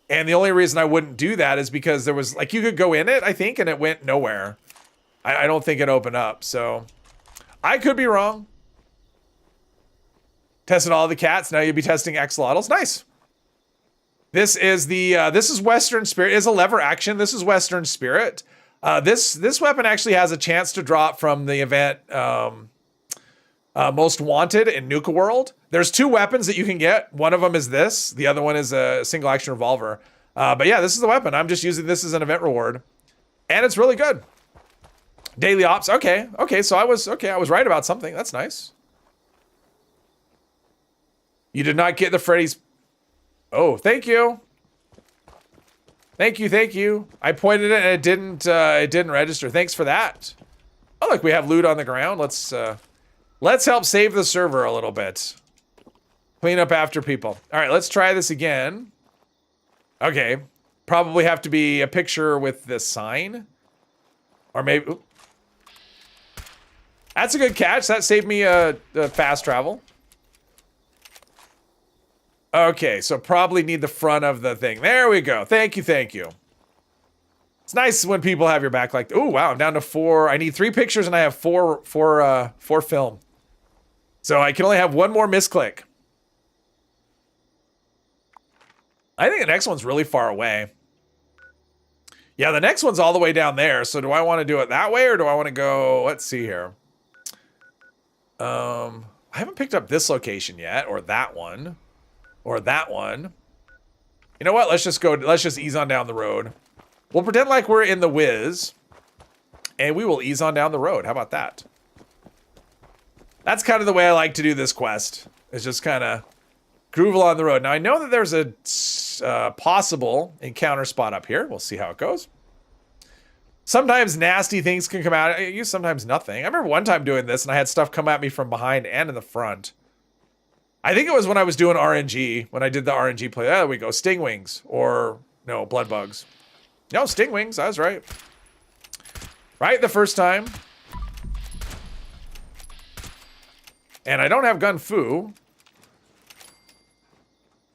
And the only reason I wouldn't do that is because there was, like, you could go in it, I think, and it went nowhere. I don't think it opened up, so I could be wrong. Tested all the cats, now you'll be testing axolotls. Nice. This is this is Western Spirit. It is a lever action. This is Western Spirit. This weapon actually has a chance to drop from the event Most Wanted in Nuka World. There's 2 weapons that you can get. One of them is this. The other one is a single action revolver. But yeah, this is the weapon. I'm just using this as an event reward. And it's really good. Daily ops. Okay. Okay, so I was right about something. That's nice. You did not get the Freddy's. Oh, thank you. Thank you, thank you. I pointed it and it didn't register. Thanks for that. Oh, look, we have loot on the ground. Let's help save the server a little bit. Clean up after people. All right, let's try this again. Okay. Probably have to be a picture with this sign. Or maybe... Oop. That's a good catch. That saved me a fast travel. Okay, so probably need the front of the thing. There we go. Thank you, thank you. It's nice when people have your back like... Oh, wow, I'm down to 4. I need 3 pictures and I have 4 film. So I can only have 1 more misclick. I think the next one's really far away. Yeah, the next one's all the way down there. So do I want to do it that way or do I want to go... Let's see here. I haven't picked up this location yet, or that one. Or that one. You know what? Let's just ease on down the road. We'll pretend like we're in the Wiz. And we will ease on down the road. How about that? That's kind of the way I like to do this quest. It's just kind of groove along the road. Now, I know that there's a possible encounter spot up here. We'll see how it goes. Sometimes nasty things can come out. Sometimes nothing. I remember one time doing this, and I had stuff come at me from behind and in the front. I think it was when I was doing RNG, when I did the RNG play. There we go. Stingwings. Or, no, blood bugs. No, stingwings. I was right. Right the first time. And I don't have gun fu.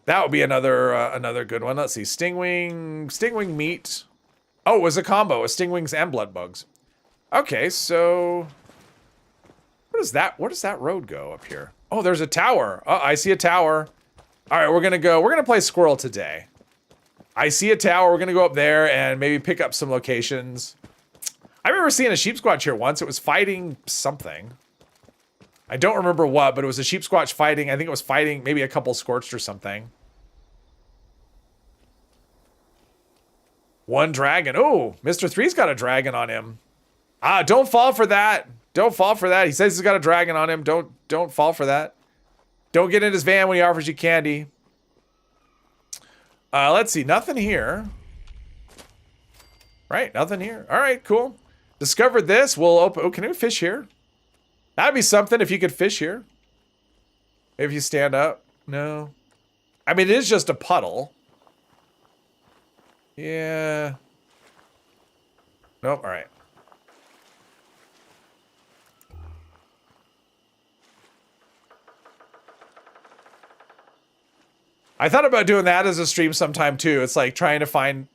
That would be another good one. Let's see. Stingwing meat. Oh, it was a combo. Stingwings and blood bugs. Okay, so... Where does that road go up here? Oh, there's a tower. Oh, I see a tower. All right, we're gonna play squirrel today. I see a tower. We're gonna go up there and maybe pick up some locations. I remember seeing a sheep squatch here once. It was fighting something. I don't remember what, but it was a sheep squatch fighting. I think it was fighting maybe a couple scorched or something. One dragon. Oh, Mr. 3's got a dragon on him. Ah, don't fall for that. Don't fall for that. He says he's got a dragon on him. Don't fall for that. Don't get in his van when he offers you candy. Let's see. Nothing here. Right, nothing here. All right, cool. Discovered this. We'll open... Oh, can we fish here? That'd be something if you could fish here. If you stand up. No. I mean, it is just a puddle. Yeah. Nope, all right. I thought about doing that as a stream sometime too. It's like trying to find,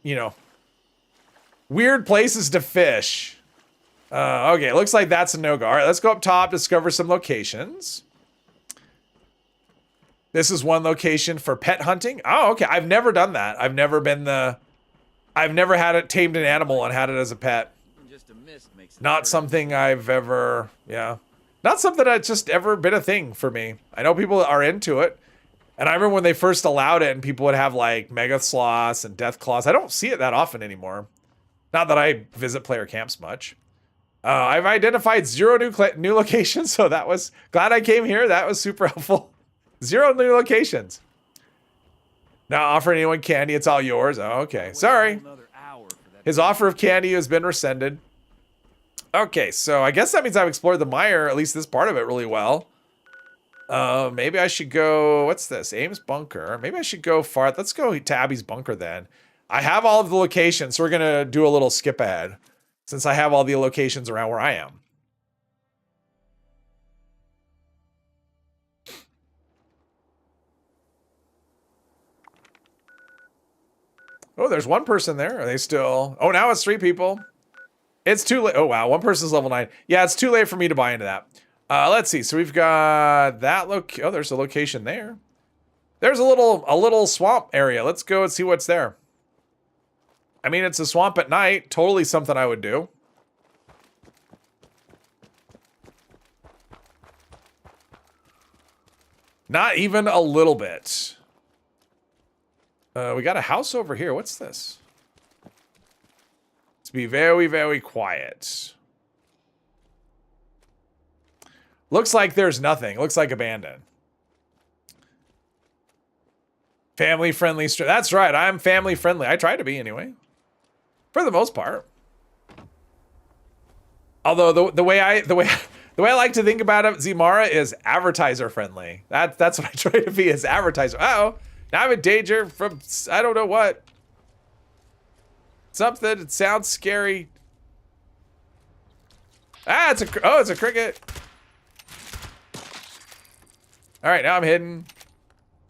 weird places to fish. Okay, looks like that's a no-go. All right, let's go up top, discover some locations. This is one location for pet hunting. Oh, okay. I've never done that. I've never had it tamed an animal and had it as a pet. Just a mist makes it Not hurt. something I've ever, not something that's just ever been a thing for me. I know people are into it. And I remember when they first allowed it and people would have like mega sloths and death claws. I don't see it that often anymore. Not that I visit player camps much. I've identified 0 new locations, so that was glad I came here. That was super helpful. 0 new locations. Not offering anyone candy. It's all yours. Oh, okay. Sorry. Another hour for that. His offer of candy has been rescinded. Okay, so I guess that means I've explored the mire, at least this part of it, really well. Maybe I should go... What's this? Ames Bunker. Maybe I should go far... Let's go to Abby's Bunker then. I have all of the locations, so we're going to do a little skip ahead. Since I have all the locations around where I am. Oh, there's one person there. Are they still... Oh, now it's 3 people. It's too late. Oh, wow. One person's level 9. Yeah, it's too late for me to buy into that. Let's see. So we've got that Oh, there's a location there. There's a little swamp area. Let's go and see what's there. I mean, it's a swamp at night. Totally something I would do. Not even a little bit. We got a house over here. What's this? Let's be very, very quiet. Looks like there's nothing. Looks like abandoned. Family friendly. That's right. I'm family friendly. I try to be anyway. For the most part. Although the way I like to think about it, Zimara is advertiser friendly. That's what I try to be, is advertiser. Uh-oh. Now I'm in danger from I don't know what. Something that sounds scary. Ah, it's a cricket. All right, now I'm hidden.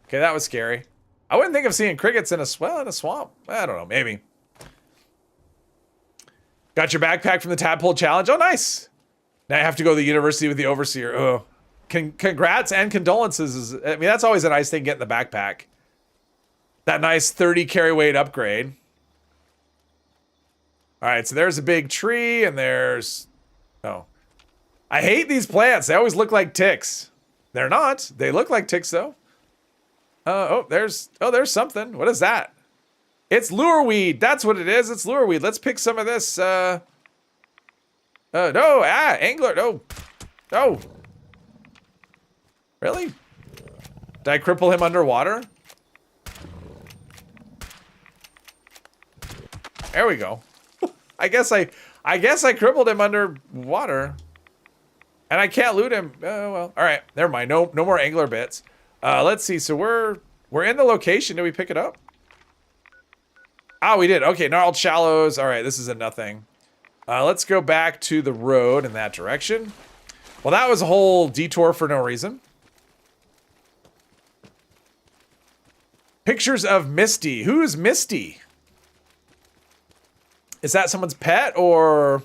Okay, that was scary. I wouldn't think of seeing crickets in a swamp. I don't know, maybe. Got your backpack from the Tadpole Challenge. Oh, nice. Now I have to go to the university with the overseer. Oh, congrats and condolences. I mean, that's always a nice thing, getting the backpack. That nice 30 carry weight upgrade. All right, so there's a big tree and there's... Oh. I hate these plants. They always look like ticks. They're not. They look like ticks, though. There's something. What is that? It's lure weed. That's what it is. It's lure weed. Let's pick some of this. No. Angler. No. Really? Did I cripple him underwater? There we go. I guess I crippled him underwater. And I can't loot him. Oh, well. All right. Never mind. No more angler bits. Let's see. So we're in the location. Did we pick it up? Oh, we did. Okay. Gnarled shallows. All right. This is a nothing. Let's go back to the road in that direction. Well, that was a whole detour for no reason. Pictures of Misty. Who is Misty? Is that someone's pet or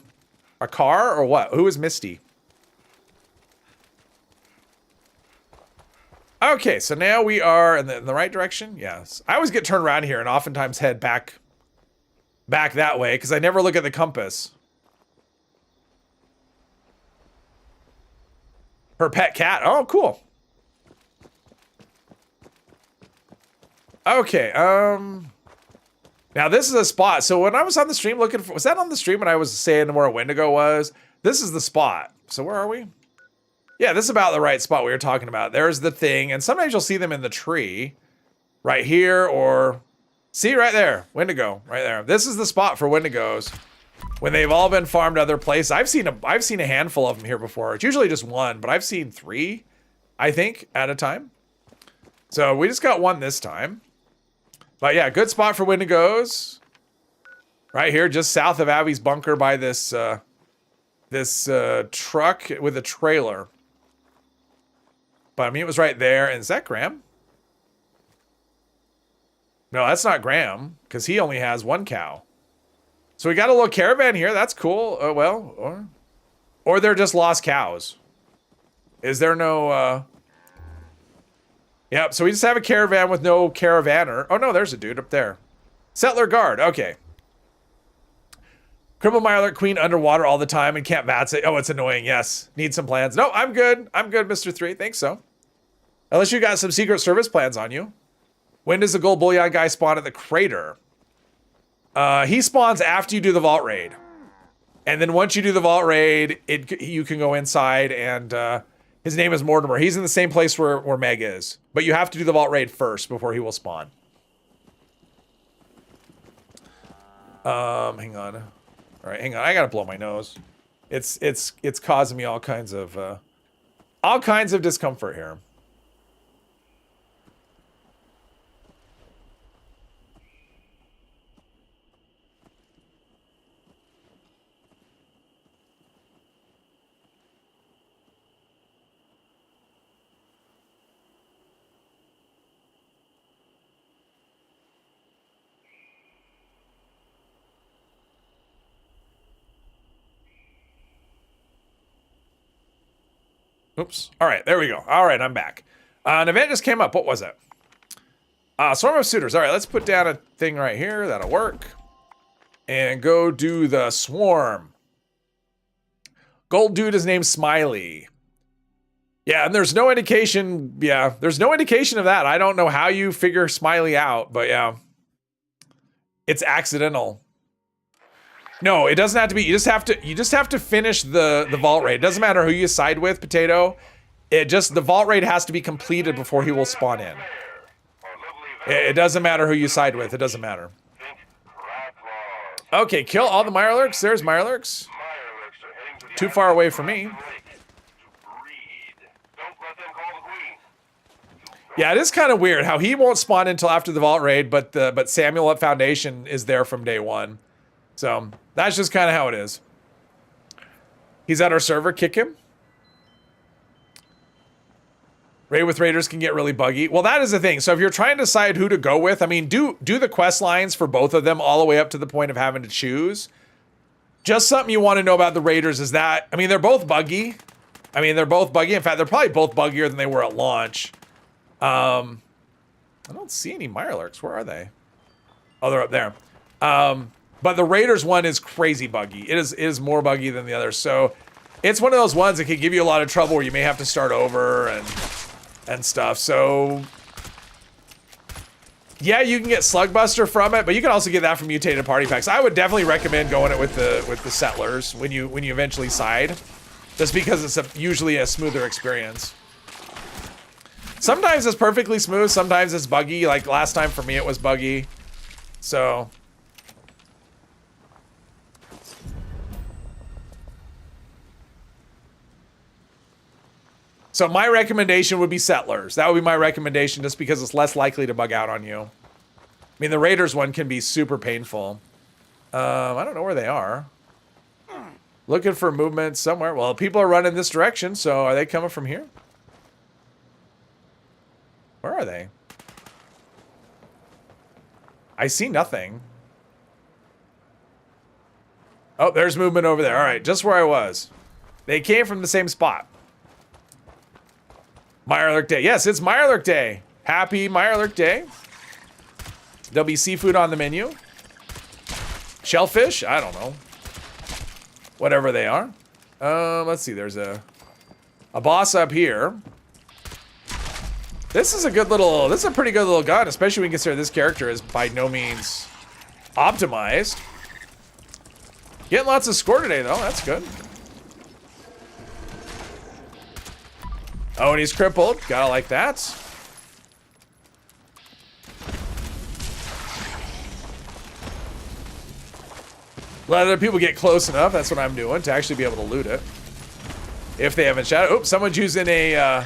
a car or what? Who is Misty? Okay, so now we are in the right direction. Yes. I always get turned around here and oftentimes head back that way because I never look at the compass. Her pet cat. Oh, cool. Okay, now this is a spot. So when I was on the stream looking for... Was that on the stream when I was saying where a Wendigo was? This is the spot. So where are we? Yeah, this is about the right spot we were talking about. There's the thing, and sometimes you'll see them in the tree. Right here, or... See, right there. Wendigo, right there. This is the spot for Wendigos. When they've all been farmed other places. I've seen a handful of them here before. It's usually just one, but I've seen 3, I think, at a time. So we just got one this time. But yeah, good spot for Wendigos. Right here, just south of Abby's bunker by this truck with a trailer. But I mean, it was right there. And is that Graham? No, that's not Graham, because he only has 1 cow. So we got a little caravan here. That's cool. Or they're just lost cows. Is there no... Yep, so we just have a caravan with no caravaner. Oh, no, there's a dude up there. Settler guard. Okay. Cripple Mirelurk Queen underwater all the time and can't bats it. Oh, it's annoying. Yes. Need some plans. No, I'm good. I'm good, Mr. 3. Think so. Unless you got some Secret Service plans on you. When does the gold bullion guy spawn at the crater? He spawns after you do the vault raid. And then once you do the vault raid, you can go inside and his name is Mortimer. He's in the same place where Meg is. But you have to do the vault raid first before he will spawn. Hang on. All right, hang on. I gotta blow my nose. It's causing me all kinds of discomfort here. Oops. All right, there we go. All right, I'm back. An event just came up. What was it? Swarm of suitors. All right, let's put down a thing right here. That'll work. And go do the swarm. Gold dude is named Smiley. Yeah, and there's no indication. Yeah, there's no indication of that. I don't know how you figure Smiley out, but yeah. It's accidental. No, it doesn't have to be. You just have to finish the vault raid. It doesn't matter who you side with, Potato. The vault raid has to be completed before he will spawn in. It doesn't matter who you side with. It doesn't matter. Okay, kill all the Mirelurks. There's Mirelurks. Too far away from me. Yeah, it is kind of weird how he won't spawn until after the vault raid, but Samuel at Foundation is there from day one. So that's just kind of how it is. He's at our server. Kick him. Raid with raiders can get really buggy. Well, that is the thing. So if you're trying to decide who to go with, I mean, do the quest lines for both of them all the way up to the point of having to choose. Just something you want to know about the raiders is that, I mean, they're both buggy. In fact, they're probably both buggier than they were at launch. I don't see any Mirelurks. Where are they? Oh, they're up there. But the Raiders one is crazy buggy. It is more buggy than the others. So it's one of those ones that can give you a lot of trouble where you may have to start over and stuff. So yeah, you can get Slugbuster from it, but you can also get that from mutated party packs. I would definitely recommend going it with the settlers when you eventually side, just because it's usually a smoother experience. Sometimes it's perfectly smooth, sometimes it's buggy. Like last time for me, it was buggy. So my recommendation would be settlers. That would be my recommendation just because it's less likely to bug out on you. I mean, the Raiders one can be super painful. I don't know where they are. Looking for movement somewhere. Well, people are running this direction, so are they coming from here? Where are they? I see nothing. Oh, there's movement over there. All right, just where I was. They came from the same spot. Mirelurk Day. Yes, it's Mirelurk Day. Happy Mirelurk Day. There'll be seafood on the menu. Shellfish? I don't know. Whatever they are. Let's see. There's a boss up here. This is a pretty good little gun, especially when you consider this character is by no means optimized. Getting lots of score today, though. That's good. Oh, and he's crippled. Gotta like that. Let other people get close enough. That's what I'm doing to actually be able to loot it. If they haven't shot. Oops, someone's using a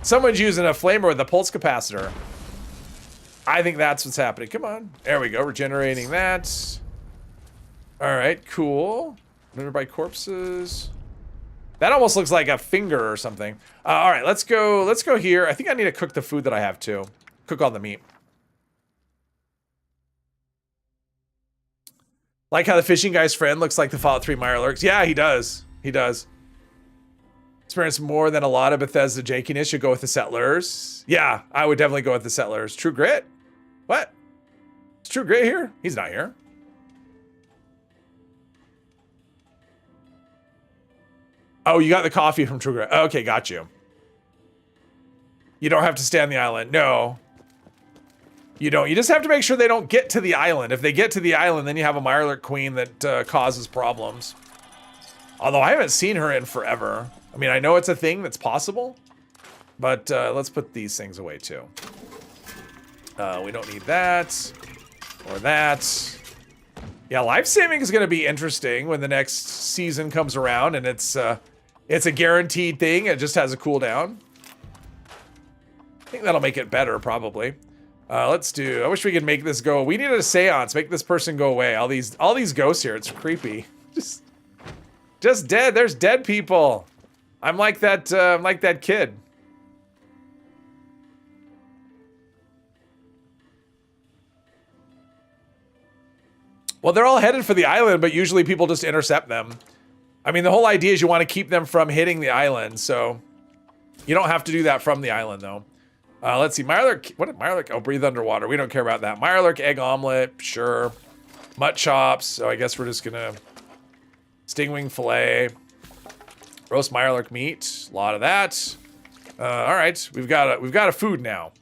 flamer with a pulse capacitor. I think that's what's happening. Come on. There we go. Regenerating that. All right, cool. Nearby corpses. That almost looks like a finger or something. All right, let's go here. I think I need to cook the food that I have too. Cook all the meat. Like how the fishing guy's friend looks like the Fallout 3 Mirelurks. Yeah, he does. He does. Experience more than a lot of Bethesda jankiness. Should go with the settlers. Yeah, I would definitely go with the settlers. True Grit? What? Is True Grit here? He's not here. Oh, you got the coffee from True Grit. Okay, got you. You don't have to stay on the island. No. You don't. You just have to make sure they don't get to the island. If they get to the island, then you have a Mirelurk Queen that causes problems. Although I haven't seen her in forever. I mean, I know it's a thing that's possible. But let's put these things away too. We don't need that. Or that. Yeah, life saving is going to be interesting when the next season comes around, and it's a guaranteed thing. It just has a cooldown. I think that'll make it better, probably. Let's do. I wish we could make this go. We needed a seance. Make this person go away. All these ghosts here. It's creepy. Just dead. There's dead people. I'm like that. I'm like that kid. Well, they're all headed for the island, but usually people just intercept them. I mean, the whole idea is you want to keep them from hitting the island, so you don't have to do that from the island, though. Let's see, Mirelurk. What did Mirelurk? Oh, breathe underwater. We don't care about that. Mirelurk egg omelet, sure. Mutt chops. So I guess we're just gonna stingwing fillet, roast Mirelurk meat. A lot of that. All right, we've got a food now.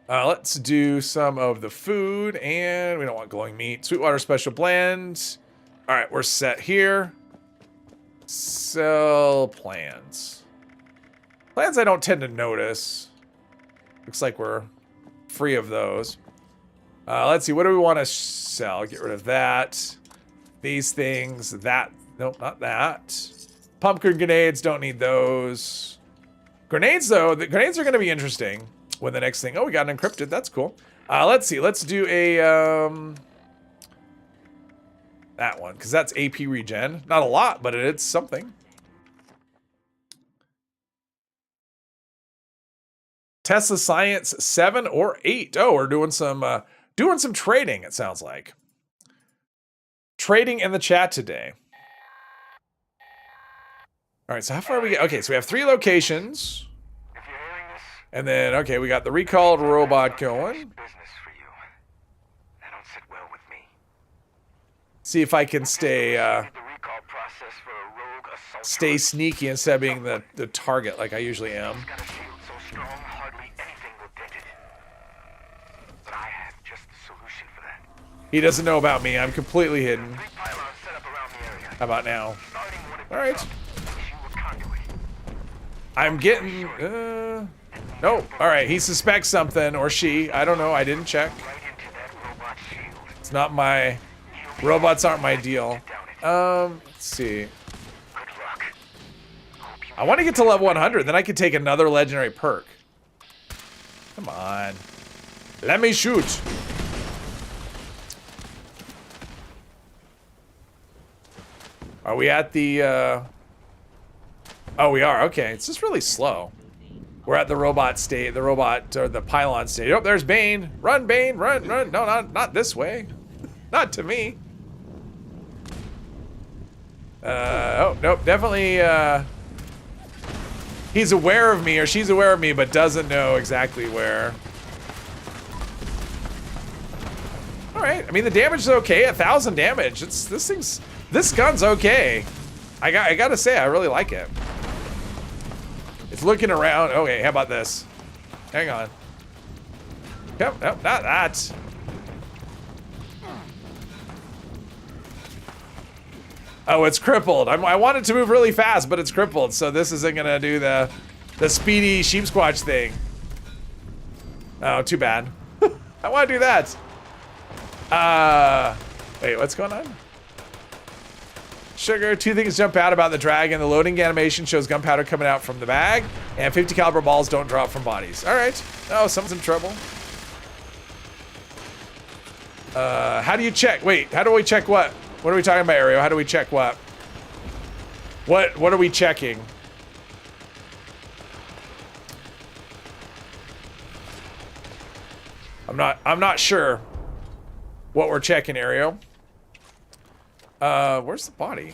Let's do some of the food, and we don't want glowing meat. Sweetwater special blend. All right, we're set here. Sell plans. Plans I don't tend to notice. Looks like we're free of those. Let's see, what do we want to sell? Get rid of that. These things, that. Nope, not that. Pumpkin grenades, don't need those. Grenades, though, the grenades are going to be interesting. When the next thing, oh, we got an encrypted. That's cool. Let's see. Let's do a that one because that's AP regen. Not a lot, but it's something. Tesla Science 7 or 8. Oh, we're doing some trading. It sounds like trading in the chat today. All right. So how far are we get? Okay, so we have 3 locations. And then, okay, we got the recalled robot going. See if I can stay sneaky instead of being the target like I usually am. He doesn't know about me. I'm completely hidden. How about now? All right. I'm getting... Nope. All right. He suspects something, or she. I don't know. I didn't check. It's not my... Robots aren't my deal. Let's see. I want to get to level 100. Then I could take another legendary perk. Come on. Let me shoot. Are we at the... Oh, we are. Okay. It's just really slow. We're at the robot state, the pylon state. Oh, there's Bane. Run, Bane, run, run. No, not this way. Not to me. Oh, nope, definitely, he's aware of me, or she's aware of me, but doesn't know exactly where. All right, I mean, the damage is okay, 1,000 damage. This gun's okay. I gotta say, I really like it. It's looking around. Okay, how about this? Hang on. Yep, nope, not that. Oh, it's crippled. I want it to move really fast, but it's crippled, so this isn't gonna do the speedy sheep squatch thing. Oh, too bad. I want to do that. Wait, what's going on? Sugar, 2 things jump out about the dragon. The loading animation shows gunpowder coming out from the bag, and 50 caliber balls don't drop from bodies. All right. Oh, someone's in trouble. How do you check? Wait, how do we check what? What are we talking about, Ariel? How do we check what? What are we checking? I'm not sure what we're checking, Ariel. Where's the body?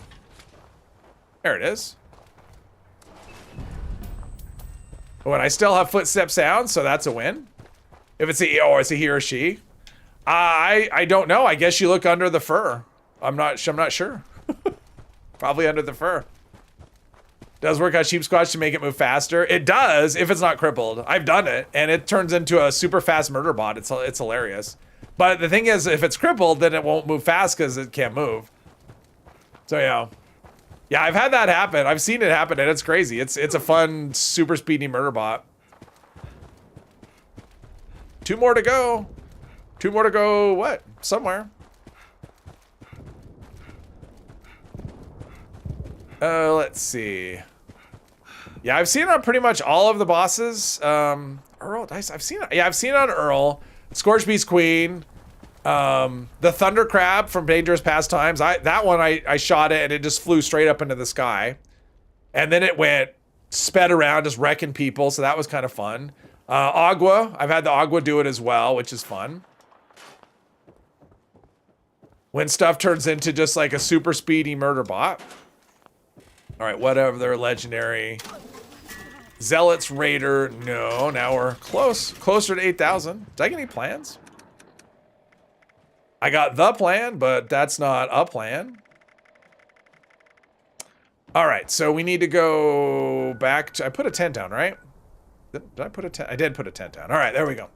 There it is. Oh, and I still have footstep sound, so that's a win. If it's a, oh, it's a he or she. I don't know. I guess you look under the fur. I'm not sure. Probably under the fur. Does work on sheep squatch to make it move faster. It does if it's not crippled. I've done it, and it turns into a super fast murder bot. It's hilarious. But the thing is, if it's crippled, then it won't move fast because it can't move. So yeah, I've had that happen. I've seen it happen, and it's crazy. It's a fun, super speedy murder bot. 2 more to go. 2 more to go. What? Somewhere. Let's see. Yeah, I've seen it on pretty much all of the bosses. Earl, I've seen it. Yeah, I've seen it on Earl. Scorch Beast Queen. The Thunder Crab from Dangerous Pastimes. That one I shot it and it just flew straight up into the sky. And then it went sped around just wrecking people, so that was kind of fun. Agua, I've had the Agua do it as well, which is fun. When stuff turns into just like a super speedy murder bot. All right, whatever, they're legendary. Zealots Raider, no, now we're closer to 8,000. Did I get any plans? I got the plan, but that's not a plan. All right, so we need to go back to, I put a tent down, right? Did I put a tent? I did put a tent down. All right, there we go.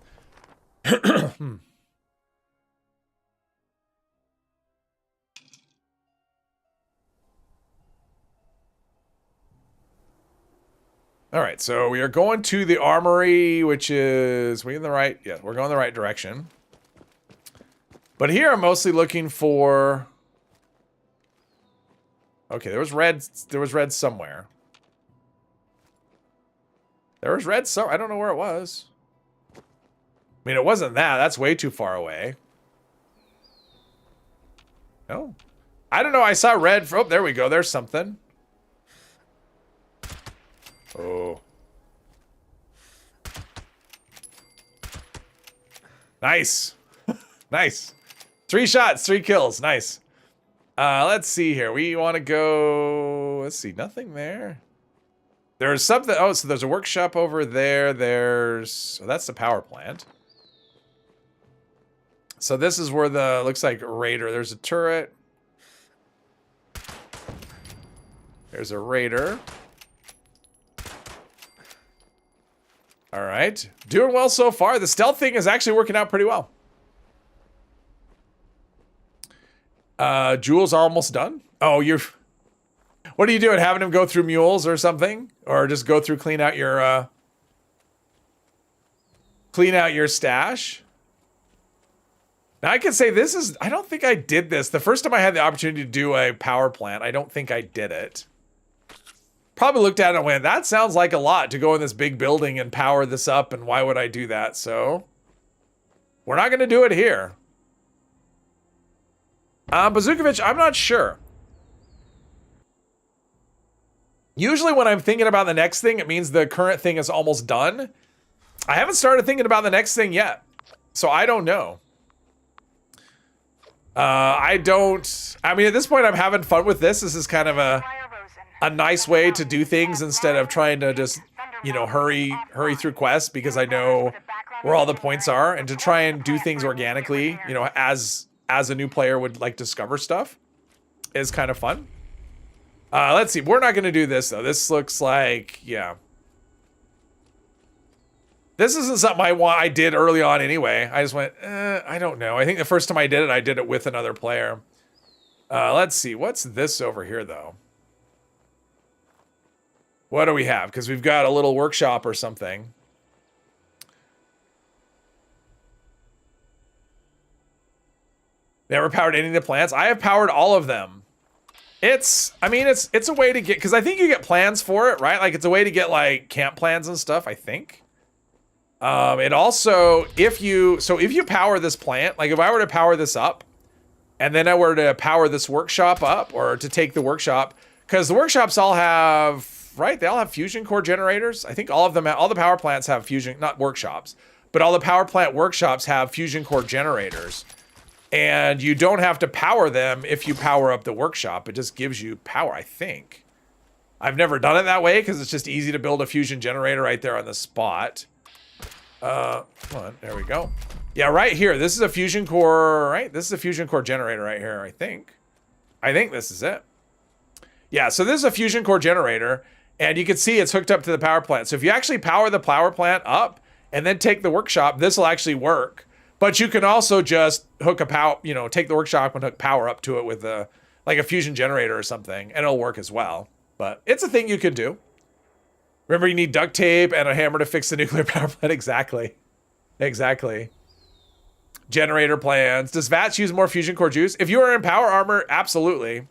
All right, so we are going to the armory, which is, we in the right? Yeah, we're going the right direction. But here I'm mostly looking for, okay, there was red somewhere. There was red somewhere, I don't know where it was. I mean, it wasn't that, that's way too far away. No, I don't know, I saw red, oh, there we go, there's something. Oh. Nice. Nice. 3 shots, 3 kills. Nice. Let's see here. We want to go... Let's see. Nothing there. There's something... Oh, so there's a workshop over there. There's... Oh, that's the power plant. So this is where the... Looks like Raider. There's a turret. There's a Raider. All right. Doing well so far. The stealth thing is actually working out pretty well. Jules are almost done. Oh, you're... What are you doing? Having him go through mules or something? Or just go through, clean out your stash? Now I can say this is... I don't think I did this. The first time I had the opportunity to do a power plant, I don't think I did it. Probably looked at it and went, that sounds like a lot to go in this big building and power this up, and why would I do that? So, we're not going to do it here. Bazookovich, I'm not sure. Usually when I'm thinking about the next thing, it means the current thing is almost done. I haven't started thinking about the next thing yet, so I don't know. I mean, at this point, I'm having fun with this. This is kind of a nice way to do things instead of trying to just, you know, hurry through quests, because I know where all the points are, and to try and do things organically, you know, as a new player would like discover stuff is kind of fun. Let's see. We're not going to do this though. This looks like, yeah. This isn't something I did early on anyway. I just went, I don't know. I think the first time I did it with another player. Let's see. What's this over here though? What do we have? Because we've got a little workshop or something. Never powered any of the plants. I have powered all of them. I mean, it's a way to get, because I think you get plans for it, right? Like it's a way to get like camp plans and stuff, I think. It also, if you power this plant, like if I were to power this up, and then I were to power this workshop up, or to take the workshop, because the workshops all have, right? They all have fusion core generators. I think all of them, all the power plants have fusion, not workshops, but all the power plant workshops have fusion core generators. And you don't have to power them if you power up the workshop. It just gives you power, I think. I've never done it that way because it's just easy to build a fusion generator right there on the spot. Come on, there we go. Yeah, right here. This is a fusion core, right? This is a fusion core generator right here, I think. I think this is it. Yeah, so this is a fusion core generator, and you can see it's hooked up to the power plant. So if you actually power the power plant up and then take the workshop, this will actually work. But you can also just hook a power, you know, take the workshop and hook power up to it with a, like a fusion generator or something, and it'll work as well. But it's a thing you can do. Remember, you need duct tape and a hammer to fix the nuclear power plant. Exactly. Exactly. Generator plans. Does VATS use more fusion core juice? If you are in power armor, absolutely.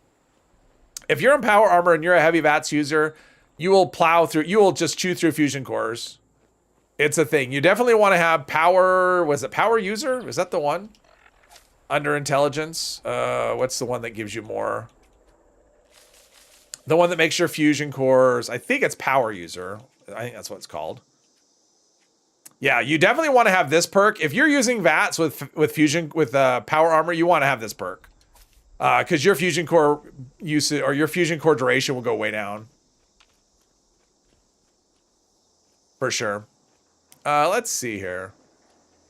if you're in power armor and you're a heavy VATS user, you will plow through. You will just chew through fusion cores. It's a thing. You definitely want to have power. Was it power user? Is that the one? Under intelligence. What's the one that gives you more? The one that makes your fusion cores. I think it's power user. I think that's what it's called. Yeah, you definitely want to have this perk. If you're using VATS with fusion with power armor, you want to have this perk. Because your fusion core usage or your fusion core duration will go way down. For sure. Let's see here.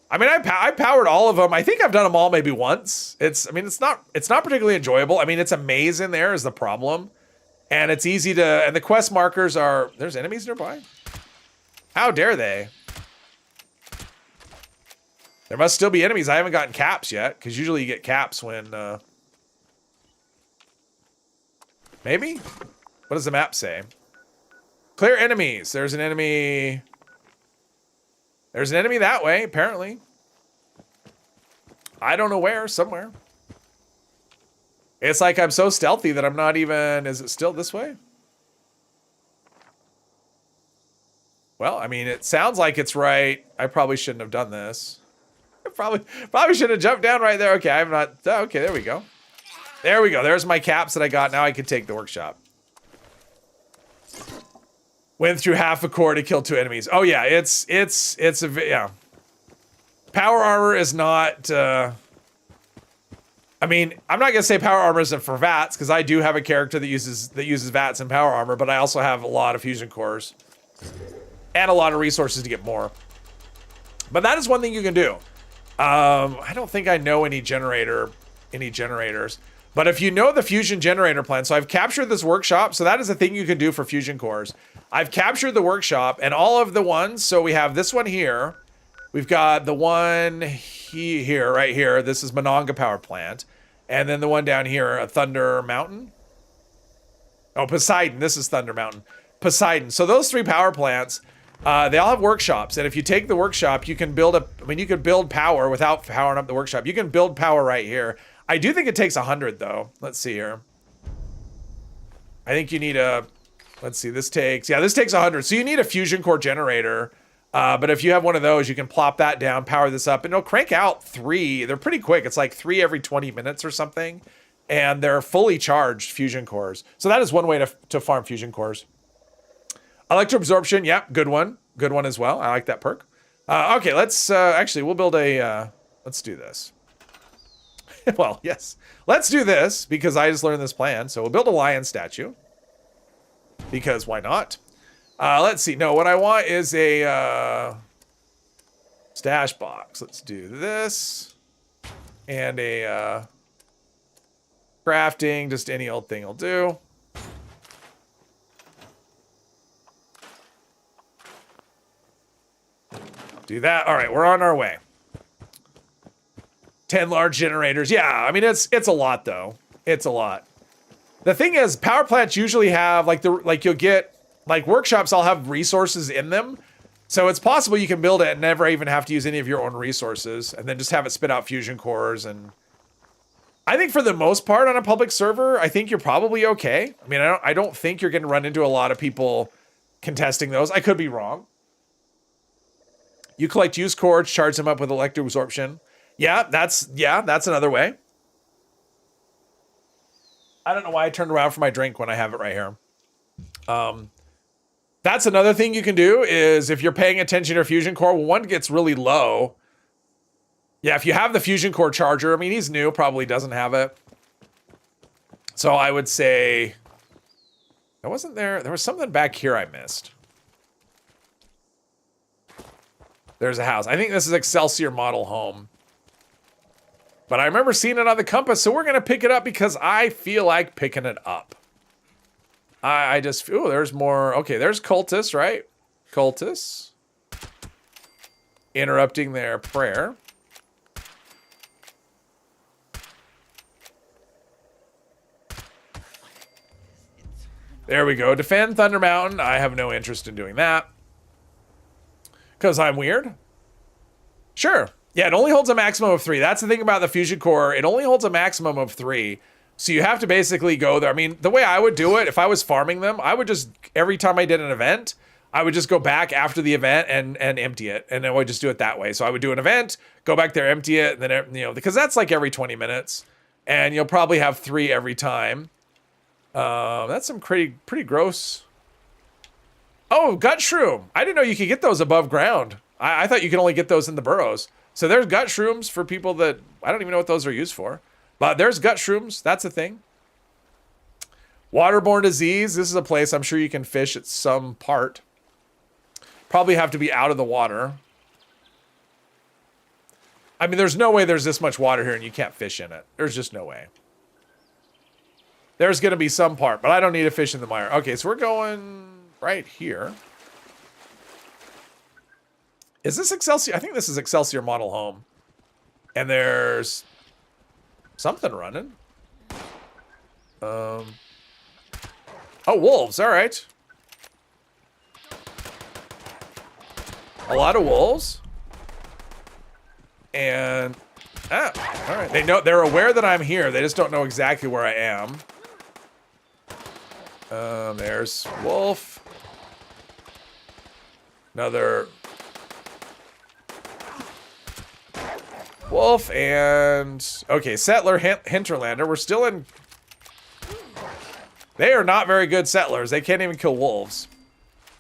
I mean, I powered all of them. I think I've done them all maybe once. I mean, it's not particularly enjoyable. I mean, it's a maze in there is the problem. And it's easy to, and the quest markers are, there's enemies nearby? How dare they? There must still be enemies. I haven't gotten caps yet, because usually you get caps when, maybe? What does the map say? Clear enemies. There's an enemy. There's an enemy that way, apparently. I don't know where, somewhere. It's like I'm so stealthy that I'm not even, is it still this way? Well, I mean, it sounds like it's right. I probably shouldn't have done this. I probably should have jumped down right there. Okay, I'm not, okay, there we go. There we go. There's my caps that I got. Now I can take the workshop. Went through half a core to kill 2 enemies. Oh yeah, it's yeah. Power armor is not, I mean, I'm not gonna say power armor isn't for VATS, because I do have a character that uses VATS and power armor, but I also have a lot of fusion cores. And a lot of resources to get more. But that is one thing you can do. I don't think I know any generators. But if you know the fusion generator plan, so I've captured this workshop, so that is a thing you can do for fusion cores. I've captured the workshop and all of the ones, so we have this one here. We've got the one here, right here. This is Monongah Power Plant. And then the one down here, Thunder Mountain. Oh, Poseidon. This is Thunder Mountain. Poseidon. So those 3 power plants, they all have workshops. And if you take the workshop, you can build you could build power without powering up the workshop. You can build power right here. I do think it takes 100 though. Let's see here. I think you need let's see, this takes 100. So you need a fusion core generator. But if you have one of those, you can plop that down, power this up, and it'll crank out 3. They're pretty quick. It's like 3 every 20 minutes or something. And they're fully charged fusion cores. So that is one way to farm fusion cores. Electroabsorption, yeah, good one. Good one as well. I like that perk. Okay, let's, actually, we'll build a, let's do this. Well, yes. Let's do this, because I just learned this plan. So we'll build a lion statue. Because why not? Let's see. No, what I want is a stash box. Let's do this. And a crafting. Just any old thing will do. Do that. All right, we're on our way. 10 large generators. Yeah, I mean, it's a lot, though. It's a lot. The thing is, power plants usually have, you'll get... Like, workshops all have resources in them. So it's possible you can build it and never even have to use any of your own resources. And then just have it spit out fusion cores. And I think for the most part on a public server, I think you're probably okay. I mean, I don't think you're going to run into a lot of people contesting those. I could be wrong. You collect used cores, charge them up with electroabsorption. Yeah, that's another way. I don't know why I turned around for my drink when I have it right here. That's another thing you can do is if you're paying attention to your fusion core, when one gets really low. Yeah, if you have the fusion core charger, I mean, he's new, probably doesn't have it. So I would say, there was something back here I missed. There's a house. I think this is Excelsior model home. But I remember seeing it on the compass, so we're going to pick it up because I feel like picking it up. I just feel, ooh, there's more. Okay, there's cultists, right? Cultists. Interrupting their prayer. There we go. Defend Thunder Mountain. I have no interest in doing that. Because I'm weird? Sure. Yeah, it only holds a maximum of 3. That's the thing about the fusion core. It only holds a maximum of 3. So you have to basically go there. I mean, the way I would do it, if I was farming them, I would just, every time I did an event, I would just go back after the event and empty it. And then I would just do it that way. So I would do an event, go back there, empty it, and then, you know, because that's like every 20 minutes. And you'll probably have 3 every time. That's some pretty gross. Oh, gut shroom. I didn't know you could get those above ground. I thought you could only get those in the burrows. So there's gut shrooms for people that, I don't even know what those are used for. But there's gut shrooms. That's a thing. Waterborne disease. This is a place I'm sure you can fish at some part. Probably have to be out of the water. I mean, there's no way there's this much water here and you can't fish in it. There's just no way. There's going to be some part, but I don't need to fish in the mire. Okay, so we're going right here. Is this Excelsior? I think this is Excelsior Model Home. And there's something running. Oh, wolves. All right. A lot of wolves. And all right. They're aware that I'm here. They just don't know exactly where I am. There's wolf. Another wolf and okay, settler hinterlander. We're still in. They are not very good settlers. They can't even kill wolves.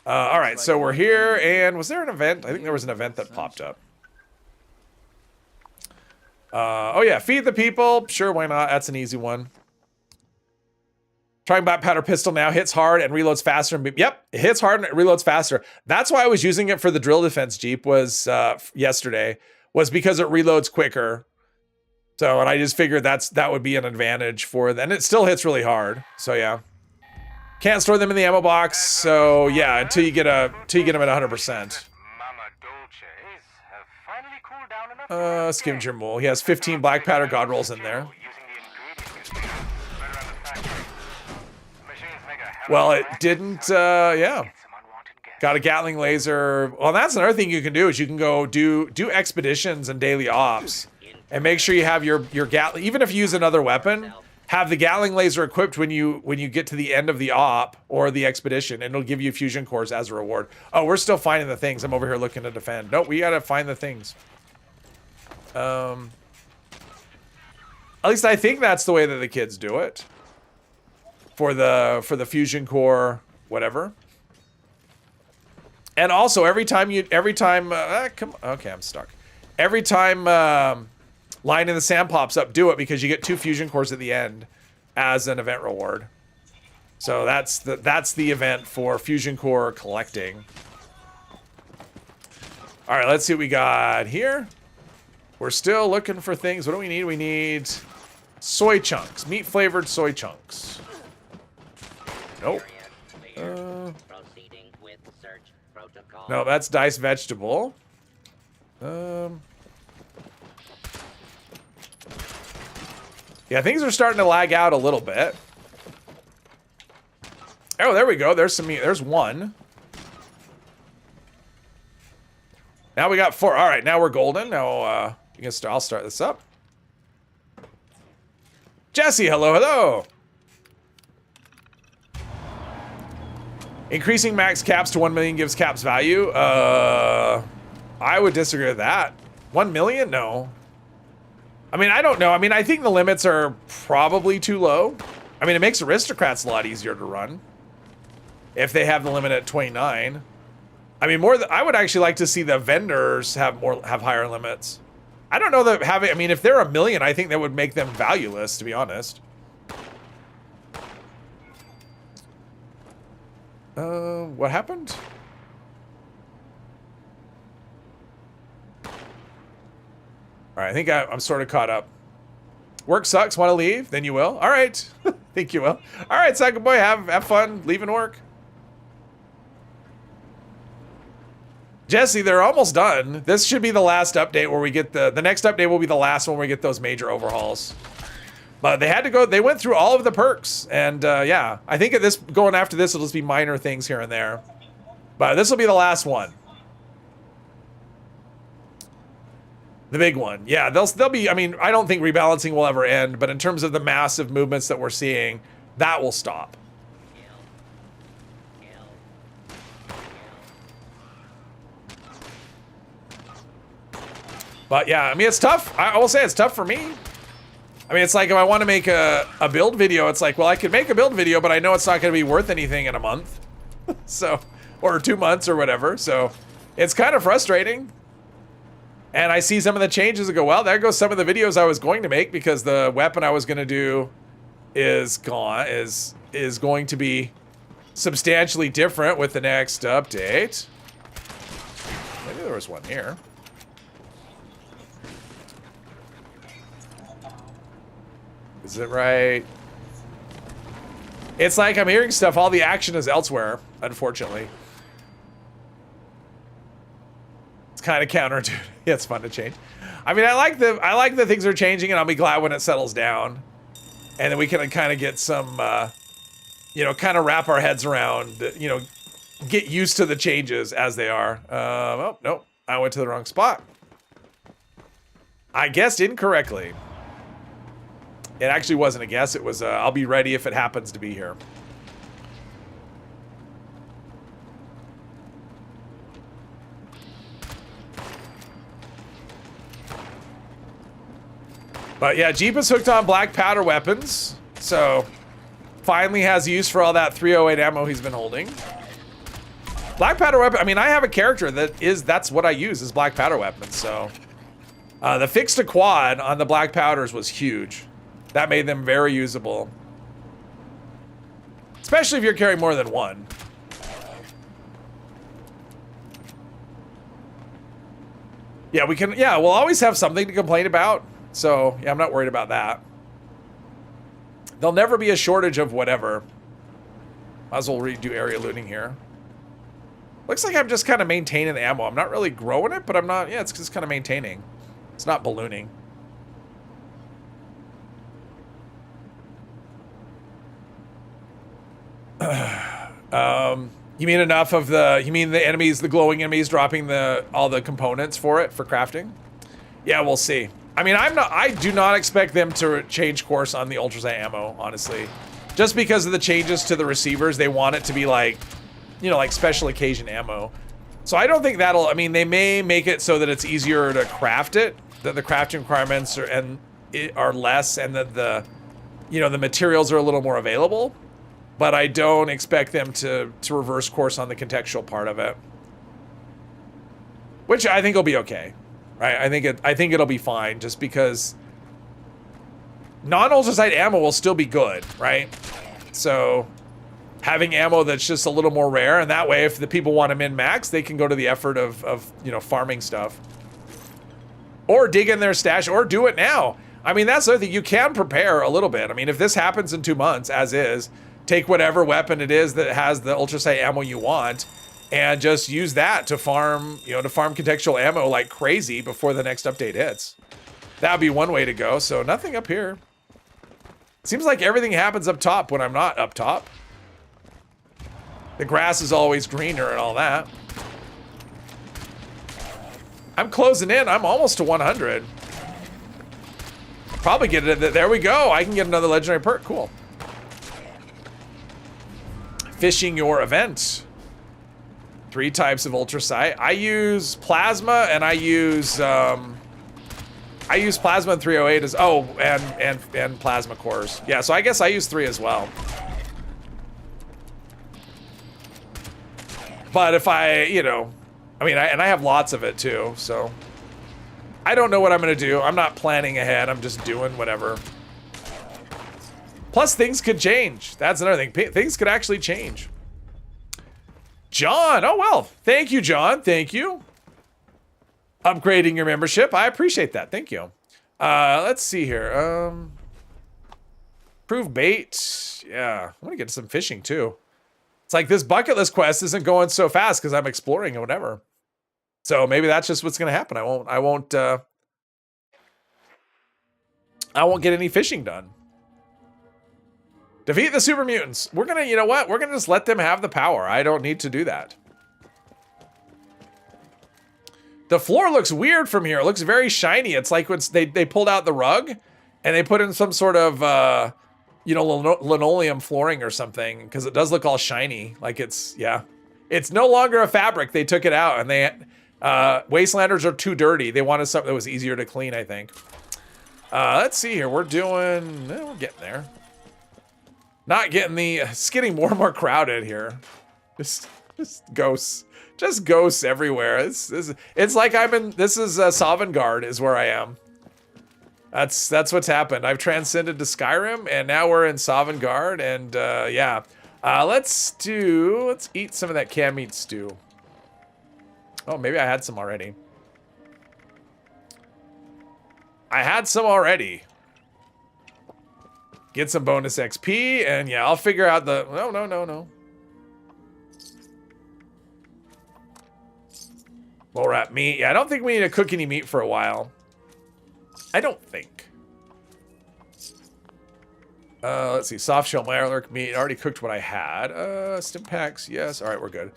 All right, so we're here, and was there an event? I think there was an event that popped up. Oh yeah, feed the people. Sure, why not? That's an easy one. Trying black powder pistol now hits hard and reloads faster. Yep, it hits hard and it reloads faster. That's why I was using it for the drill defense Jeep was yesterday, was because it reloads quicker. So, and I just figured that would be an advantage for them. And it still hits really hard. So yeah. Can't store them in the ammo box. So yeah, until you get them at 100%. Scavenger Mole. He has 15 black powder god rolls in there. Well, it didn't, yeah. Got a Gatling laser. Well, that's another thing you can do is you can go do expeditions and daily ops and make sure you have your Gatling, even if you use another weapon, have the Gatling laser equipped when you get to the end of the op or the expedition, and it'll give you fusion cores as a reward. Oh, we're still finding the things. I'm over here looking to defend. Nope, we gotta find the things. At least I think that's the way that the kids do it. For the fusion core, whatever. And also every time okay, I'm stuck. Every time Line in the Sand pops up, do it because you get 2 fusion cores at the end as an event reward. So that's the event for fusion core collecting. All right, let's see what we got here. We're still looking for things. What do we need? We need soy chunks, meat flavored soy chunks. Nope. No, that's diced vegetable. Yeah, things are starting to lag out a little bit. Oh, there we go. There's some meat. There's one. Now we got 4. All right, now we're golden. Now I'll start this up. Jesse, hello, hello. Increasing max caps to 1 million gives caps value. I would disagree with that. 1 million? No. I mean, I don't know. I mean, I think the limits are probably too low. I mean, it makes aristocrats a lot easier to run if they have the limit at 29. I mean, I would actually like to see the vendors have higher limits. I don't know that having. I mean, if they're 1 million, I think that would make them valueless, to be honest. What happened? All right, I think I'm sort of caught up. Work sucks, want to leave? Then you will. All right, think you will. All right, second boy, have fun leaving work. Jesse, they're almost done. This should be the last update where we get the next update will be the last one where we get those major overhauls. But they had to go, they went through all of the perks. And yeah, I think going after this will just be minor things here and there. But this will be the last one. The big one. Yeah, they'll be, I mean, I don't think rebalancing will ever end, but in terms of the massive movements that we're seeing, that will stop. But yeah, I mean, it's tough. I will say it's tough for me. I mean, it's like if I want to make a build video, it's like, well, I could make a build video, but I know it's not going to be worth anything in a month. So, or 2 months or whatever. So it's kind of frustrating. And I see some of the changes and go, well, there goes some of the videos I was going to make because the weapon I was going to do is gone, is going to be substantially different with the next update. Maybe there was one here. Is it right? It's like I'm hearing stuff, all the action is elsewhere, unfortunately. It's kind of counterintuitive. Yeah, it's fun to change. I mean, I like the things are changing, and I'll be glad when it settles down. And then we can kind of get some, you know, kind of wrap our heads around, you know, get used to the changes as they are. Oh, nope, I went to the wrong spot. I guessed incorrectly. It actually wasn't a guess. It was, I'll be ready if it happens to be here. But yeah, Jeep is hooked on black powder weapons. So, finally has use for all that 308 ammo he's been holding. Black powder weapon, I mean, I have a character that's what I use is black powder weapons. So, the fix to quad on the black powders was huge. That made them very usable. Especially if you're carrying more than one. Yeah, we'll always have something to complain about. So, yeah, I'm not worried about that. There'll never be a shortage of whatever. Might as well redo area looting here. Looks like I'm just kind of maintaining the ammo. I'm not really growing it, but I'm not, yeah, it's just kind of maintaining. It's not ballooning. You mean enough of the, you mean the enemies, the glowing enemies dropping all the components for it, for crafting? Yeah, we'll see. I mean, I do not expect them to change course on the ultrasight ammo, honestly. Just because of the changes to the receivers, they want it to be like, you know, like special occasion ammo. So I don't think that'll, I mean, they may make it so that it's easier to craft it, that the crafting requirements are less and that the, you know, the materials are a little more available. But I don't expect them to reverse course on the contextual part of it. Which I think will be okay. Right? I think it'll be fine just because non-ultrasight ammo will still be good, right? So having ammo that's just a little more rare, and that way if the people want to min-max, they can go to the effort of you know, farming stuff. Or dig in their stash, or do it now. I mean, that's the other thing. You can prepare a little bit. I mean, if this happens in 2 months, as is, take whatever weapon it is that has the ultrasight ammo you want and just use that to farm, you know, to farm contextual ammo like crazy before the next update hits. That would be one way to go. So nothing up here. Seems like everything happens up top when I'm not up top. The grass is always greener and all that. I'm closing in. I'm almost to 100. Probably get it. There we go. I can get another legendary perk. Cool. Fishing your event. 3 types of ultrasight. I use plasma and I use plasma and 308 as and plasma cores. Yeah, so I guess I use 3 as well. But if I, you know, I mean, I have lots of it too, so I don't know what I'm gonna do. I'm not planning ahead. I'm just doing whatever. Plus, things could change. That's another thing. Things could actually change. John, oh well. Thank you, John. Thank you. Upgrading your membership. I appreciate that. Thank you. Let's see here. Prove bait. Yeah, I want to get to some fishing too. It's like this bucket list quest isn't going so fast because I'm exploring or whatever. So maybe that's just what's gonna happen. I won't get any fishing done. Defeat the super mutants. We're gonna, you know what? We're gonna just let them have the power. I don't need to do that. The floor looks weird from here. It looks very shiny. It's like when they pulled out the rug and they put in some sort of, you know, linoleum flooring or something, because it does look all shiny. Like it's, yeah. It's no longer a fabric. They took it out, and they, Wastelanders are too dirty. They wanted something that was easier to clean, I think. Let's see here. We're doing, we're getting there. Not getting the, it's getting more and more crowded here. Just ghosts. Just ghosts everywhere. It's like I'm in, this is Sovngarde is where I am. That's what's happened. I've transcended to Skyrim, and now we're in Sovngarde, and yeah. Let's eat some of that canned meat stew. Oh, maybe I had some already. I had some already. Get some bonus XP, and yeah, I'll figure out the, no. Low wrap meat. Yeah, I don't think we need to cook any meat for a while. I don't think. Let's see. Soft shell Mirelurk meat. I already cooked what I had. Stim packs. Yes. All right, we're good.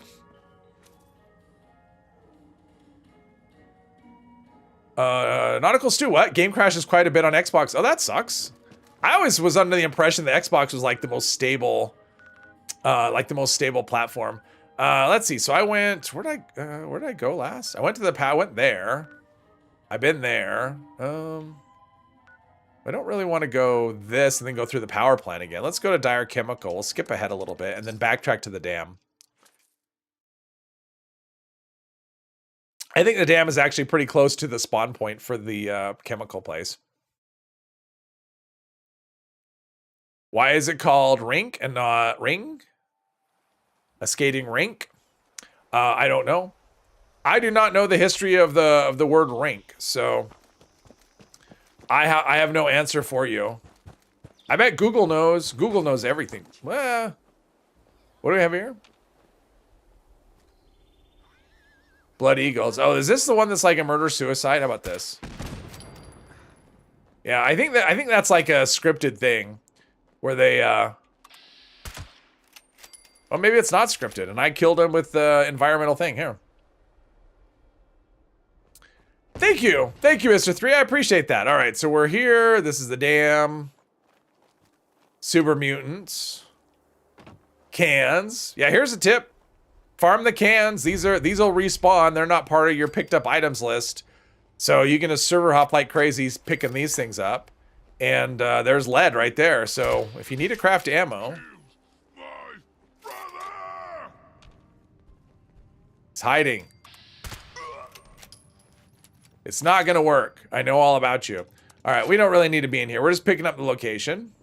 Nautical stew. What? Game crashes quite a bit on Xbox. Oh, that sucks. I always was under the impression that Xbox was like the most stable, platform. Let's see. So I went. Where did I go last? I went to the I went there. I've been there. I don't really want to go this and then go through the power plant again. Let's go to Dire Chemical. We'll skip ahead a little bit and then backtrack to the dam. I think the dam is actually pretty close to the spawn point for the chemical place. Why is it called rink and not ring? A skating rink? I don't know. I do not know the history of the word rink, so I have no answer for you. I bet Google knows. Google knows everything. Well, what do we have here? Blood Eagles. Oh, is this the one that's like a murder-suicide? How about this? Yeah, I think that's like a scripted thing where they well, maybe it's not scripted and I killed him with the environmental thing here. Thank you, Mr. 3. I appreciate that. All right, so we're here. This is the dam. Super mutants. Cans. Yeah, here's a tip. Farm the cans. These will respawn. They're not part of your picked up items list. So you can just server hop like crazy picking these things up. And there's lead right there. So if you need to craft ammo. It's hiding. It's not gonna work. I know all about you. All right, we don't really need to be in here. We're just picking up the location.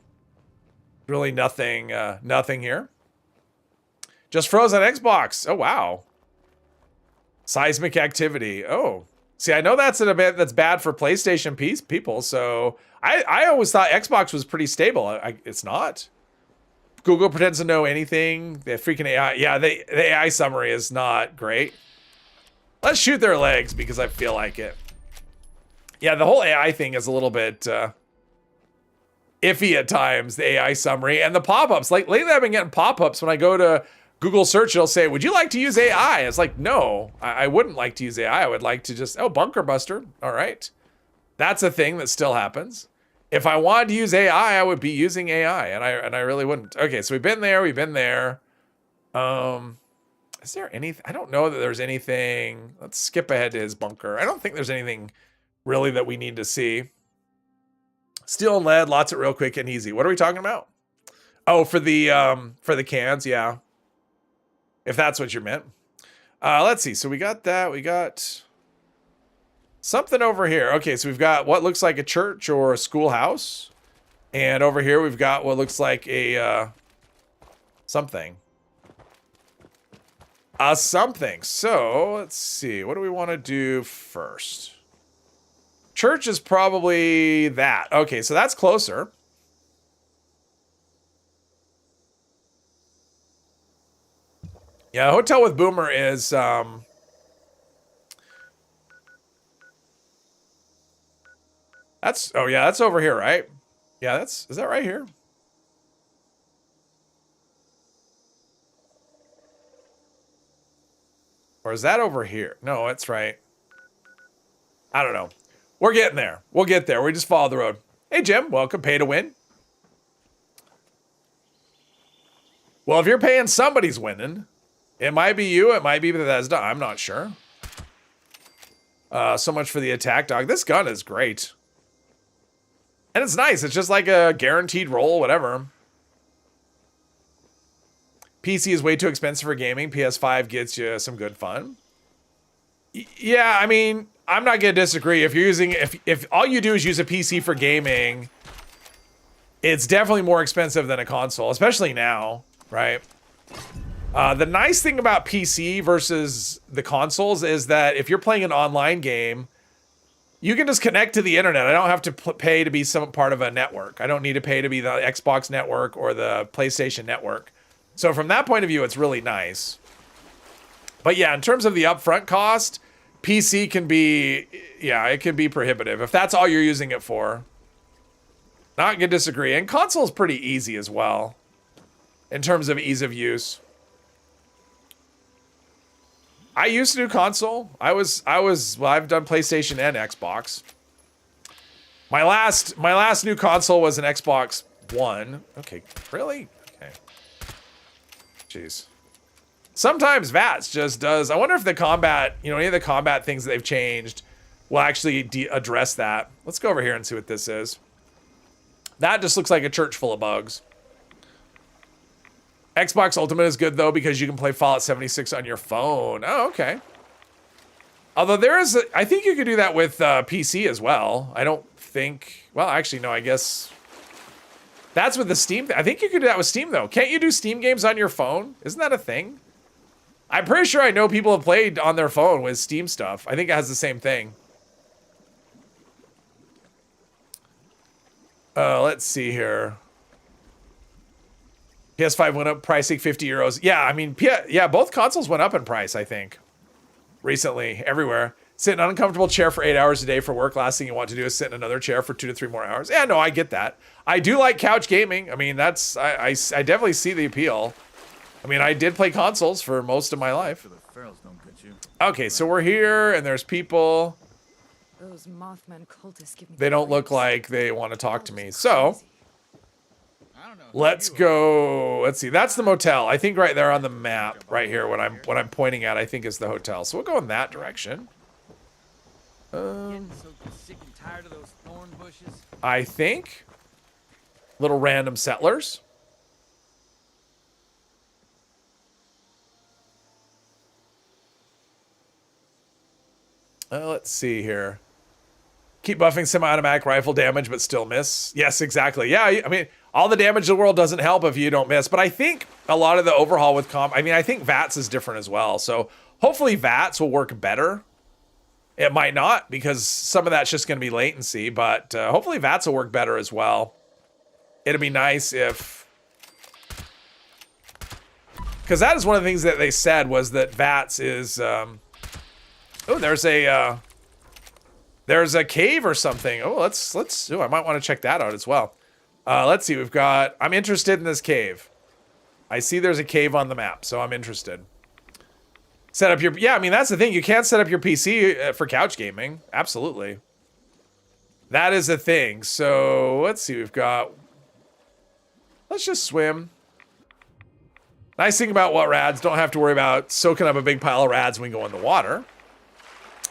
Really nothing, nothing here. Just froze on Xbox. Oh, wow. Seismic activity. Oh, see, I know that's an event that's bad for PlayStation people. So I always thought Xbox was pretty stable. It's not. Google pretends to know anything. The freaking AI. Yeah, the AI summary is not great. Let's shoot their legs because I feel like it. Yeah, the whole AI thing is a little bit iffy at times, the AI summary. And the pop-ups. Like, lately I've been getting pop-ups when I go to Google search, it'll say, would you like to use AI? It's like, no, I wouldn't like to use AI. I would like to just, oh, bunker buster. All right. That's a thing that still happens. If I wanted to use AI, I would be using AI, and I really wouldn't. Okay, so we've been there. Is there anything? I don't know that there's anything. Let's skip ahead to his bunker. I don't think there's anything really that we need to see. Steel and lead, lots of real quick and easy. What are we talking about? Oh, for the cans, yeah. If that's what you meant. Let's see. So we got that. We got something over here. Okay, so we've got what looks like a church or a schoolhouse. And over here we've got what looks like a something. Something. So let's see. What do we want to do first? Church is probably that. Okay, so that's closer. Yeah, Hotel with Boomer is that's, oh yeah, that's over here, right? Yeah, is that right here? Or is that over here? No, that's right. I don't know. We're getting there. We'll get there. We just follow the road. Hey, Jim. Welcome. Pay to win. Well, if you're paying, somebody's winning. It might be you. It might be Bethesda. I'm not sure. So much for the attack dog. This gun is great. And it's nice. It's just like a guaranteed roll, whatever. PC is way too expensive for gaming. PS5 gets you some good fun. Yeah, I mean, I'm not going to disagree. If you're using, if all you do is use a PC for gaming, it's definitely more expensive than a console, especially now, right? The nice thing about PC versus the consoles is that if you're playing an online game, you can just connect to the internet. I don't have to pay to be some part of a network. I don't need to pay to be the Xbox network or the PlayStation network. So from that point of view, it's really nice. But yeah, in terms of the upfront cost, PC can be, yeah, it can be prohibitive if that's all you're using it for. Not gonna disagree. And console's pretty easy as well in terms of ease of use. I used to do console. Well, I've done PlayStation and Xbox. My last new console was an Xbox One. Okay, really? Okay. Jeez. Sometimes VATS just does. I wonder if the combat, you know, any of the combat things that they've changed will actually address that. Let's go over here and see what this is. That just looks like a church full of bugs. Xbox Ultimate is good though because you can play Fallout 76 on your phone. Oh, okay. Although there is, I think you could do that with PC as well. I don't think. Well, actually, no. I guess that's with the Steam. I think you could do that with Steam though. Can't you do Steam games on your phone? Isn't that a thing? I'm pretty sure I know people have played on their phone with Steam stuff. I think it has the same thing. Let's see here. PS5 went up pricing 50 euros. Yeah, I mean, yeah, both consoles went up in price, I think. Recently, everywhere. Sit in an uncomfortable chair for 8 hours a day for work. Last thing you want to do is sit in another chair for 2 to 3 more hours. Yeah, no, I get that. I do like couch gaming. I mean, that's, I definitely see the appeal. I mean, I did play consoles for most of my life. Okay, so we're here, and there's people. Those Mothman cultists give me They don't look like they want to talk to me. So, let's go. Let's see. That's the motel. I think right there on the map, right here, what I'm pointing at, I think is the hotel. So we'll go in that direction. Getting so sick and tired of those thorn bushes. I think. Little random settlers. Let's see here. Keep buffing semi-automatic rifle damage, but still miss. Yes, exactly. Yeah, I mean, all the damage in the world doesn't help if you don't miss. But I think a lot of the overhaul with I mean, I think VATS is different as well. So hopefully VATS will work better. It might not, because some of that's just going to be latency. But hopefully VATS will work better as well. It'd be nice if... Because that is one of the things that they said was that VATS is... Oh, there's a cave or something. Oh, let's. Oh, I might want to check that out as well. Let's see. We've got. I'm interested in this cave. I see there's a cave on the map, so I'm interested. Set up your. Yeah, I mean that's the thing. You can't set up your PC for couch gaming. Absolutely. That is a thing. So let's see. We've got. Let's just swim. Nice thing about what rads, don't have to worry about soaking up a big pile of rads when we go in the water.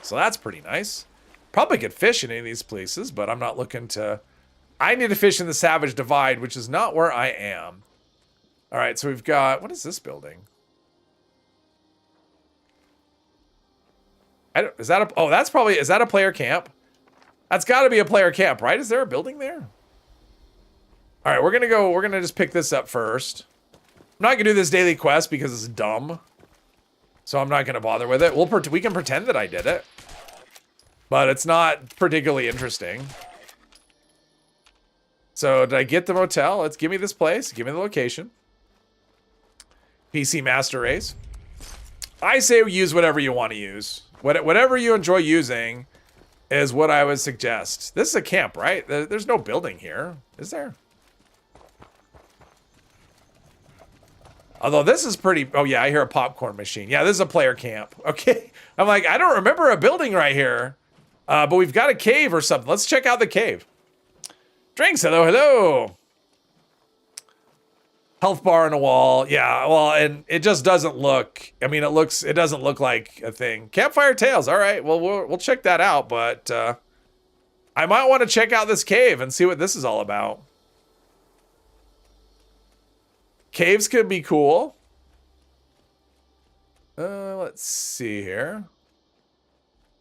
So that's pretty nice. Probably could fish in any of these places, but I'm not looking to... I need to fish in the Savage Divide, which is not where I am. All right, so we've got... What is this building? Is that a... Oh, that's probably... Is that a player camp? That's got to be a player camp, right? Is there a building there? All right, we're going to go... We're going to just pick this up first. I'm not going to do this daily quest because it's dumb. So I'm not going to bother with it. We can pretend that I did it. But it's not particularly interesting. So did I get the motel? Let's give me this place. Give me the location. PC Master Race. I say use whatever you want to use. Whatever you enjoy using is what I would suggest. This is a camp, right? There's no building here. Is there? Although this is pretty... Oh, yeah, I hear a popcorn machine. Yeah, this is a player camp. Okay. I'm like, I don't remember a building right here. But we've got a cave or something. Let's check out the cave. Drinks, hello, hello. Health bar on a wall. Yeah, well, and it just doesn't look, I mean, it doesn't look like a thing. Campfire tales. All right, well, we'll check that out, but I might want to check out this cave and see what this is all about. Caves could be cool. Let's see here.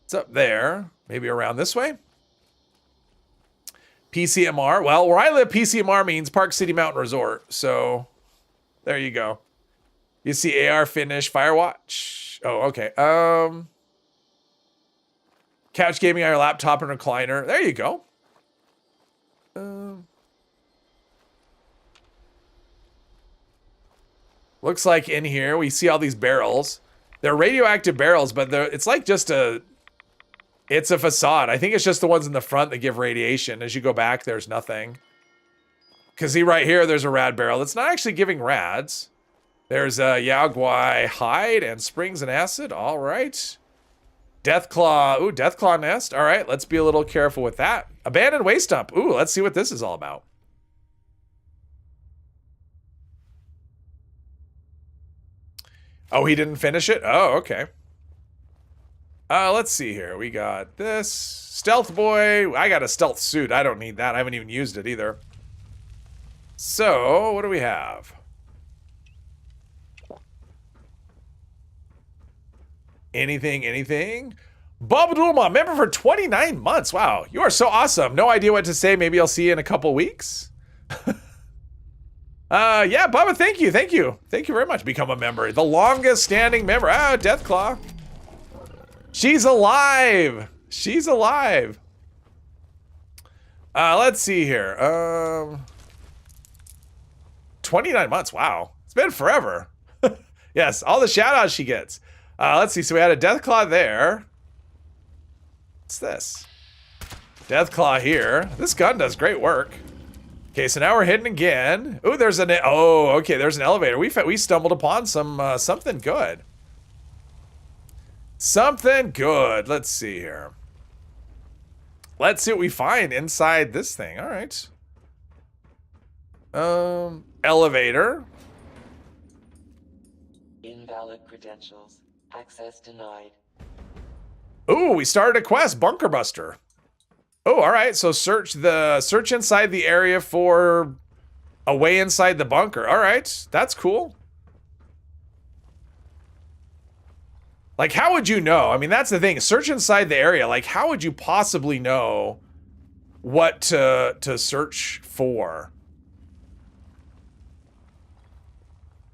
It's up there. Maybe around this way. PCMR. Well, where I live, PCMR means Park City Mountain Resort. So there you go. You see AR finish, Firewatch. Oh, okay. Couch gaming on your laptop and recliner. There you go. Looks like in here we see all these barrels. They're radioactive barrels, but it's like just it's a facade. I think it's just the ones in the front that give radiation. As you go back, there's nothing. Because see right here, there's a rad barrel. It's not actually giving rads. There's a Yaguai hide and springs and acid. All right. Deathclaw. Ooh, Deathclaw nest. All right, let's be a little careful with that. Abandoned waste dump. Ooh, let's see what this is all about. Oh, he didn't finish it? Oh, okay. Let's see here. We got this. Stealth boy. I got a stealth suit. I don't need that. I haven't even used it either. So, what do we have? Anything? Bob Dulma, member for 29 months. Wow, you are so awesome. No idea what to say. Maybe I'll see you in a couple weeks. Yeah, Bubba, thank you. Thank you very much. Become a member. The longest standing member. Ah, Deathclaw. She's alive. Let's see here. 29 months. Wow. It's been forever. Yes, all the shout outs she gets. Let's see. So we had a Deathclaw there. What's this? Deathclaw here. This gun does great work. Okay, so now we're hitting again. Ooh, there's an there's an elevator. We stumbled upon something good. Something good. Let's see here. Let's see what we find inside this thing. All right. Elevator. Invalid credentials. Access denied. Ooh, we started a quest, Bunker Buster. Oh, all right. So search inside the area for a way inside the bunker. All right, that's cool. Like, how would you know? I mean, that's the thing. Search inside the area. Like, how would you possibly know what to search for?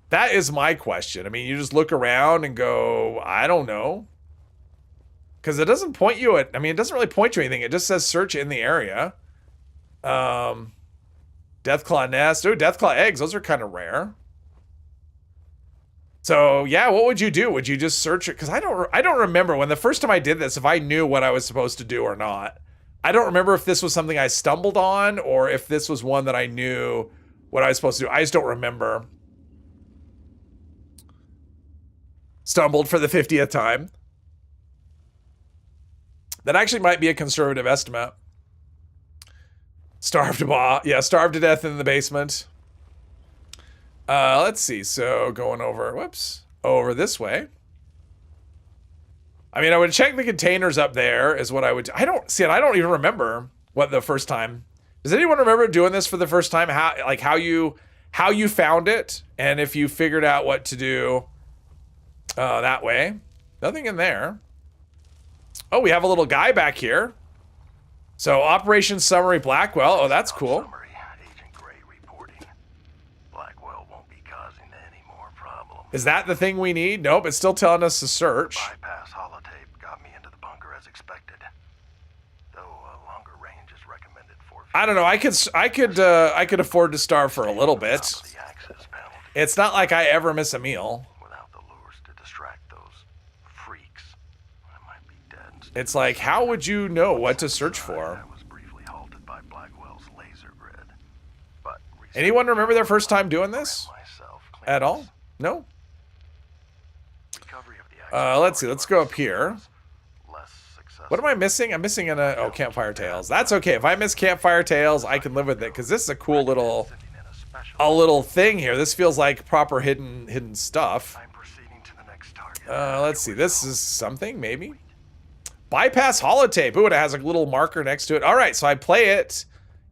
That is my question. I mean, you just look around and go, I don't know. Because it doesn't point you at, I mean, it doesn't really point you anything. It just says search in the area. Deathclaw nest. Oh, Deathclaw eggs. Those are kind of rare. So, yeah, what would you do? Would you just search it? Because I don't remember when the first time I did this, if I knew what I was supposed to do or not. I don't remember if this was something I stumbled on or if this was one that I knew what I was supposed to do. I just don't remember. Stumbled for the 50th time. That actually might be a conservative estimate. Starved to death in the basement. Let's see. So going over this way. I mean, I would check the containers up there is what I would. I don't even remember what the first time. Does anyone remember doing this for the first time? How you found it and if you figured out what to do that way. Nothing in there. Oh, we have a little guy back here. So, Operation Summary Blackwell. Oh, that's cool. Summary, Agent Gray reporting. Blackwell won't be causing any more problems. Is that the thing we need? Nope, it's still telling us to search. Bypass holotape got me into the bunker as expected. Though a longer range is recommended for. I don't know. I could afford to starve for a little bit. The access panel It's not like I ever miss a meal. without the lures to distract those freaks. I might be dead. It's like, how would you know what to search for? I was briefly halted by Blackwell's laser grid. But Anyone remember their first time doing this? myself At all? No? Recovery of the Let's see. Let's go up here. less successful. What am I missing? I'm missing oh, campfire tales. That's okay. If I miss campfire tales, I can live with it because this is a cool little thing here. This feels like proper hidden stuff. I'm proceeding to the next target. Let's see. This is something maybe. Bypass holotape. Ooh, it has a little marker next to it. All right, so I play it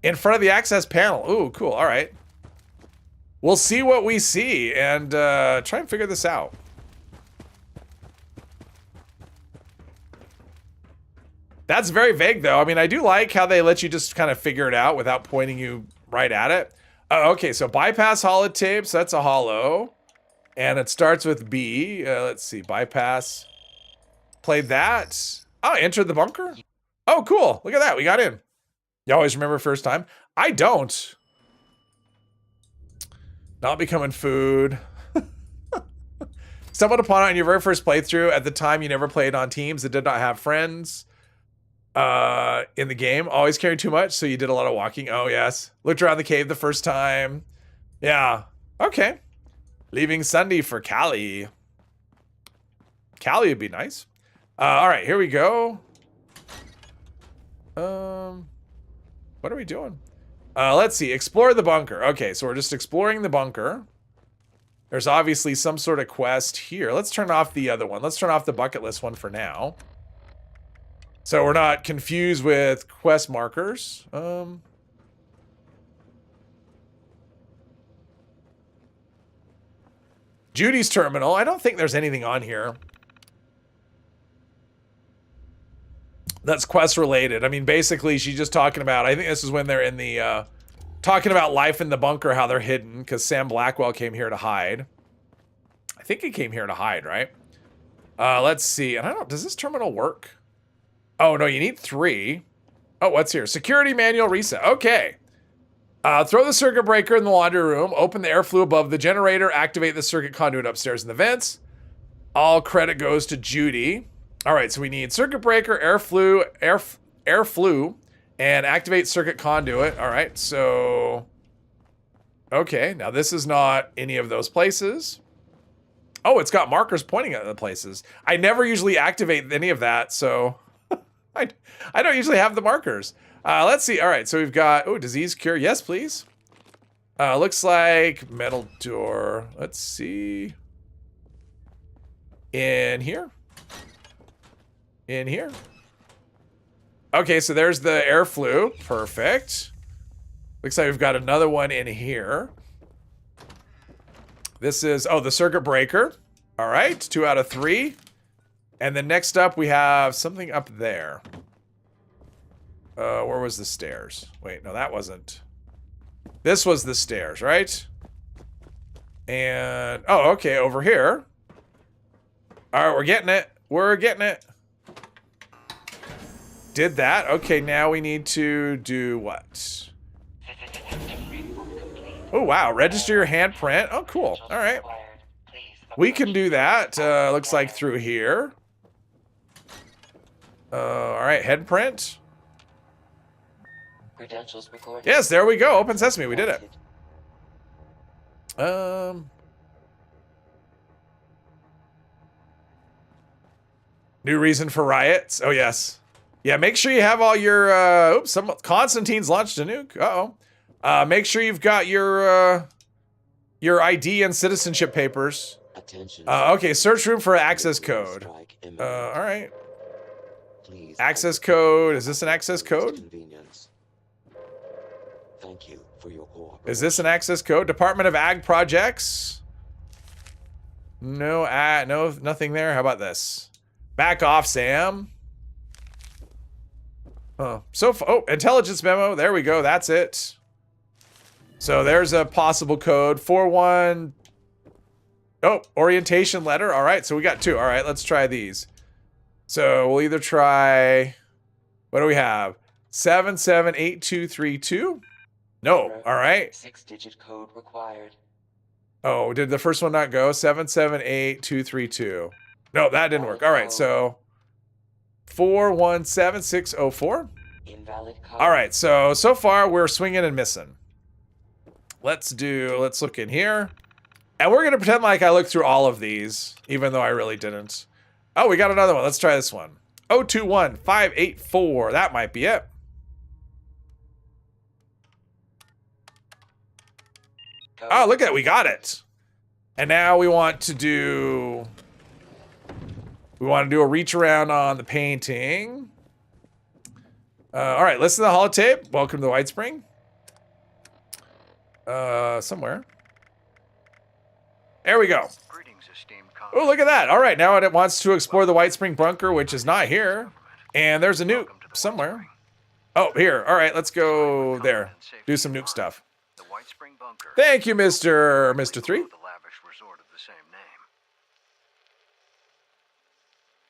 in front of the access panel. Ooh, cool. All right. We'll see what we see and try and figure this out. That's very vague, though. I mean, I do like how they let you just kind of figure it out without pointing you right at it. Okay, so bypass holotapes. So that's a holo. And it starts with B. Let's see. Bypass. Played that. Oh, entered the bunker? Oh, cool. Look at that. We got in. You always remember first time? I don't. Not becoming food. Stumbled upon it on your very first playthrough. At the time, you never played on teams that did not have friends in the game. Always carried too much, so you did a lot of walking. Oh, yes. Looked around the cave the first time. Yeah. Okay. Leaving Sunday for Cali. Cali would be nice. All right, here we go. What are we doing? Let's see. Explore the bunker. Okay, so we're just exploring the bunker. There's obviously some sort of quest here. Let's turn off the other one. Let's turn off the bucket list one for now. So we're not confused with quest markers. Judy's terminal. I don't think there's anything on here that's quest related. I mean, basically, she's just talking about, I think this is when they're in the, talking about life in the bunker, how they're hidden, because Sam Blackwell came here to hide. I think he came here to hide, right? Let's see. And I don't, does this terminal work? Oh, no, you need 3. Oh, what's here? Security manual reset. Okay. Throw the circuit breaker in the laundry room, open the air flue above the generator, activate the circuit conduit upstairs in the vents. All credit goes to Judy. All right, so we need circuit breaker, air flue, and activate circuit conduit. All right, so... Okay, now this is not any of those places. Oh, it's got markers pointing at the places. I never usually activate any of that, so... I don't usually have the markers. Let's see. All right, so we've got... Oh, disease cure. Yes, please. Looks like metal door. Let's see. In here. In here. Okay, so there's the air flue. Perfect. Looks like we've got another one in here. This is... Oh, the circuit breaker. All right, 2 out of 3. And then next up, we have something up there. Where was the stairs? Wait, no, that wasn't. This was the stairs, right? And, oh, okay, over here. All right, we're getting it. We're getting it. Did that. Okay, now we need to do what? Oh, wow, register your handprint. Oh, cool. All right. We can do that. Looks like through here. All right, head print. Credentials recorded. Yes, there we go. Open sesame. We did it. New reason for riots. Oh, yes. Yeah, make sure you have all your, oops, Constantine's launched a nuke. Uh-oh. Make sure you've got your ID and citizenship papers. Attention. Okay, search room for access code. All right. Access code. Is this an access code? Thank you for your cooperation. Is this an access code? Department of Ag Projects. No, no, nothing there. How about this? Back off, Sam. Oh, oh, intelligence memo. There we go. That's it. So there's a possible code. 41. Oh, orientation letter. All right, so we got 2. All right, let's try these. So we'll either try, what do we have? 778232? No, all right. 6-digit code required. Oh, did the first one not go? 778232. No, that didn't work. All right, so 417604. Invalid code. All right, so far we're swinging and missing. Let's look in here. And we're going to pretend like I looked through all of these, even though I really didn't. Oh, we got another one. Let's try this one. 021584. That might be it. Oh, look at it. We got it. And now we want to do a reach around on the painting. All right, listen to the holotape. Welcome to the White Spring. Somewhere. There we go. Greetings, esteemed Oh, look at that. All right, now it wants to explore the White Spring bunker, which is not here. And there's a nuke somewhere. Oh, here. All right, let's go there. Do some nuke stuff. The White Spring bunker. Thank you, Mr. 3. The lavish resort of the same name.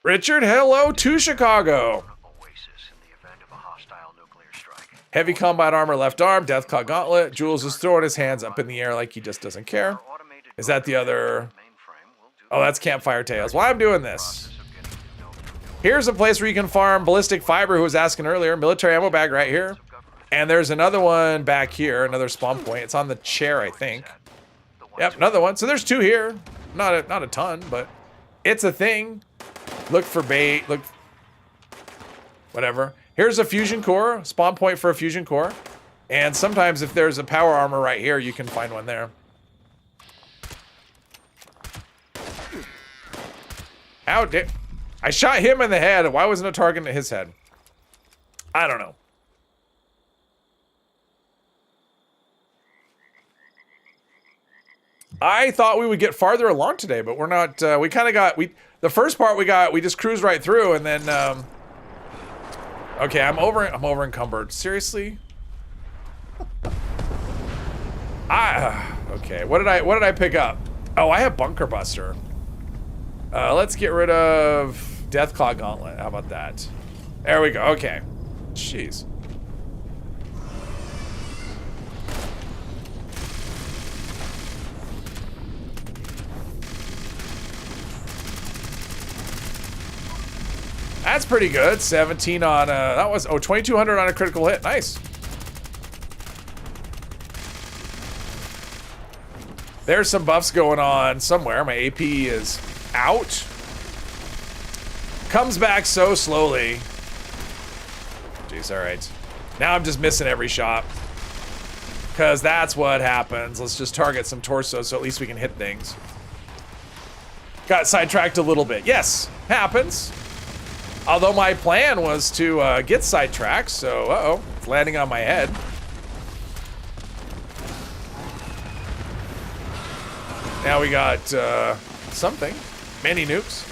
Richard, hello to Chicago. Oasis in the event of a hostile nuclear strike. Heavy combat armor left arm, Deathclaw gauntlet. Jules is throwing his hands up in the air like he just doesn't care. Is that the other? Oh, that's Campfire Tales. Well, I'm doing this. Here's a place where you can farm ballistic fiber, who was asking earlier. Military ammo bag right here. And there's another one back here, another spawn point. It's on the chair, I think. Yep, another one. So there's two here. Not a ton, but it's a thing. Look for bait. Look. Whatever. Here's a fusion core. Spawn point for a fusion core. And sometimes if there's a power armor right here, you can find one there. How did... I shot him in the head. Why wasn't a target at his head? I don't know. I thought we would get farther along today, but we're not. We kind of got... The first part we just cruised right through, and then... okay, I'm over encumbered. Seriously? Okay, what did I pick up? Oh, I have Bunker Buster. Let's get rid of Deathclaw Gauntlet. How about that? There we go. Okay. Jeez. That's pretty good. 17 on that was 2200 on a critical hit. Nice. There's some buffs going on somewhere. My AP is out. Comes back so slowly. Jeez, all right. Now I'm just missing every shot. Because that's what happens. Let's just target some torso so at least we can hit things. Got sidetracked a little bit. Yes, happens. Although my plan was to get sidetracked, so uh-oh, it's landing on my head. Now we got something. Many nukes.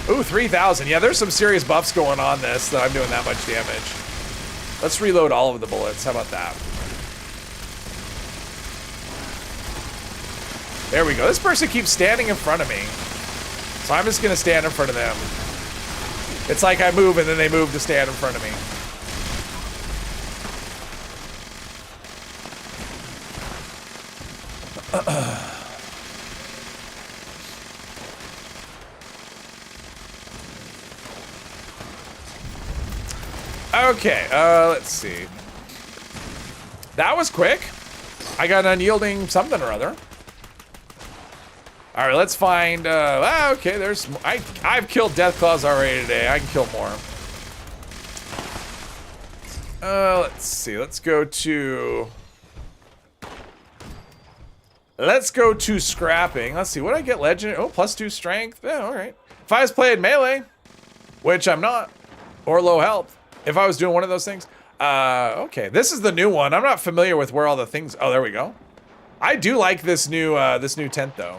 Ooh, 3,000. Yeah, there's some serious buffs going on this that I'm doing that much damage. Let's reload all of the bullets. How about that? There we go. This person keeps standing in front of me. So I'm just going to stand in front of them. It's like I move and then they move to stand in front of me. Okay, let's see. That was quick. I got an unyielding something or other. All right, let's find, okay, there's, I've killed Deathclaws already today. I can kill more. Let's see, let's go to scrapping. Let's see, what did I get legendary? Oh, +2 strength. Yeah, all right. If I was playing melee, which I'm not, or low health, if I was doing one of those things. Okay, this is the new one. I'm not familiar with where all the things, oh, there we go. I do like this new tent though.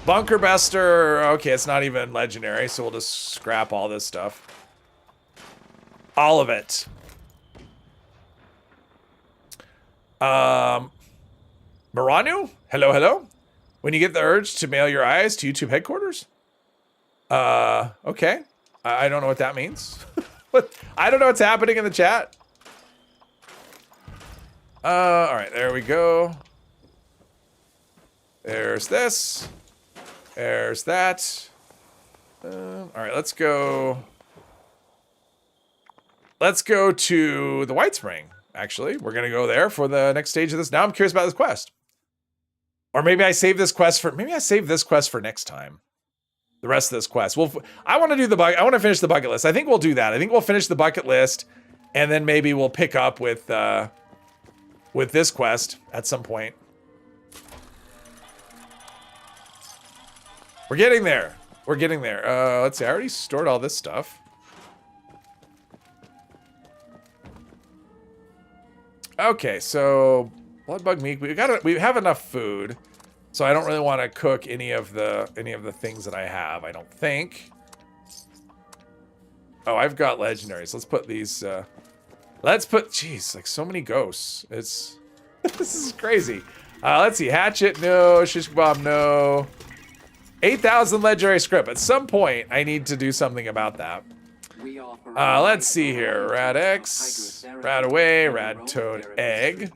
Bunker Buster, okay, it's not even legendary, so we'll just scrap all this stuff. All of it. Maranu? Hello, hello? When you get the urge to mail your eyes to YouTube headquarters? Okay. I don't know what that means. I don't know what's happening in the chat. All right, there we go. There's this. There's that. All right, let's go. Let's go to the White Spring, actually. We're going to go there for the next stage of this. Now I'm curious about this quest. Or maybe I save this quest for, maybe I save this quest for next time. the rest of this quest. I want to do I want to finish the bucket list. I think we'll do that. I think we'll finish the bucket list, and then maybe we'll pick up with this quest at some point. We're getting there. We're getting there. Let's see. I already stored all this stuff. Okay, so blood bug meat. We have enough food, so I don't really want to cook any of the things that I have. I don't think. Oh, I've got legendaries. Let's put these. Jeez, like so many ghosts. It's this is crazy. Let's see. Hatchet, no. Shish kebab, no. 8,000 legendary script. At some point, I need to do something about that. Let's see here. Rad X, Rad Away, Rad Toad Egg.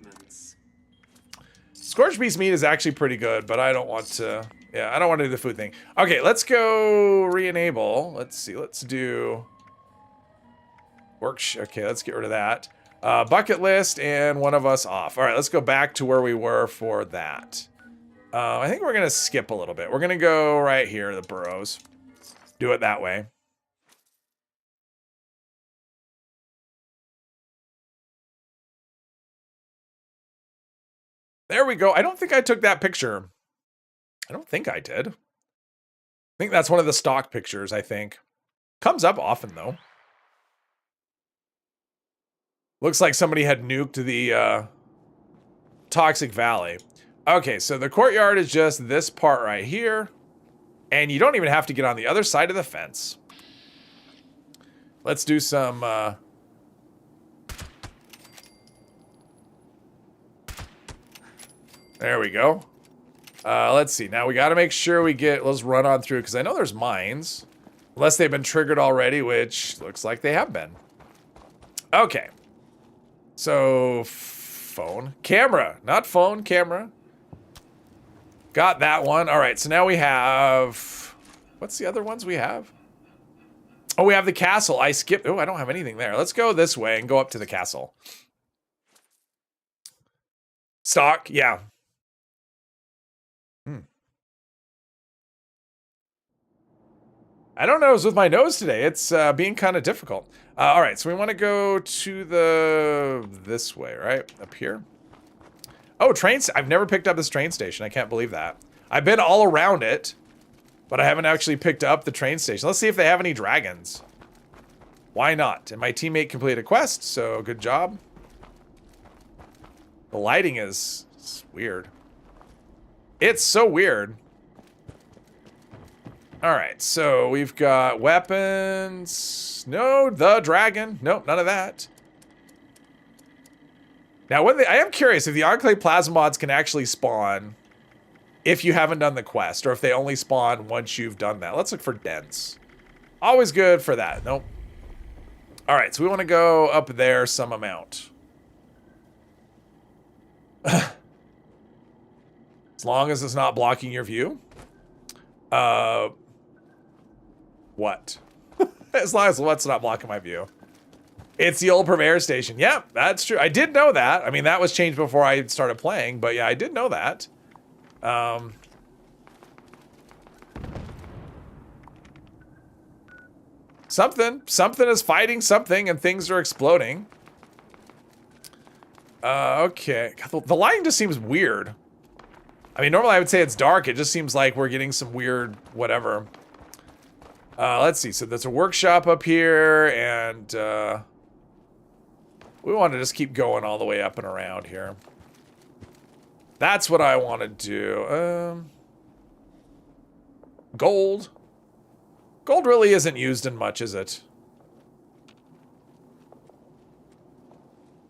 Scorched Beast Meat is actually pretty good, but I don't want to. Yeah, I don't want to do the food thing. Okay, let's go re-enable. Let's see. Let's do Okay, let's get rid of that. Bucket list and one of us off. All right, let's go back to where we were for that. I think we're gonna skip a little bit. We're gonna go right here, the burrows. Do it that way. There we go. I don't think I took that picture. I don't think I did. I think that's one of the stock pictures, I think. Comes up often, though. Looks like somebody had nuked the Toxic Valley. Okay, so the courtyard is just this part right here. And you don't even have to get on the other side of the fence. Let's do some... There we go. Let's see. Now we got to make sure we get... Let's run on through, because I know there's mines. Unless they've been triggered already, which looks like they have been. Okay. So, phone. Camera. Not phone, camera. Got that one. All right, so now we have... What's the other ones we have? Oh, we have the castle. I skipped... Oh, I don't have anything there. Let's go this way and go up to the castle. Stock, yeah. I don't know. It was with my nose today. It's being kind of difficult. All right, so we want to go to this way, right? Up here. Oh, trains. I've never picked up this train station. I can't believe that. I've been all around it, but I haven't actually picked up the train station. Let's see if they have any dragons. Why not? And my teammate completed a quest, so good job. The lighting is weird. It's so weird. All right, so we've got weapons. No, the dragon. Nope, none of that. Now, I am curious if the Enclave Plasmods can actually spawn if you haven't done the quest, or if they only spawn once you've done that. Let's look for dents. Always good for that. Nope. All right, so we want to go up there some amount. As long as it's not blocking your view. What? As long as what's not blocking my view. It's the old Purveyor Station. Yep, that's true. I did know that. I mean, that was changed before I started playing, but yeah, I did know that. Something is fighting something and things are exploding. Okay. The lighting just seems weird. I mean, normally I would say it's dark. It just seems like we're getting some weird whatever. Let's see. So there's a workshop up here, and we want to just keep going all the way up and around here. That's what I want to do. Gold. Gold really isn't used in much, is it?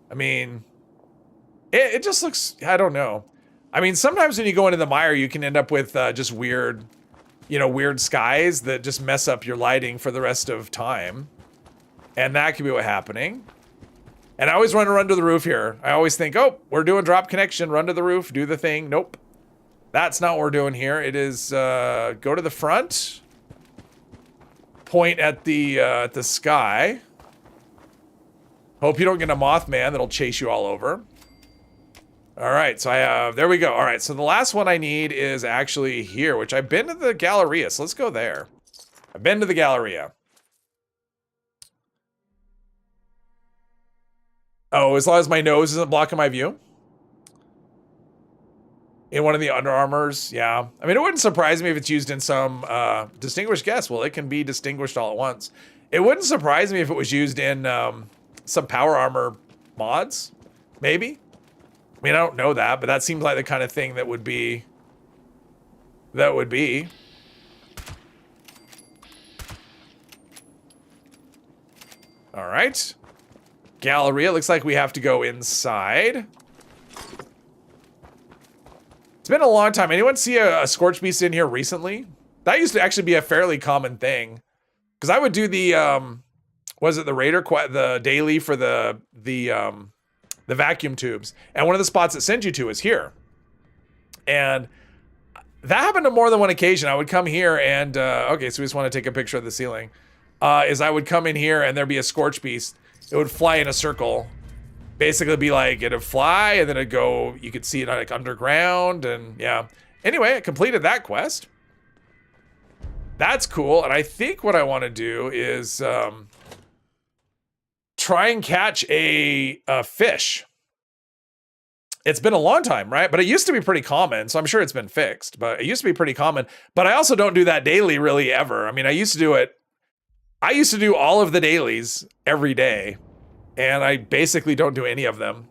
I mean, it just looks, I don't know. I mean, sometimes when you go into the mire, you can end up with just weird, weird skies that just mess up your lighting for the rest of time. And that could be what's happening. And I always want to run to the roof here. I always think, oh, we're doing drop connection, run to the roof, do the thing. Nope. That's not what we're doing here. It is go to the front. Point at the sky. Hope you don't get a Mothman that'll chase you all over. All right, so I have, there we go. All right, so the last one I need is actually here, which I've been to the Galleria, so let's go there. I've been to the Galleria. Oh, as long as my nose isn't blocking my view. In one of the Under Armours, yeah. I mean, it wouldn't surprise me if it's used in some distinguished guest. Well, it can be distinguished all at once. It wouldn't surprise me if it was used in some power armor mods, maybe. I mean, I don't know that, but that seems like the kind of thing that would be. That would be. All right. Galleria. Looks like we have to go inside. It's been a long time. Anyone see a Scorch Beast in here recently? That used to actually be a fairly common thing. Because I would do the, was it the Raider, the daily for the vacuum tubes. And one of the spots it sends you to is here. And that happened on more than one occasion. I would come here and, okay, so we just want to take a picture of the ceiling. Is I would come in here and there'd be a Scorch Beast. It would fly in a circle. Basically be like, it'd fly and then it'd go, you could see it like underground and yeah. Anyway, I completed that quest. That's cool. And I think what I want to do is try and catch a fish. It's been a long time, right? But it used to be pretty common, so I'm sure it's been fixed. But it used to be pretty common. But I also don't do that daily really ever. I mean, I used to do it. I used to do all of the dailies every day. And I basically don't do any of them.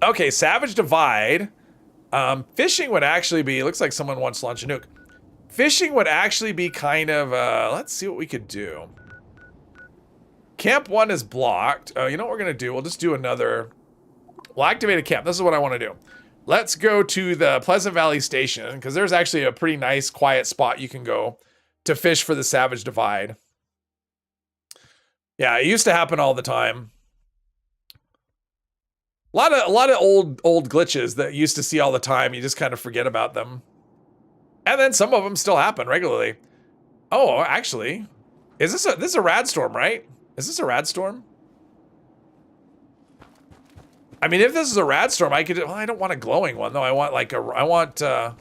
Okay, Savage Divide. Fishing would actually be, looks like someone wants to launch a nuke. Fishing would actually be kind of, let's see what we could do. Camp 1 is blocked. Oh, you know what we're going to do? We'll just do another, we'll activate a camp. This is what I want to do. Let's go to the Pleasant Valley Station, because there's actually a pretty nice, quiet spot you can go to fish for the Savage Divide. Yeah, it used to happen all the time. A lot of old glitches that you used to see all the time. You just kind of forget about them. And then some of them still happen regularly. Oh, actually, this is a rad storm, right? Is this a rad storm? I mean, if this is a rad storm, I could. Well, I don't want a glowing one though. I want like a.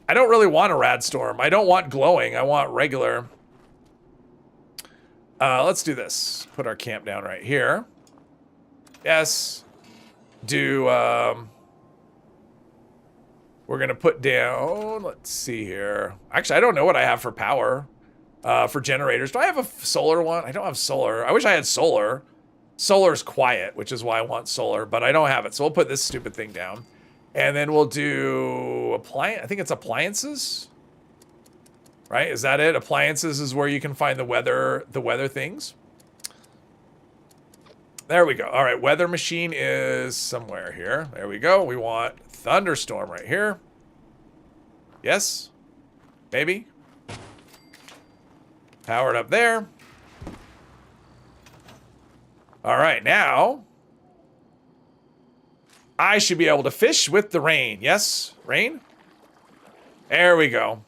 I don't really want a rad storm. I don't want glowing. I want regular. Let's do this. Put our camp down right here. Yes. Do, we're gonna put down, let's see here. Actually, I don't know what I have for power, for generators. Do I have a solar one? I don't have solar. I wish I had solar. Solar's quiet, which is why I want solar, but I don't have it. So we'll put this stupid thing down. And then we'll do I think it's appliances. Right? Is that it? Appliances is where you can find the weather things. There we go. All right, weather machine is somewhere here. There we go. We want thunderstorm right here. Yes? Maybe? Powered up there. All right, now I should be able to fish with the rain. Yes? Rain? There we go.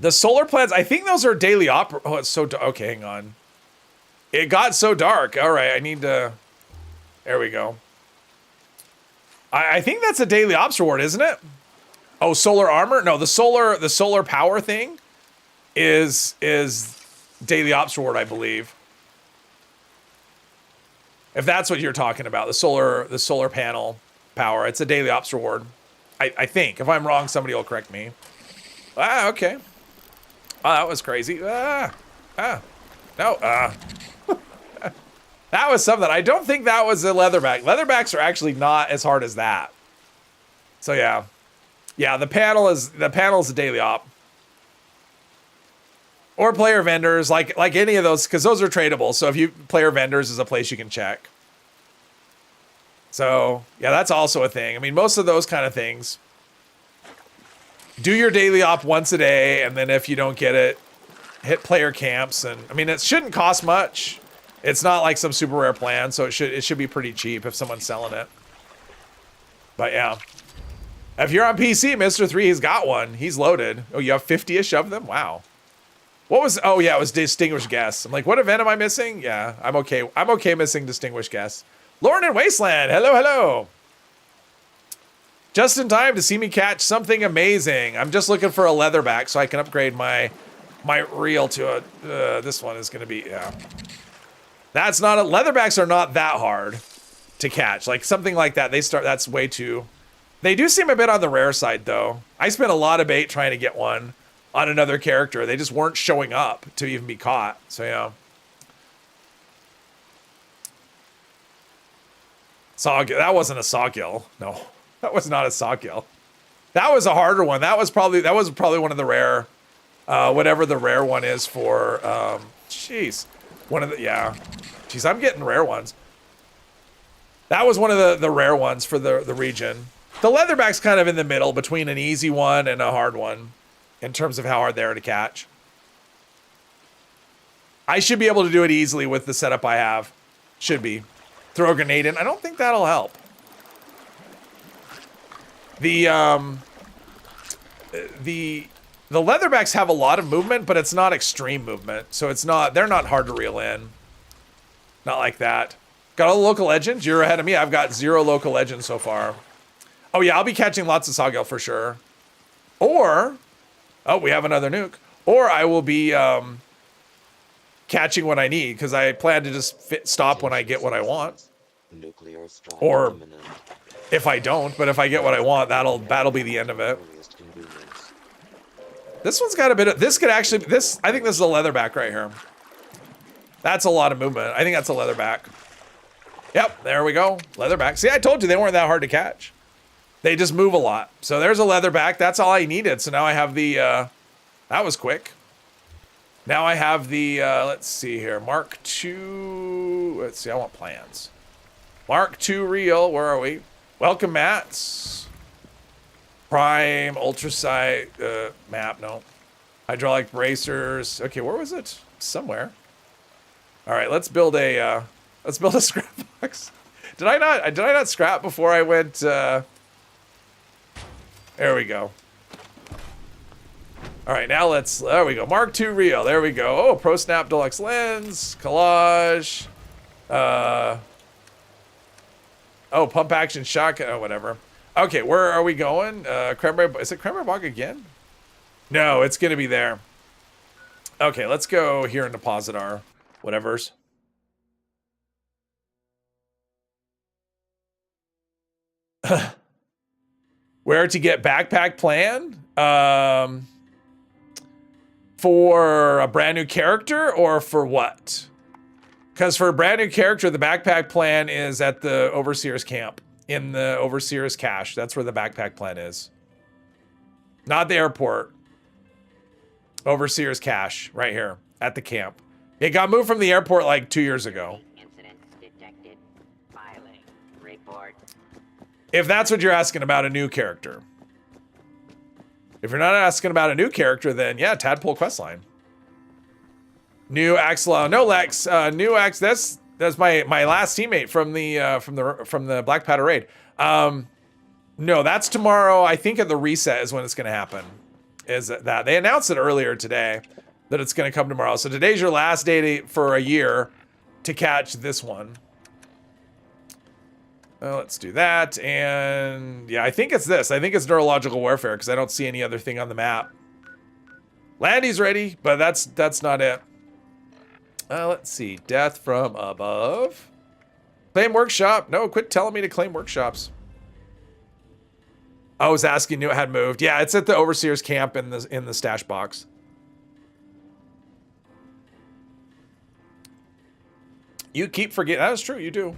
The solar plants, I think those are daily opera. Oh, it's so dark. Okay, hang on. It got so dark. All right, I need to. There we go. I think that's a daily ops reward, isn't it? Oh, solar armor? No, the solar power thing is daily ops reward, I believe. If that's what you're talking about, the solar panel power, it's a daily ops reward. I think. If I'm wrong, somebody will correct me. Ah, okay. Oh, that was crazy. No. That was something. I don't think that was a leatherback. Leatherbacks are actually not as hard as that. So yeah. Yeah, the panel is a daily op. Or player vendors, like any of those, because those are tradable. So if you player vendors is a place you can check. So yeah, that's also a thing. I mean, most of those kind of things. Do your daily op once a day, and then if you don't get it, hit player camps. And I mean, it shouldn't cost much. It's not like some super rare plan, so it should be pretty cheap if someone's selling it. But yeah, if you're on PC, Mr. 3 has got one. He's loaded. Oh, you have 50-ish of them? Wow. What was? Oh yeah, it was distinguished guests. I'm like, what event am I missing? Yeah, I'm okay. I'm okay missing distinguished guests. Lauren and Wasteland. Hello, hello. Just in time to see me catch something amazing. I'm just looking for a leatherback so I can upgrade my reel to a, this one is going to be, yeah. That's not, leatherbacks are not that hard to catch. Like something like that, that's way too, they do seem a bit on the rare side though. I spent a lot of bait trying to get one on another character. They just weren't showing up to even be caught. So yeah. Sawgill, that wasn't a sawgill. No, that was not a sawgill. That was a harder one. That was probably one of the rare, whatever the rare one is for, jeez. One of the, yeah. Jeez, I'm getting rare ones. That was one of the rare ones for the region. The leatherback's kind of in the middle between an easy one and a hard one in terms of how hard they are to catch. I should be able to do it easily with the setup I have. Should be. Throw a grenade in. I don't think that'll help. The leatherbacks have a lot of movement, but it's not extreme movement. So they're not hard to reel in. Not like that. Got all the local legends? You're ahead of me. I've got 0 local legends so far. Oh yeah, I'll be catching lots of sawgill for sure. Or, oh, we have another nuke. Or I will be catching what I need because I plan to just stop when I get what I want. Or if I don't, but if I get what I want, that'll be the end of it. This one's got a bit of, this could actually, I think this is a leatherback right here. That's a lot of movement. I think that's a leatherback. Yep, there we go. Leatherback. See, I told you they weren't that hard to catch. They just move a lot. So there's a leatherback. That's all I needed. So now I have the, that was quick. Now I have the, let's see here, Mark II. Let's see, I want plans. Mark II reel, where are we? Welcome mats. Prime, ultrasight, map, no. Hydraulic bracers. Okay, where was it? Somewhere. All right, let's build a scrap box. Did I not scrap before I went, there we go. All right, now there we go. Mark II reel, there we go. Oh, Pro Snap Deluxe lens, collage. Oh, pump action shotgun, oh, whatever. Okay, where are we going? Cranberry, is it Cranberry Bog again? No, it's gonna be there. Okay, let's go here and deposit our whatevers. Where to get backpack plan? For a brand new character or for what? Because for a brand new character, the backpack plan is at the Overseer's camp. In the Overseer's cache. That's where the backpack plan is. Not the airport. Overseer's cache. Right here. At the camp. It got moved from the airport like 2 years ago. Incidents detected. Filing. Report. If that's what you're asking about a new character. If you're not asking about a new character, then yeah, Tadpole questline. New Axel, no Lex, new Ax. That's my last teammate from the Black Powder raid. No, that's tomorrow. I think at the reset is when it's gonna happen. Is that they announced it earlier today that it's gonna come tomorrow. So today's your last day for a year to catch this one. Let's do that, and yeah, I think it's this. I think it's neurological warfare because I don't see any other thing on the map. Landy's ready, but that's not it. Let's see, death from above. Claim workshop. No, quit telling me to claim workshops. I was asking you it had moved. Yeah, it's at the Overseer's camp in the stash box. You keep forgetting. That is true. You do.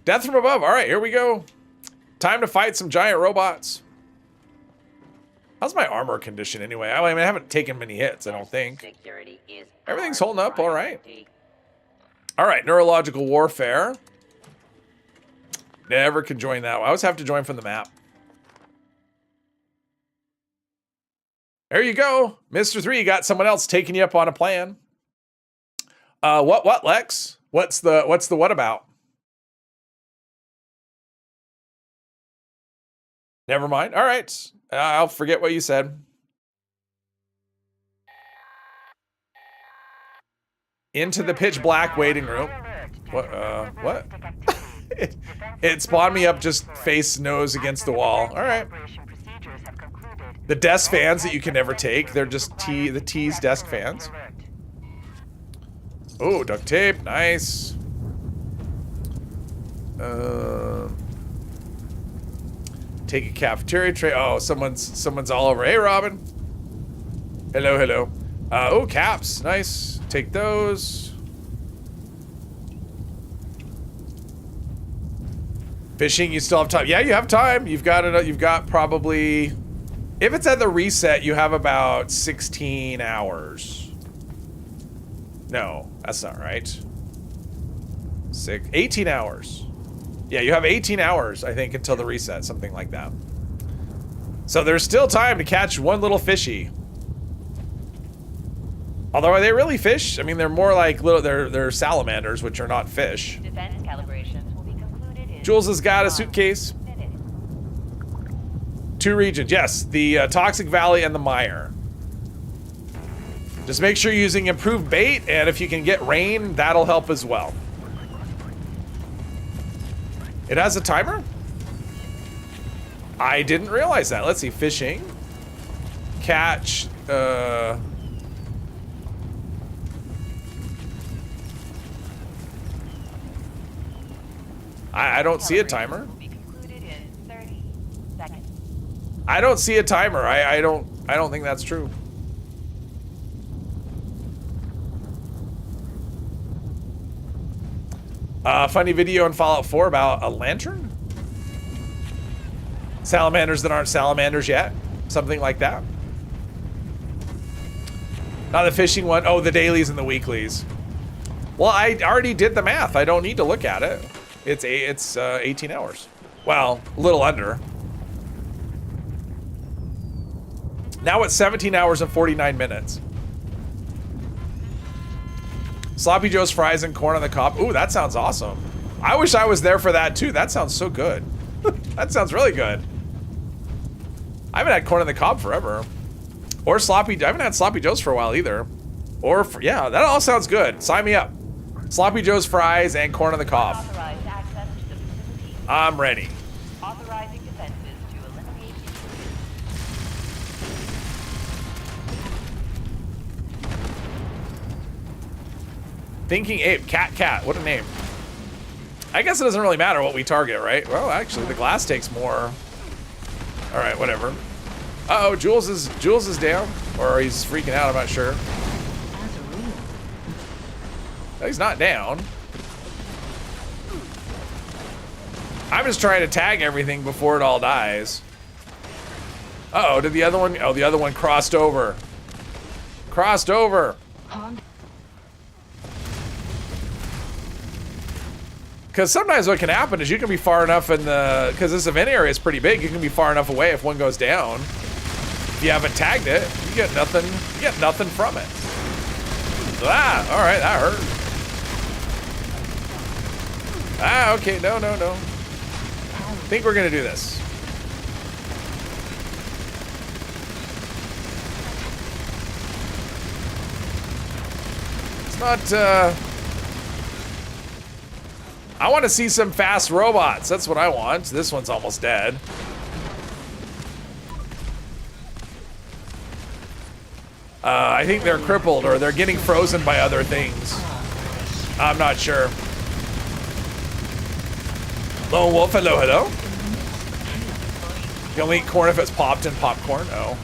Death from above. All right, here we go. Time to fight some giant robots. How's my armor condition anyway? I mean, I haven't taken many hits, I don't think. Everything's holding up all right. All right, neurological warfare. Never can join that one. I always have to join from the map. There you go. Mr. 3, you got someone else taking you up on a plan. What, Lex? What's the what about? Never mind. All right. I'll forget what you said. Into the pitch black waiting room. What? It spawned me up just face nose against the wall. All right. The desk fans that you can never take. They're just the T's desk fans. Oh, duct tape. Nice. Take a cafeteria tray. Oh, someone's all over. Hey, Robin. Hello, hello. Oh, caps. Nice. Take those. Fishing, you still have time. Yeah, you have time. You've got probably, if it's at the reset, you have about 16 hours. No, that's not right. 18 hours. Yeah, you have 18 hours, I think, until the reset, something like that. So there's still time to catch one little fishy. Although, are they really fish? I mean, they're more like they're salamanders, which are not fish. Defense calibrations will be concluded in Jules has got a suitcase. 2 regions, yes, the Toxic Valley and the Mire. Just make sure you're using improved bait, and if you can get rain, that'll help as well. It has a timer? I didn't realize that. Let's see, fishing. Catch, I don't see a timer. will be concluded in 30 seconds. I don't see a timer. I don't think that's true. Funny video in Fallout 4 about a lantern? Salamanders that aren't salamanders yet. Something like that. Not the fishing one. Oh, the dailies and the weeklies. Well, I already did the math. I don't need to look at it. It's 18 hours. Well, a little under. Now it's 17 hours and 49 minutes. Sloppy Joe's fries and corn on the cob. Ooh, that sounds awesome. I wish I was there for that too. That sounds so good. That sounds really good. I haven't had corn on the cob forever. Or sloppy, I haven't had Sloppy Joe's for a while either. Or, yeah, that all sounds good. Sign me up. Sloppy Joe's fries and corn on the cob. Authorized access to the facility. I'm ready. Authorizing defenses to eliminate intrusion. Thinking Ape, Cat, what a name. I guess it doesn't really matter what we target, right? Well, actually, the glass takes more. All right, whatever. Uh-oh, Jules is down, or he's freaking out, I'm not sure. No, he's not down. I'm just trying to tag everything before it all dies. Uh-oh, did the other one? Oh, the other one crossed over. Crossed over. Because sometimes what can happen is you can be far enough in the, because this event area is pretty big, you can be far enough away if one goes down. If you haven't tagged it, you get nothing from it. Ah, all right, that hurt. Ah, okay, no. I think we're gonna do this. It's not, I want to see some fast robots. That's what I want. This one's almost dead. I think they're crippled or they're getting frozen by other things. I'm not sure. Lone Wolf, hello. You only eat corn if it's popped in popcorn? Oh.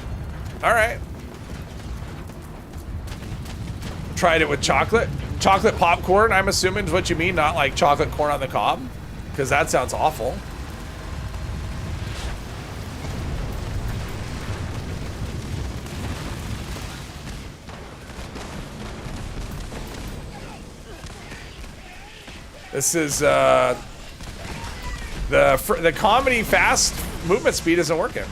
All right. Tried it with chocolate. Chocolate popcorn, I'm assuming is what you mean, not like chocolate corn on the cob, because that sounds awful. This is the comedy fast movement speed isn't working,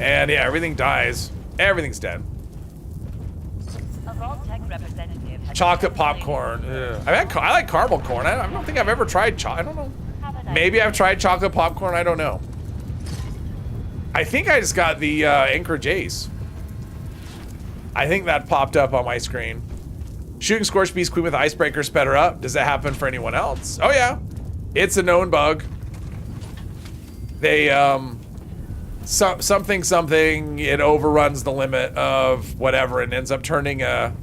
and yeah, everything dies. Everything's dead. Chocolate popcorn. I like caramel corn. I don't think I've ever tried I don't know. Maybe I've tried chocolate popcorn. I don't know. I think I just got the Anchorage Ace. I think that popped up on my screen. Shooting Scorched Beast Queen with Icebreaker sped her up. Does that happen for anyone else? Oh yeah, it's a known bug. They something it overruns the limit of whatever and ends up turning a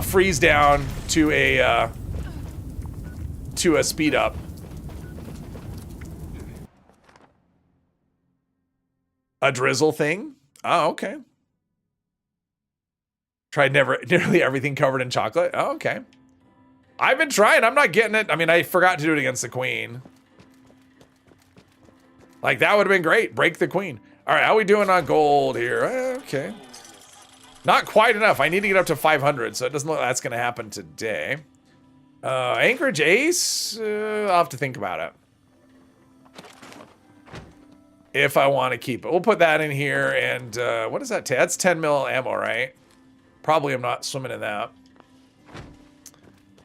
freeze down to a speed up. A drizzle thing? Oh, okay. Tried nearly everything covered in chocolate. Oh, okay. I've been trying. I'm not getting it. I mean, I forgot to do it against the queen. Like, that would have been great. Break the queen. All right, how are we doing on gold here? Okay. Not quite enough. I need to get up to 500, so it doesn't look like that's going to happen today. Anchorage Ace? I'll have to think about it. If I want to keep it. We'll put that in here, and what does that take? That's 10 mil ammo, right? Probably I'm not swimming in that.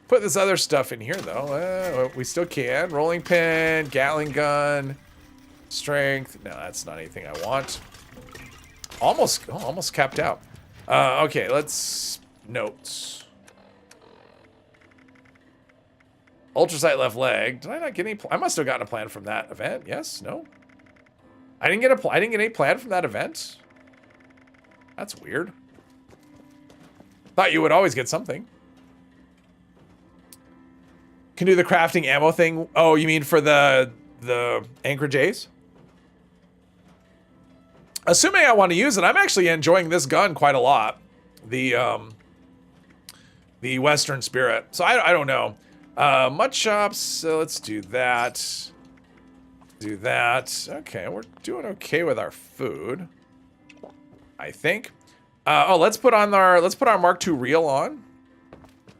Put this other stuff in here, though. We still can. Rolling pin, Gatling gun, strength. No, that's not anything I want. Almost capped out. Okay, let's... Notes. Ultrasight left leg. Did I not get any... I must have gotten a plan from that event. Yes? No? I didn't get any plan from that event? That's weird. Thought you would always get something. Can do the crafting ammo thing. Oh, you mean for the Anchorage Ace? Assuming I want to use it, I'm actually enjoying this gun quite a lot. The Western Spirit. So I don't know. Mud chops. So let's do that. Do that. Okay, we're doing okay with our food, I think. Oh, let's put our Mark II reel on.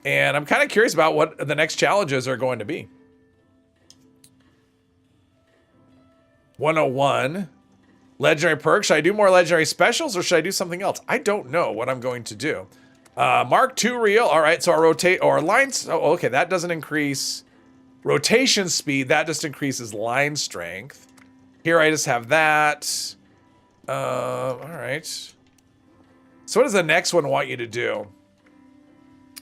And I'm kind of curious about what the next challenges are going to be. 101. Legendary perks. Should I do more legendary specials or should I do something else? I don't know what I'm going to do. Mark II reel. All right, so our lines. Oh, okay, that doesn't increase rotation speed. That just increases line strength. Here I just have that. All right. So what does the next one want you to do?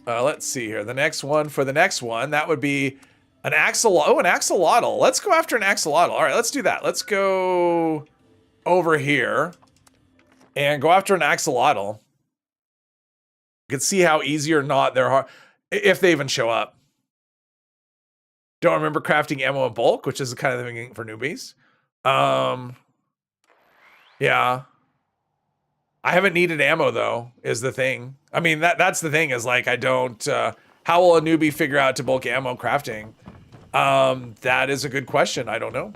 Let's see here. The next one, that would be an axolotl. Oh, an axolotl. Let's go after an axolotl. All right, let's do that. Let's go over here and go after an axolotl. You can see how easy or not they're hard, if they even show up. Don't remember crafting ammo in bulk, which is the kind of thing for newbies. Yeah. I haven't needed ammo though, is the thing. I mean, that's the thing is like, I don't, how will a newbie figure out to bulk ammo crafting? That is a good question. I don't know.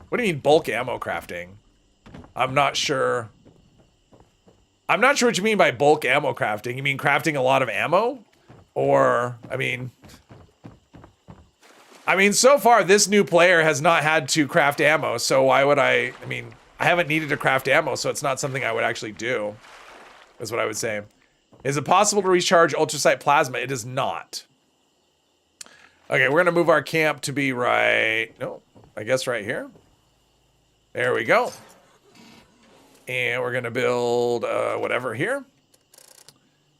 What do you mean bulk ammo crafting? I'm not sure. I'm not sure what you mean by bulk ammo crafting. You mean crafting a lot of ammo? Or, I mean, so far this new player has not had to craft ammo, so why would I mean, I haven't needed to craft ammo, so it's not something I would actually do, is what I would say. Is it possible to recharge ultrasight plasma? It is not. Okay, we're gonna move our camp to be right, no, I guess right here. There we go. And we're gonna build whatever here.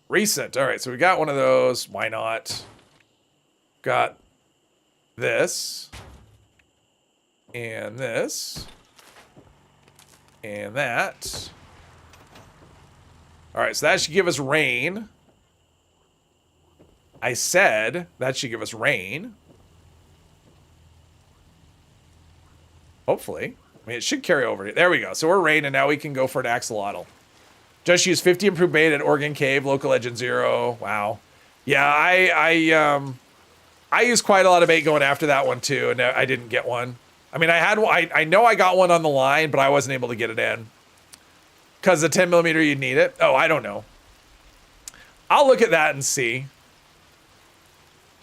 Recent, all right, so we got one of those, why not? Got this. And this. And that. All right, so that should give us rain. I said that should give us rain. Hopefully. I mean, it should carry over. There we go. So we're rain, and now we can go for an axolotl. Just use 50 improved bait at Oregon Cave, local legend 0. Wow. Yeah, I used quite a lot of bait going after that one too, and I didn't get one. I mean, I had one, I know I got one on the line, but I wasn't able to get it in. Because the 10mm, you'd need it. Oh, I don't know. I'll look at that and see.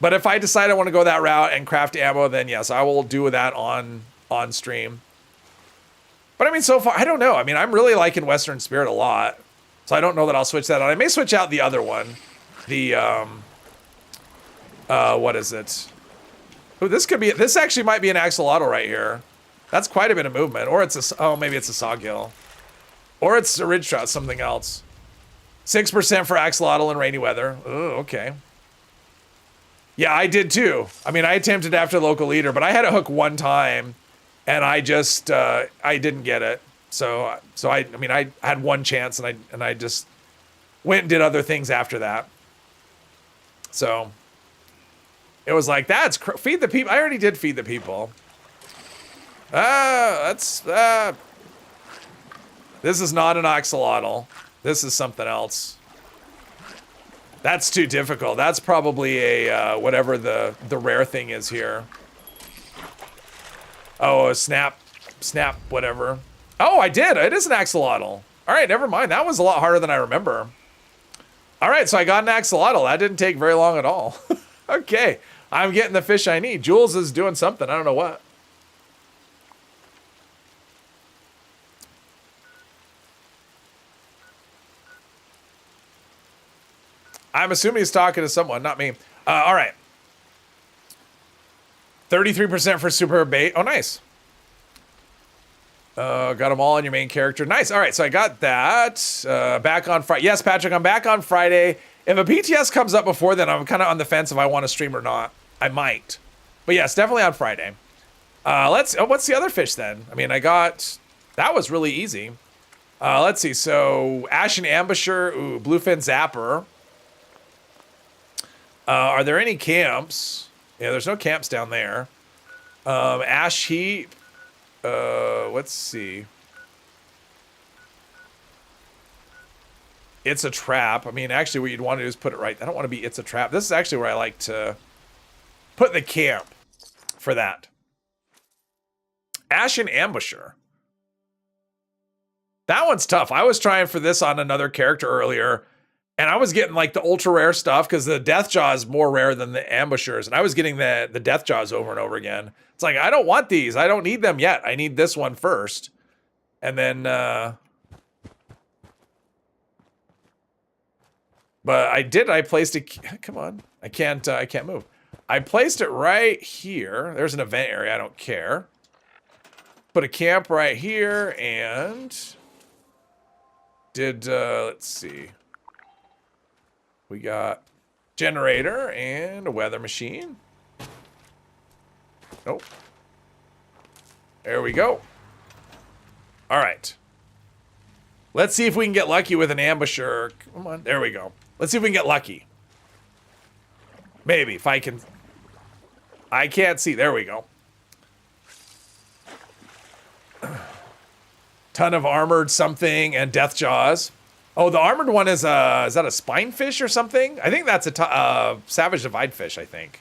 But if I decide I want to go that route and craft ammo, then yes, I will do that on stream. But I mean, so far, I don't know. I mean, I'm really liking Western Spirit a lot. So I don't know that I'll switch that on. I may switch out the other one. The, what is it? Oh, this actually might be an axolotl right here. That's quite a bit of movement. Or it's maybe it's a sawgill. Or it's a ridge trout, something else. 6% for axolotl in rainy weather. Oh, okay. Yeah, I did too. I mean, I attempted after local leader, but I had a hook one time, and I just I didn't get it. So I mean, I had one chance, and I just went and did other things after that. So it was like, that's feed the people. I already did feed the people. This is not an axolotl. This is something else. That's too difficult. That's probably a whatever the rare thing is here. Oh, a snap, whatever. Oh, I did. It is an axolotl. All right, never mind. That was a lot harder than I remember. All right, so I got an axolotl. That didn't take very long at all. Okay, I'm getting the fish I need. Jules is doing something. I don't know what. I'm assuming he's talking to someone, not me. All right. 33% for super bait. Oh, nice. Got them all on your main character. Nice. All right, so I got that. Back on Friday. Yes, Patrick, I'm back on Friday. If a PTS comes up before then, I'm kind of on the fence if I want to stream or not. I might. But yes, definitely on Friday. What's the other fish then? I mean, that was really easy. Let's see. So, Ashen Ambusher, ooh, Bluefin Zapper. Are there any camps? Yeah, there's no camps down there. Ash Heap. Let's see. It's a trap. I mean, actually, what you'd want to do is put it right. I don't want to be it's a trap. This is actually where I like to put the camp for that. Ashen Ambusher. That one's tough. I was trying for this on another character earlier, and I was getting like the ultra rare stuff because the Death Jaw is more rare than the Ambushers, and I was getting the Death Jaws over and over again. It's like, I don't want these. I don't need them yet. I need this one first. And then, but I placed it. Come on. I can't move. I placed it right here. There's an event area. I don't care. Put a camp right here and let's see. We got generator and a weather machine. Nope. There we go. All right. Let's see if we can get lucky with an ambusher. Come on. There we go. Let's see if we can get lucky. Maybe if I can. I can't see. There we go. Ton of armored something and death jaws. Oh, the armored one is that a spinefish or something? I think that's a savage divide fish, I think.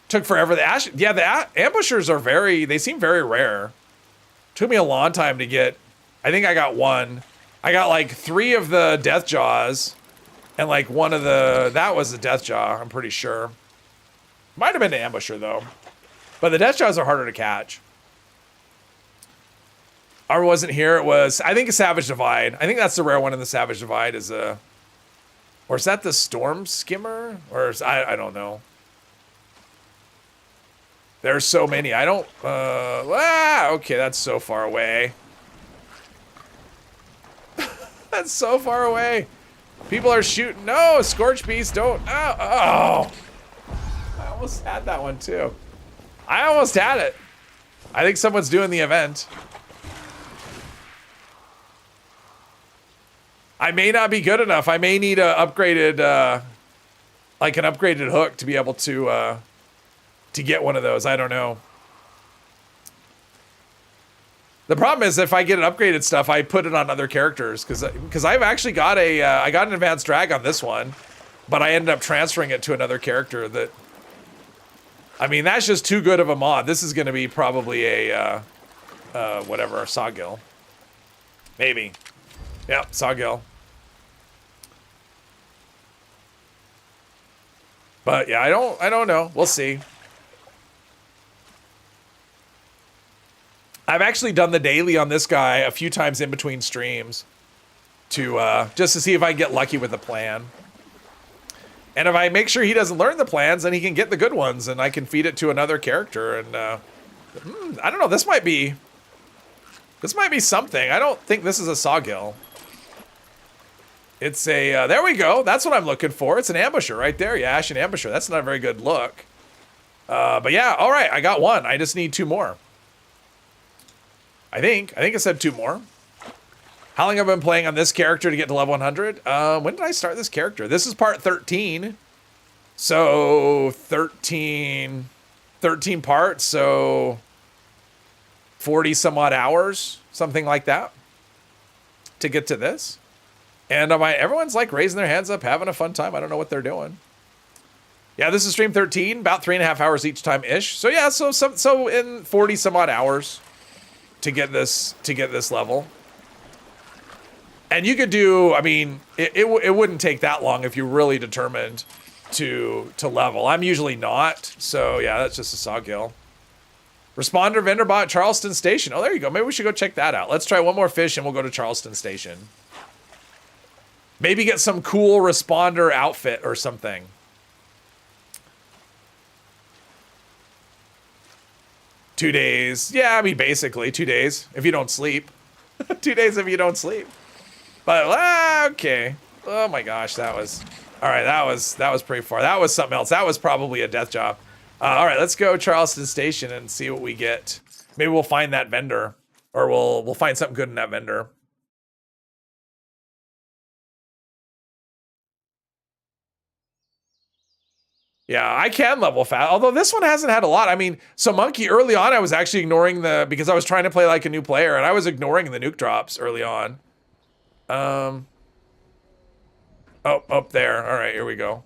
Took forever. The ambushers are they seem very rare. Took me a long time to get. I think I got one. I got like 3 of the death jaws and like one of that was the death jaw, I'm pretty sure. Might have been an ambusher though. But the death jaws are harder to catch. Ours wasn't here. It was, I think, a Savage Divide. I think that's the rare one in the Savage Divide is or is that the Storm Skimmer? Or I don't know. There's so many. I don't, okay, that's so far away. That's so far away. People are shooting. No, Scorch Beast, don't. Oh. I almost had that one too. I almost had it. I think someone's doing the event. I may not be good enough. I may need a upgraded, like an upgraded hook to be able to get one of those. I don't know. The problem is if I get an upgraded stuff, I put it on other characters because I've actually got I got an advanced drag on this one, but I ended up transferring it to another character that. I mean, that's just too good of a mod. This is going to be probably a whatever, Sawgill. Maybe. Yep, Sawgill. But yeah, I don't know. We'll see. I've actually done the daily on this guy a few times in between streams to just to see if I can get lucky with the plan. And if I make sure he doesn't learn the plans, then he can get the good ones and I can feed it to another character. And I don't know, this might be something. I don't think this is a Sawgill. It's a, there we go. That's what I'm looking for. It's an ambusher right there. Yeah, Ashen ambusher. That's not a very good look. But yeah, all right. I got one. I just need 2 more. I think it said 2 more. How long have I been playing on this character to get to level 100? When did I start this character? This is part 13. So 13 parts. So 40 some odd hours, something like that, to get to this. And everyone's like raising their hands up, having a fun time. I don't know what they're doing. Yeah, this is stream 13, about 3.5 hours each time ish. So yeah, so in 40 some odd hours to get this level. And you could do, I mean, it wouldn't take that long if you're really determined to level. I'm usually not. So yeah, that's just a saw kill. Responder vendor bot Charleston Station. Oh, there you go. Maybe we should go check that out. Let's try one more fish and we'll go to Charleston Station. Maybe get some cool responder outfit or something. Two days. Yeah, I mean, basically 2 days if you don't sleep. 2 days if you don't sleep. But, okay. Oh my gosh, that was... All right, that was pretty far. That was something else. That was probably a death job. All right, let's go Charleston Station and see what we get. Maybe we'll find that vendor. Or we'll find something good in that vendor. Yeah, I can level fast. Although this one hasn't had a lot. I mean, so Monkey, early on, I was actually ignoring because I was trying to play like a new player, and I was ignoring the nuke drops early on. Oh, up there. All right, here we go.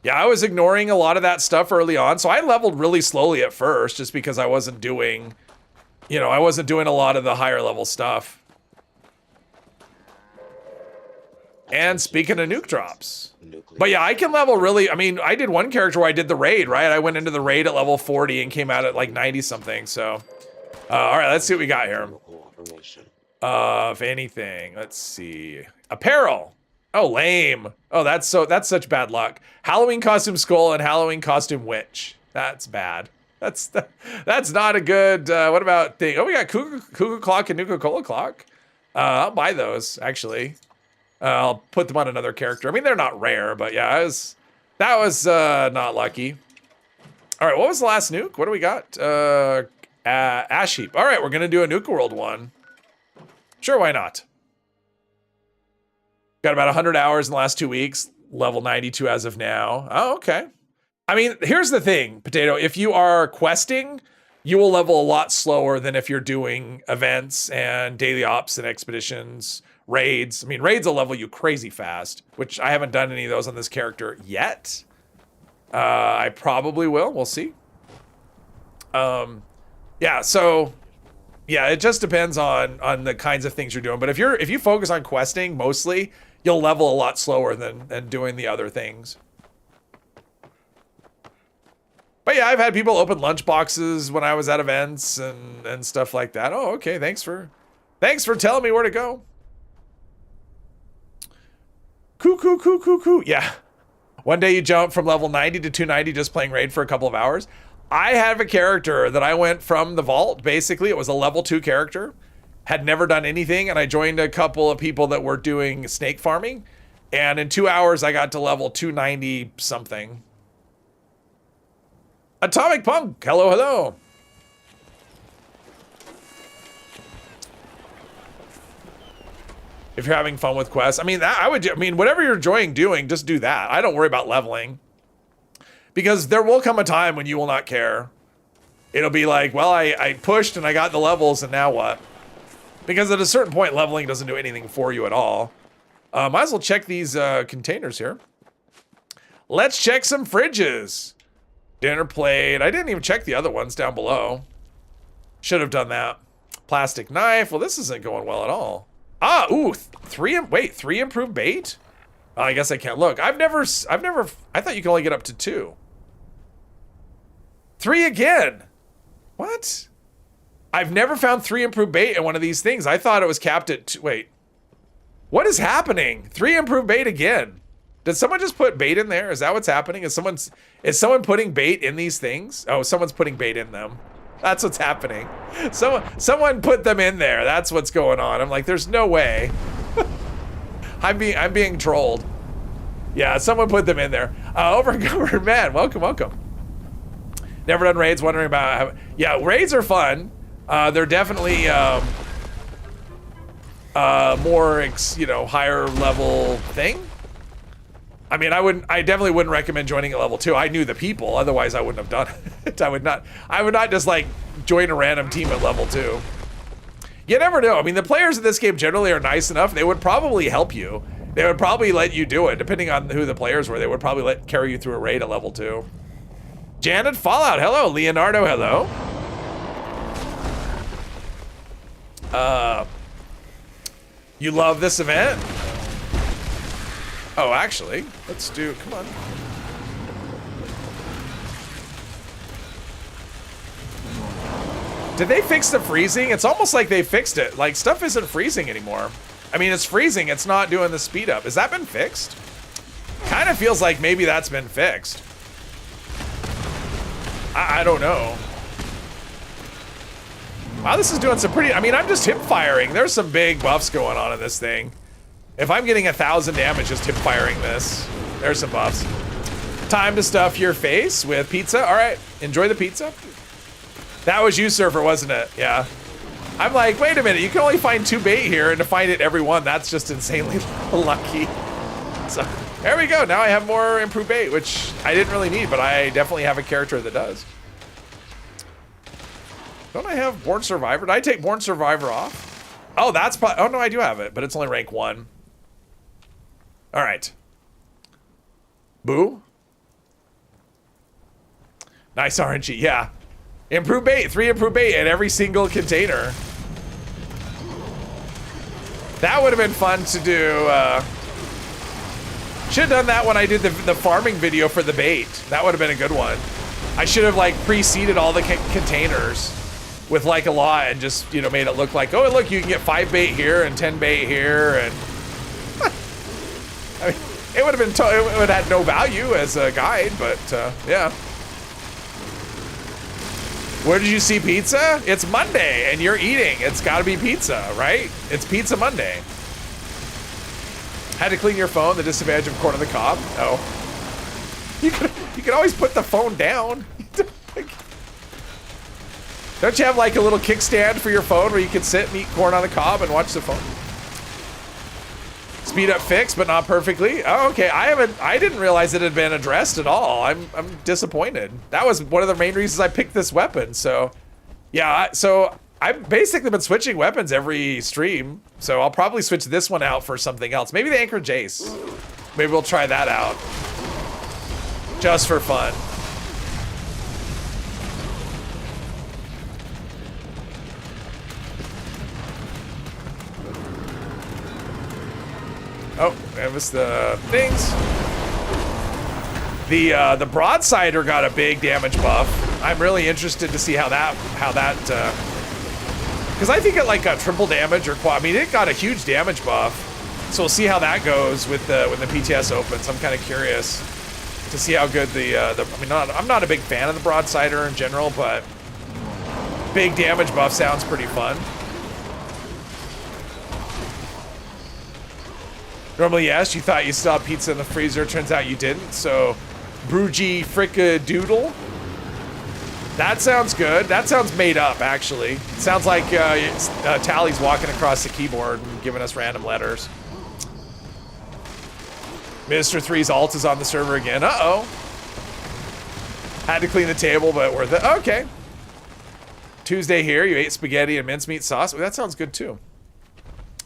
Yeah, I was ignoring a lot of that stuff early on, so I leveled really slowly at first, just because I wasn't doing, I wasn't doing a lot of the higher level stuff. And speaking of nuke drops. But yeah, I can level really, I mean, I did one character where I did the raid, right? I went into the raid at level 40 and came out at like 90 something, so. All right, let's see what we got here. If anything, let's see. Apparel. Oh, lame. Oh, that's such bad luck. Halloween costume skull and Halloween costume witch. That's bad. That's not a good, what about thing? Oh, we got Cuckoo Clock and Nuka-Cola Clock. I'll buy those, actually. I'll put them on another character. I mean, they're not rare, but yeah, that was not lucky. All right, what was the last nuke? What do we got? Ash Heap. All right, we're going to do a Nuka World one. Sure, why not? Got about 100 hours in the last 2 weeks. Level 92 as of now. Oh, okay. I mean, here's the thing, Potato. If you are questing, you will level a lot slower than if you're doing events and daily ops and expeditions, raids. I mean, raids will level you crazy fast, which I haven't done any of those on this character yet. I probably will. We'll see. Yeah, so yeah, it just depends on the kinds of things you're doing. But if you focus on questing mostly, you'll level a lot slower than doing the other things. But yeah, I've had people open lunch boxes when I was at events and stuff like that. Oh, okay. Thanks for telling me where to go. Coo. Yeah. One day you jump from level 90 to 290 just playing raid for a couple of hours. I have a character that I went from the vault. Basically, it was a level 2 character. Had never done anything, and I joined a couple of people that were doing snake farming. And in 2 hours, I got to level 290 something. Atomic Punk, hello. If you're having fun with quests, I mean, whatever you're enjoying doing, just do that. I don't worry about leveling. Because there will come a time when you will not care. It'll be like, well, I pushed and I got the levels, and now what? Because at a certain point, leveling doesn't do anything for you at all. Might as well check these containers here. Let's check some fridges. Dinner plate. I didn't even check the other ones down below. Should have done that. Plastic knife. Well, this isn't going well at all. Ah, ooh, three improved bait? Oh, I guess I can't look. I thought you could only get up to 2. 3 again. What? I've never found 3 improved bait in one of these things. I thought it was capped at 2. Wait. What is happening? 3 improved bait again. Did someone just put bait in there? Is that what's happening? Is someone putting bait in these things? Oh, someone's putting bait in them. That's what's happening. Someone put them in there. That's what's going on. I'm like, there's no way. I'm being trolled. Yeah, someone put them in there. Overcovered man, welcome. Never done raids, wondering about how, yeah, raids are fun. They're definitely more, higher level thing. I mean, I definitely wouldn't recommend joining at level 2. I knew the people, otherwise I wouldn't have done it. I would not just like join a random team at level 2. You never know. I mean, the players in this game generally are nice enough. They would probably help you. They would probably let you do it, depending on who the players were. They would probably carry you through a raid at level 2. Janet Fallout, hello. Leonardo, hello. You love this event? Oh, actually, let's do, come on. Did they fix the freezing? It's almost like they fixed it. Like, stuff isn't freezing anymore. I mean, it's freezing, it's not doing the speed up. Has that been fixed? Kind of feels like maybe that's been fixed. I don't know. Wow, this is doing some pretty, I mean, I'm just hip firing. There's some big buffs going on in this thing. If I'm getting 1,000 damage just hip firing this, there's some buffs. Time to stuff your face with pizza. All right, enjoy the pizza. That was you, Surfer, wasn't it? Yeah. I'm like, wait a minute, you can only find 2 bait here, and to find it every one, that's just insanely lucky. So, there we go. Now I have more improved bait, which I didn't really need, but I definitely have a character that does. Don't I have Born Survivor? Did I take Born Survivor off? Oh, that's oh no, I do have it, but it's only rank 1. All right. Boo. Nice RNG, yeah. Improved bait, 3 improved bait in every single container. That would have been fun to do. Should have done that when I did the farming video for the bait. That would have been a good one. I should have like pre-seeded all the containers with like a lot and just, made it look like, oh, look, you can get 5 bait here and 10 bait here. And I mean, it would have been, it would have had no value as a guide, but yeah. Where did you see pizza? It's Monday and you're eating. It's gotta be pizza, right? It's Pizza Monday. Had to clean your phone, the disadvantage of corn on the cob. Oh. You could always put the phone down. Don't you have like a little kickstand for your phone where you can sit and eat corn on the cob and watch the phone? Speed up fixed, but not perfectly. Oh, okay. I didn't realize it had been addressed at all. I'm disappointed. That was one of the main reasons I picked this weapon. So, yeah. So I've basically been switching weapons every stream. So I'll probably switch this one out for something else. Maybe the Anchor Jace. Maybe we'll try that out. Just for fun. Oh, that was the things. The broadsider got a big damage buff. I'm really interested to see how that, because I think it like got triple damage or quad. I mean, it got a huge damage buff. So we'll see how that goes with when the PTS opens. I'm kind of curious to see how good I mean, I'm not a big fan of the broadsider in general, but big damage buff sounds pretty fun. Normally, yes, you thought you still had pizza in the freezer. Turns out you didn't. So, Brewgy Frickadoodle. That sounds good. That sounds made up, actually. It sounds like Tally's walking across the keyboard and giving us random letters. Mr. 3's alt is on the server again. Uh-oh. Had to clean the table, but worth it. Okay. Tuesday here. You ate spaghetti and mincemeat sauce. Well, that sounds good, too.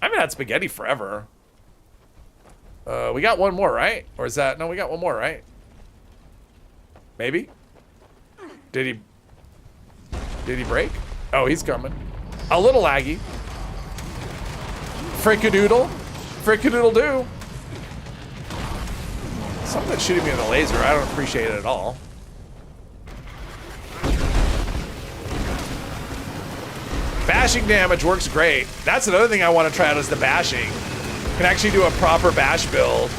I haven't had spaghetti forever. We got one more, right? Or is that... No, we got one more, right? Maybe? Did he break? Oh, he's coming. A little laggy. Frickadoodle. Frickadoodle-doo. Something shooting me with a laser. I don't appreciate it at all. Bashing damage works great. That's another thing I want to try out is the bashing. Can actually do a proper bash build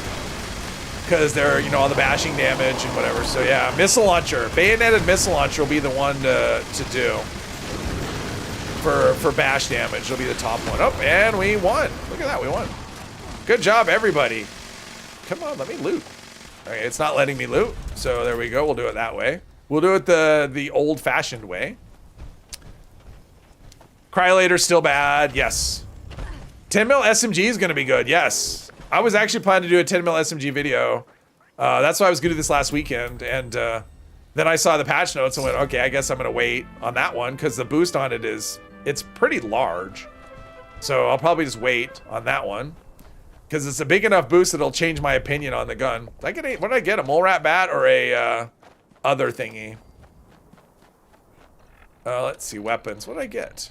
because they're, all the bashing damage and whatever. So yeah, missile launcher, bayoneted missile launcher will be the one to do for bash damage. It'll be the top one. Oh, and we won. Look at that, we won. Good job, everybody. Come on, let me loot. Okay, it's not letting me loot, so there we go. We'll do it that way. We'll do it the old-fashioned way. Cryolator's still bad, yes. 10 mil SMG is gonna be good, yes. I was actually planning to do a 10 mil SMG video. That's why I was gonna do this last weekend, and then I saw the patch notes and went, okay, I guess I'm gonna wait on that one, because the boost on it it's pretty large. So I'll probably just wait on that one. Because it's a big enough boost that it'll change my opinion on the gun. What did I get? A mole rat bat or a other thingy? Let's see, weapons. What did I get?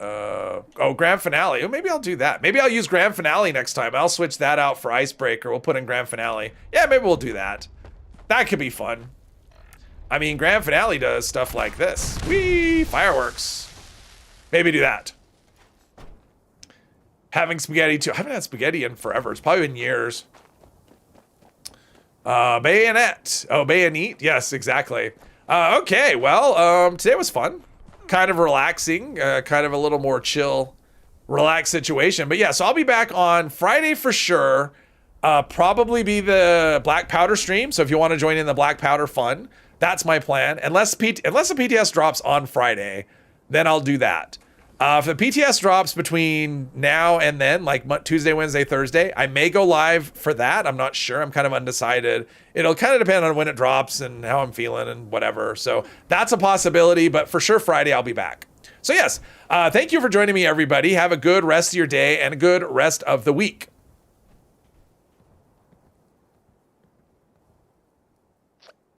Oh, Grand Finale. Oh, maybe I'll do that. Maybe I'll use Grand Finale next time. I'll switch that out for Icebreaker. We'll put in Grand Finale. Yeah, maybe we'll do that. That could be fun. I mean, Grand Finale does stuff like this. Whee! Fireworks. Maybe do that. Having spaghetti too. I haven't had spaghetti in forever. It's probably been years. Bayonet. Oh, bayonet. Yes, exactly. Okay, well, today was fun. Kind of relaxing. Kind of a little more chill, relaxed situation. But yeah, so I'll be back on Friday for sure. Probably be the Black Powder stream. So if you want to join in the Black Powder fun, that's my plan. Unless the PTS drops on Friday, then I'll do that. If the PTS drops between now and then, like Tuesday, Wednesday, Thursday, I may go live for that. I'm not sure. I'm kind of undecided. It'll kind of depend on when it drops and how I'm feeling and whatever. So that's a possibility, but for sure Friday I'll be back. So yes, thank you for joining me, everybody. Have a good rest of your day and a good rest of the week.